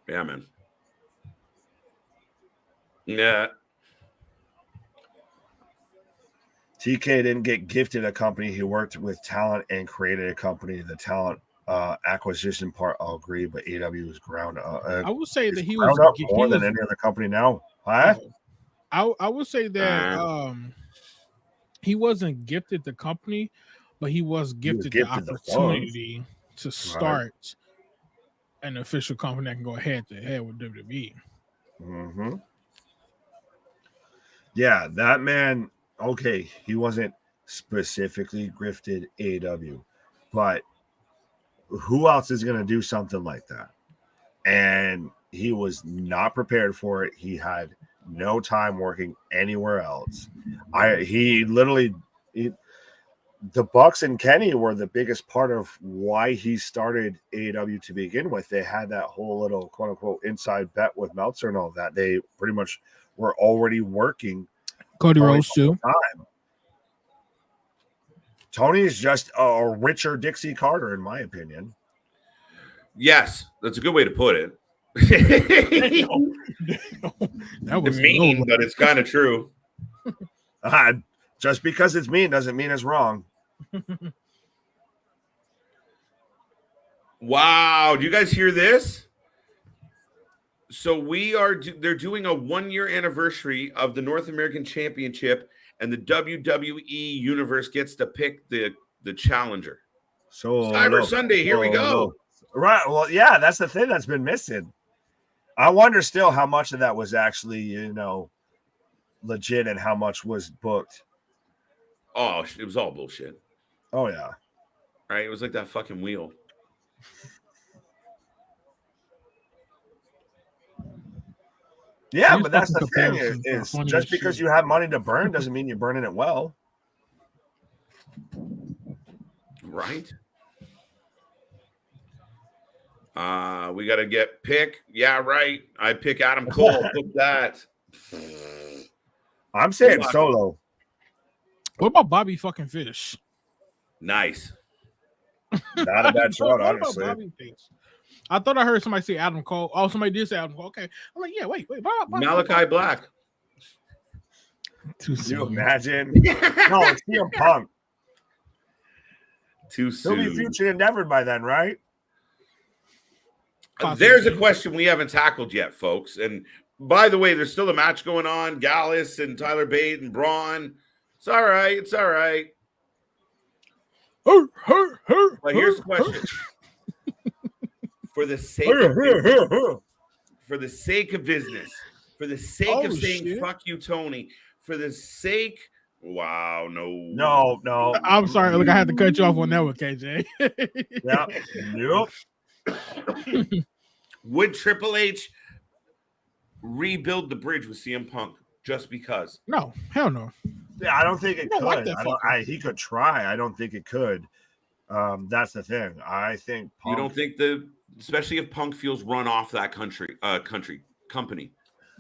Yeah, man. Yeah. TK didn't get gifted a company. He worked with talent and created a company. The talent acquisition part, I'll agree, but AW is ground. I would say that he was was more than any other company now. Huh? I would say that he wasn't gifted the company, but he was gifted the opportunity to start an official company that can go head to head with WWE. Mm-hmm. Yeah, that man. Okay, he wasn't specifically grifted AW, but who else is going to do something like that? And he was not prepared for it. He had no time working anywhere else. The Bucks and Kenny were the biggest part of why he started AEW to begin with. They had that whole little quote unquote inside bet with Meltzer and all that. They pretty much were already working. Cody Rhodes too. Tony is just a richer Dixie Carter, in my opinion. Yes, that's a good way to put it. That was mean, but it's kind of true. Just because it's mean doesn't mean it's wrong. Wow, do you guys hear this? So they're doing a 1-year anniversary of the North American Championship, and the WWE Universe gets to pick the challenger. So Cyber Sunday, here we go. Right. Well, yeah, that's the thing that's been missing. I wonder still how much of that was actually, legit and how much was booked. Oh, it was all bullshit. Oh, yeah. Right? It was like that fucking wheel. Yeah, but that's the thing is just because you have money to burn doesn't mean you're burning it well. Right? We got to get pick. Yeah, right. I pick Adam Cole. Look that. I'm saying Solo. What about Bobby fucking Fish? Nice. Not a bad shot, honestly. I thought I heard somebody say Adam Cole. Oh, somebody did say Adam Cole. Okay. I'm like, yeah, wait. Malachi Black. Too soon. You imagine? No, it's CM Punk. Too soon. He'll be future endeavored by then, right? There's a question we haven't tackled yet, folks. And by the way, there's still a match going on. Gallus and Tyler Bate and Bron. It's all right. It's all right. But here's the question. For the sake of business, for the sake of saying fuck you, Tony, for the sake, wow, no. I'm sorry. Look, I had to cut you off on that one, KJ. Yeah. Nope. Would Triple H rebuild the bridge with CM Punk just because? No, hell no. Yeah, I don't think it could. He could try. I don't think it could. That's the thing. I think Punk, you don't think especially if Punk feels run off that company.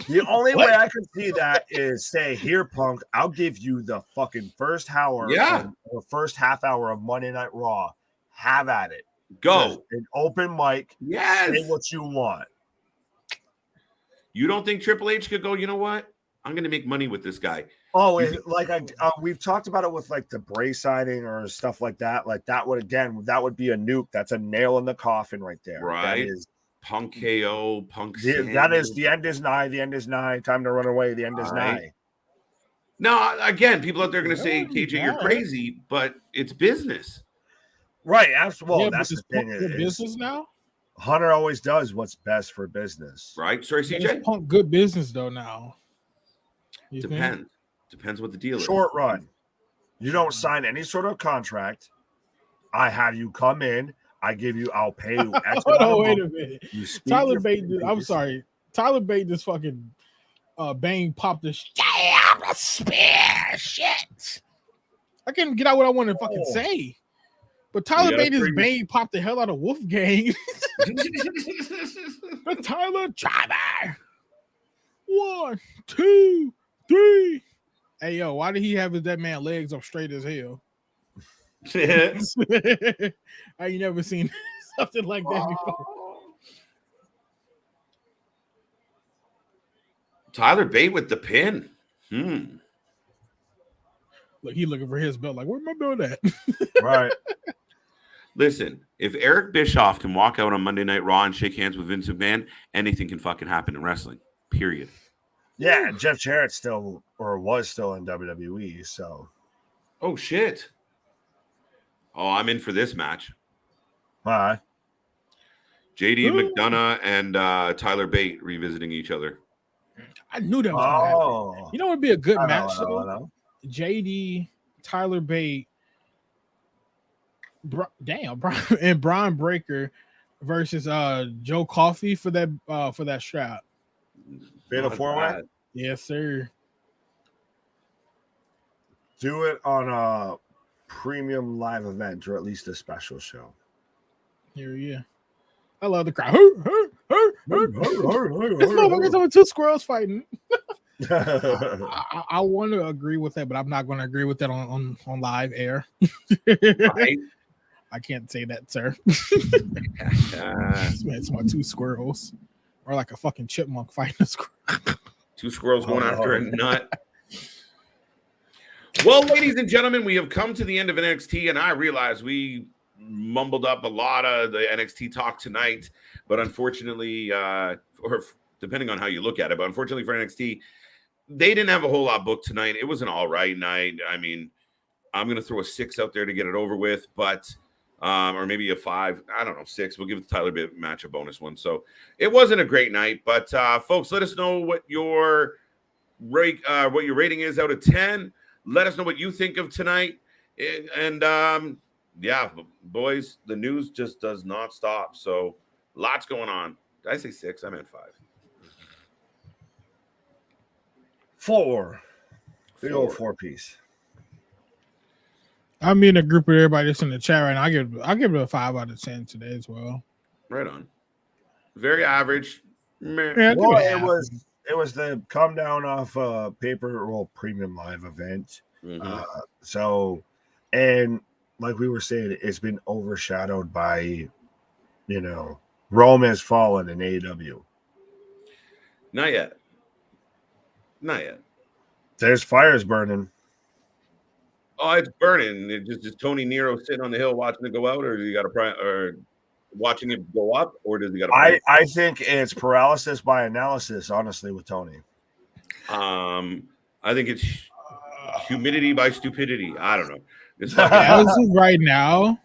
The only way I could see that is say, here, Punk, I'll give you the fucking first hour, or first half hour of Monday Night Raw. Have at it. Go. Just an open mic. Yes. Say what you want. You don't think Triple H could go, you know what? I'm going to make money with this guy. Oh, we've talked about it with like the Bray signing or stuff like that. Like that would be a nuke. That's a nail in the coffin right there. Right. That is Punk KO, Punk. That is the end is nigh. The end is nigh. Time to run away. The end is nigh. Now, again, people out there are going to say, KJ, you're crazy, but it's business. Right. Absolutely. That's the thing. Business now. Hunter always does what's best for business. Right. Sorry, CJ. Punk good business though now. Depends what the deal is. Short run. You don't sign any sort of contract. I have you come in. I'll pay you X Hold amount on, of wait money. a minute. You speak Tyler your Bate, fucking I'm piece. sorry. Tyler Bate just fucking Bang popped this. Damn, the spear shit. I can't get out what I want to fucking say. But Tyler Bate is Bane popped the hell out of Wolfgang. The Tyler driver. 1, 2, 3. Hey yo, why did he have that man legs up straight as hell? I ain't never seen something like that before. Tyler Bate with the pin. Look, he looking for his belt. Like, where my belt at? Right. Listen, if Eric Bischoff can walk out on Monday Night Raw and shake hands with Vince McMahon, anything can fucking happen in wrestling. Period. Yeah, and Jeff Jarrett was still in WWE. So. Oh shit. Oh, I'm in for this match. Hi. JD McDonagh and Tyler Bate revisiting each other. I knew that was gonna happen. You know what would be a good match though? JD, Tyler Bate, and Bron Breakker versus Joe Coffey for that strap. Fatal 4-way? Yes, sir. Do it on a premium live event or at least a special show. Here, yeah. I love the crowd. This motherfucker's on 2 squirrels fighting. I want to agree with that, but I'm not going to agree with that on live air. Right. I can't say that, sir. This man's my 2 squirrels, or like a fucking chipmunk fighting a squirrel. 2 squirrels going after a nut. Well, ladies and gentlemen, we have come to the end of NXT, and I realize we mumbled up a lot of the NXT talk tonight, but unfortunately, or depending on how you look at it, but unfortunately for NXT, they didn't have a whole lot booked tonight. It was an all right night. I mean, I'm going to throw a 6 out there to get it over with, but or maybe a 5. I don't know, 6. We'll give the Tyler Bate match a bonus one. So it wasn't a great night, but folks, let us know what your rating is out of 10. Let us know what you think of tonight, and yeah, boys, the news just does not stop. So lots going on. Did I say 6? I meant 5. 4. Big old 4-piece. I'm in a group with everybody that's in the chat right now. I'll give it a 5 out of 10 today as well. Right on. Very average. Yeah, well, it was the come down off paper premium live event. Mm-hmm. So, and like we were saying, it's been overshadowed by, Rome has fallen in AEW. Not yet. There's fires burning. Oh, it's burning. Is Tony Nero sitting on the hill watching it go out, or do you got or watching it go up, or does he got? I think it's paralysis by analysis. Honestly, with Tony, I think it's humidity by stupidity. I don't know. As of right now,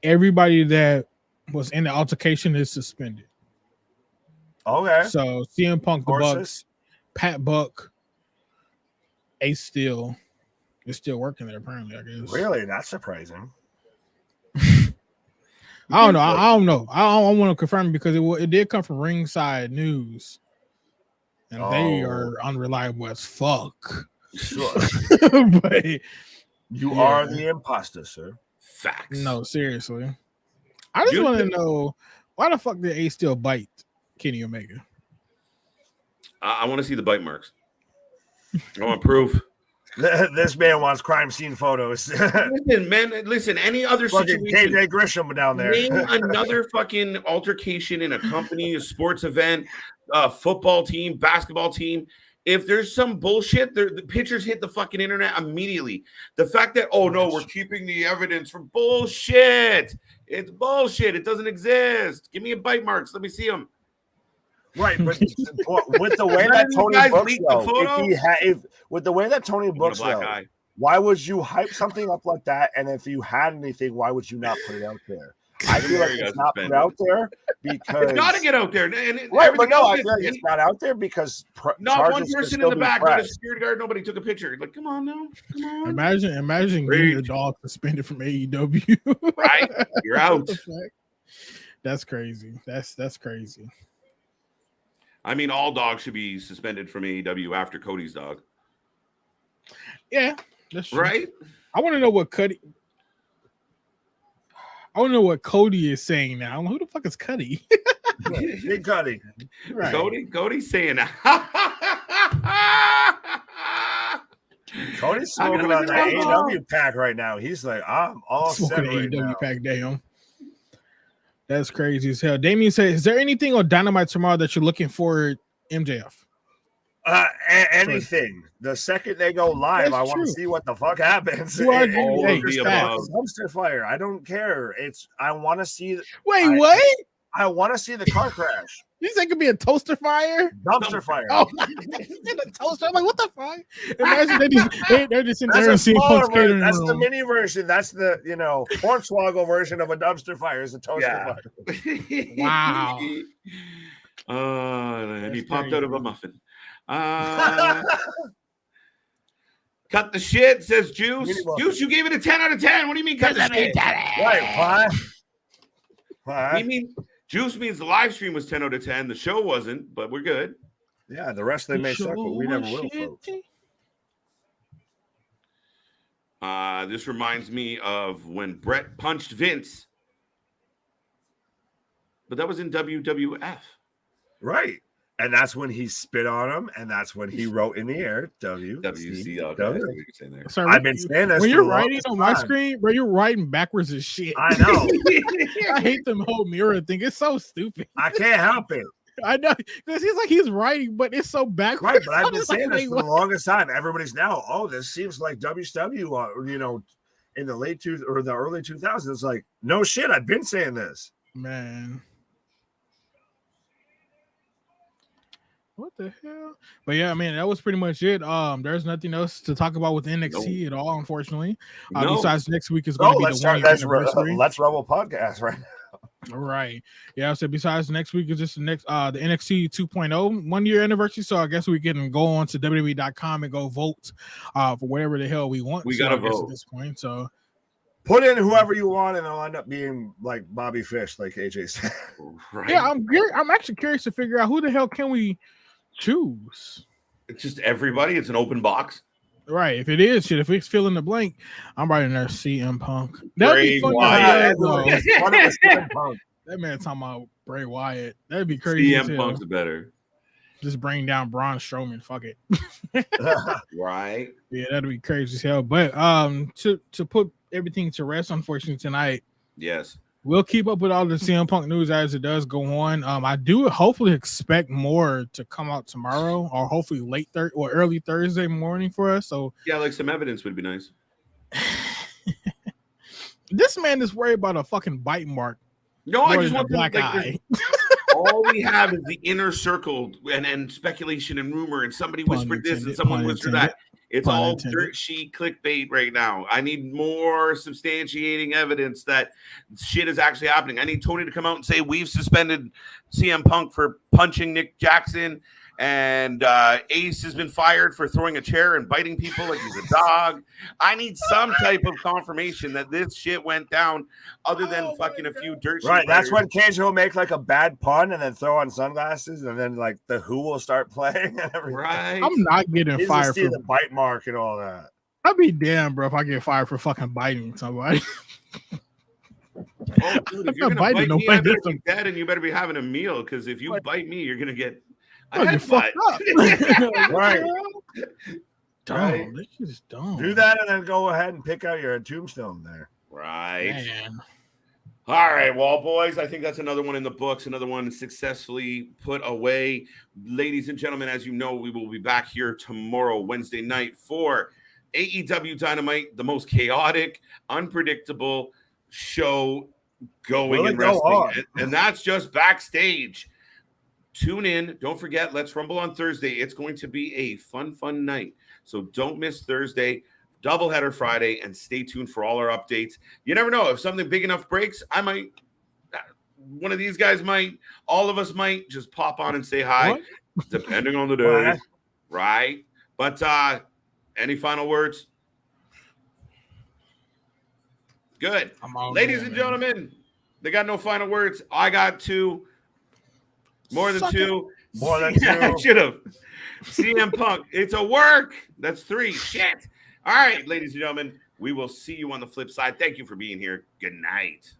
everybody that was in the altercation is suspended. Okay. So CM Punk, the Bucks, Pat Buck, Ace Steel is still working there, apparently, I guess. Really? That's surprising. I don't know. I don't know. I don't want to confirm because it did come from Ringside News. And they are unreliable as fuck. Sure. But you are the imposter, sir. Facts. No, seriously. I just want to know, why the fuck did Ace still bite Kenny Omega? I want to see the bite marks. I want proof. This man wants crime scene photos. Listen, any other fucking situation. KJ Grisham down there. Name another fucking altercation in a company, a sports event, a football team, basketball team. If there's some bullshit, the pictures hit the fucking internet immediately. The fact that, oh no, we're keeping the evidence for bullshit. It's bullshit. It doesn't exist. Give me a bite marks. Let me see them. Right, but with the way that Tony books, with the way that Tony books, why would you hype something up like that? And if you had anything, why would you not put it out there? I feel like it's not put out there because it's got to get out there. Right, but no, I feel like it's not out there because not one person in the back, not a security guard, nobody took a picture. Like, come on now, come on. Imagine getting your dog suspended from AEW. Right, you're out. That's crazy. That's crazy. I mean, all dogs should be suspended from AEW after Cody's dog. Yeah, that's true. Right. I want to know what Cody is saying now. Who the fuck is Cody? Big Cody. Right. Cody's saying Cody's smoking on the AEW pack right now. He's like, I'm all set right AEW now. pack, damn. That's crazy as hell. Damien says, is there anything on Dynamite tomorrow that you're looking for, MJF? Anything. The second they go live, I want to see what the fuck happens. Dumpster fire. I don't care. I want to see. What? I want to see the car crash. You think it could be a toaster fire? Dumpster fire. Oh, a toaster. I'm like, what the fuck? Imagine they're just in there and seeing That's the mini version. That's the Hornswoggle version of a dumpster fire is a toaster fire. Wow. And he popped out of a muffin. Cut the shit, says Juice. Juice, you gave it a 10 out of 10. What do you mean cut the shit? Right, what? You mean Juice means the live stream was 10 out of 10. The show wasn't, but we're good. Yeah, the rest they may suck, but we never will, folks. This reminds me of when Brett punched Vince. But that was in WWF. Right. And that's when he spit on him, and that's when he wrote in the air WCW. Sorry, I've been saying this. When you're writing on my screen, bro, you're writing backwards as shit. I know. I hate them whole mirror thing. It's so stupid. I can't help it. I know because he's writing, but it's so backwards. Right, but I've been saying this for the longest time. Everybody's now, this seems like WCW, in the late or the early 2000s. It's like, no shit. I've been saying this, man. What the hell? But yeah, I mean, that was pretty much it. There's nothing else to talk about with NXT at all, unfortunately. Besides next week is going to be the 1 year anniversary. Let's Rebel podcast right now. Right. Yeah, I said besides next week is just the NXT 2.0 1 year anniversary. So I guess we can go on to WWE.com and go vote for whatever the hell we want. We gotta vote at this point. So put in whoever you want, and it'll end up being like Bobby Fish, like AJ said. Right. Yeah, I'm actually curious to figure out who the hell can we choose. It's just everybody. It's an open box. Right. If it is shit, if it's fill in the blank, I'm writing there CM Punk. That'd be fun. That man talking about Bray Wyatt. That'd be crazy. CM Punk's better. Just bring down Braun Strowman. Fuck it. Right. Yeah, that'd be crazy as hell. But to put everything to rest, unfortunately, tonight. Yes. We'll keep up with all the CM Punk news as it does go on. I do hopefully expect more to come out tomorrow, or hopefully late or early Thursday morning for us. So yeah, like some evidence would be nice. This man is worried about a fucking bite mark. No, I just want black eye. All we have is the inner circle and speculation and rumor, and somebody whispered this and someone whispered that. It's all dirt sheet clickbait right now. I need more substantiating evidence that shit is actually happening. I need Tony to come out and say we've suspended CM Punk for punching Nick Jackson, and Ace has been fired for throwing a chair and biting people like he's a dog. I need some type of confirmation that this shit went down other than fucking a few dirt sheet. Right, that's when Cage will make like a bad pun and then throw on sunglasses, and then like the Who will start playing and everything. Right. I'm not getting fired for the bite mark and all that. I'd be damned, bro, if I get fired for fucking biting somebody. Oh, dude, if you're gonna bite me, I better be dead, and you better be having a meal, because if you bite me, you're gonna get fucked up. Right. Dumb. Right. This is dumb. Do that and then go ahead and pick out your tombstone there. Right. Man. All right, well, boys, I think that's another one in the books, another one successfully put away. Ladies and gentlemen, as you know, we will be back here tomorrow, Wednesday night, for AEW Dynamite, the most chaotic, unpredictable show going in wrestling. And that's just backstage. Tune in. Don't forget, Let's Rumble on Thursday. It's going to be a fun night. So don't miss Thursday. Doubleheader Friday, and stay tuned for all our updates. You never know. If something big enough breaks, I might one of these guys might, all of us might just pop on and say hi, What? depending on the day, right? But any final words? Good. Ladies and gentlemen, they got no final words. I got two. More than two. More than I two. should have. CM Punk. It's a work. That's 3. Shit. All right, ladies and gentlemen, we will see you on the flip side. Thank you for being here. Good night.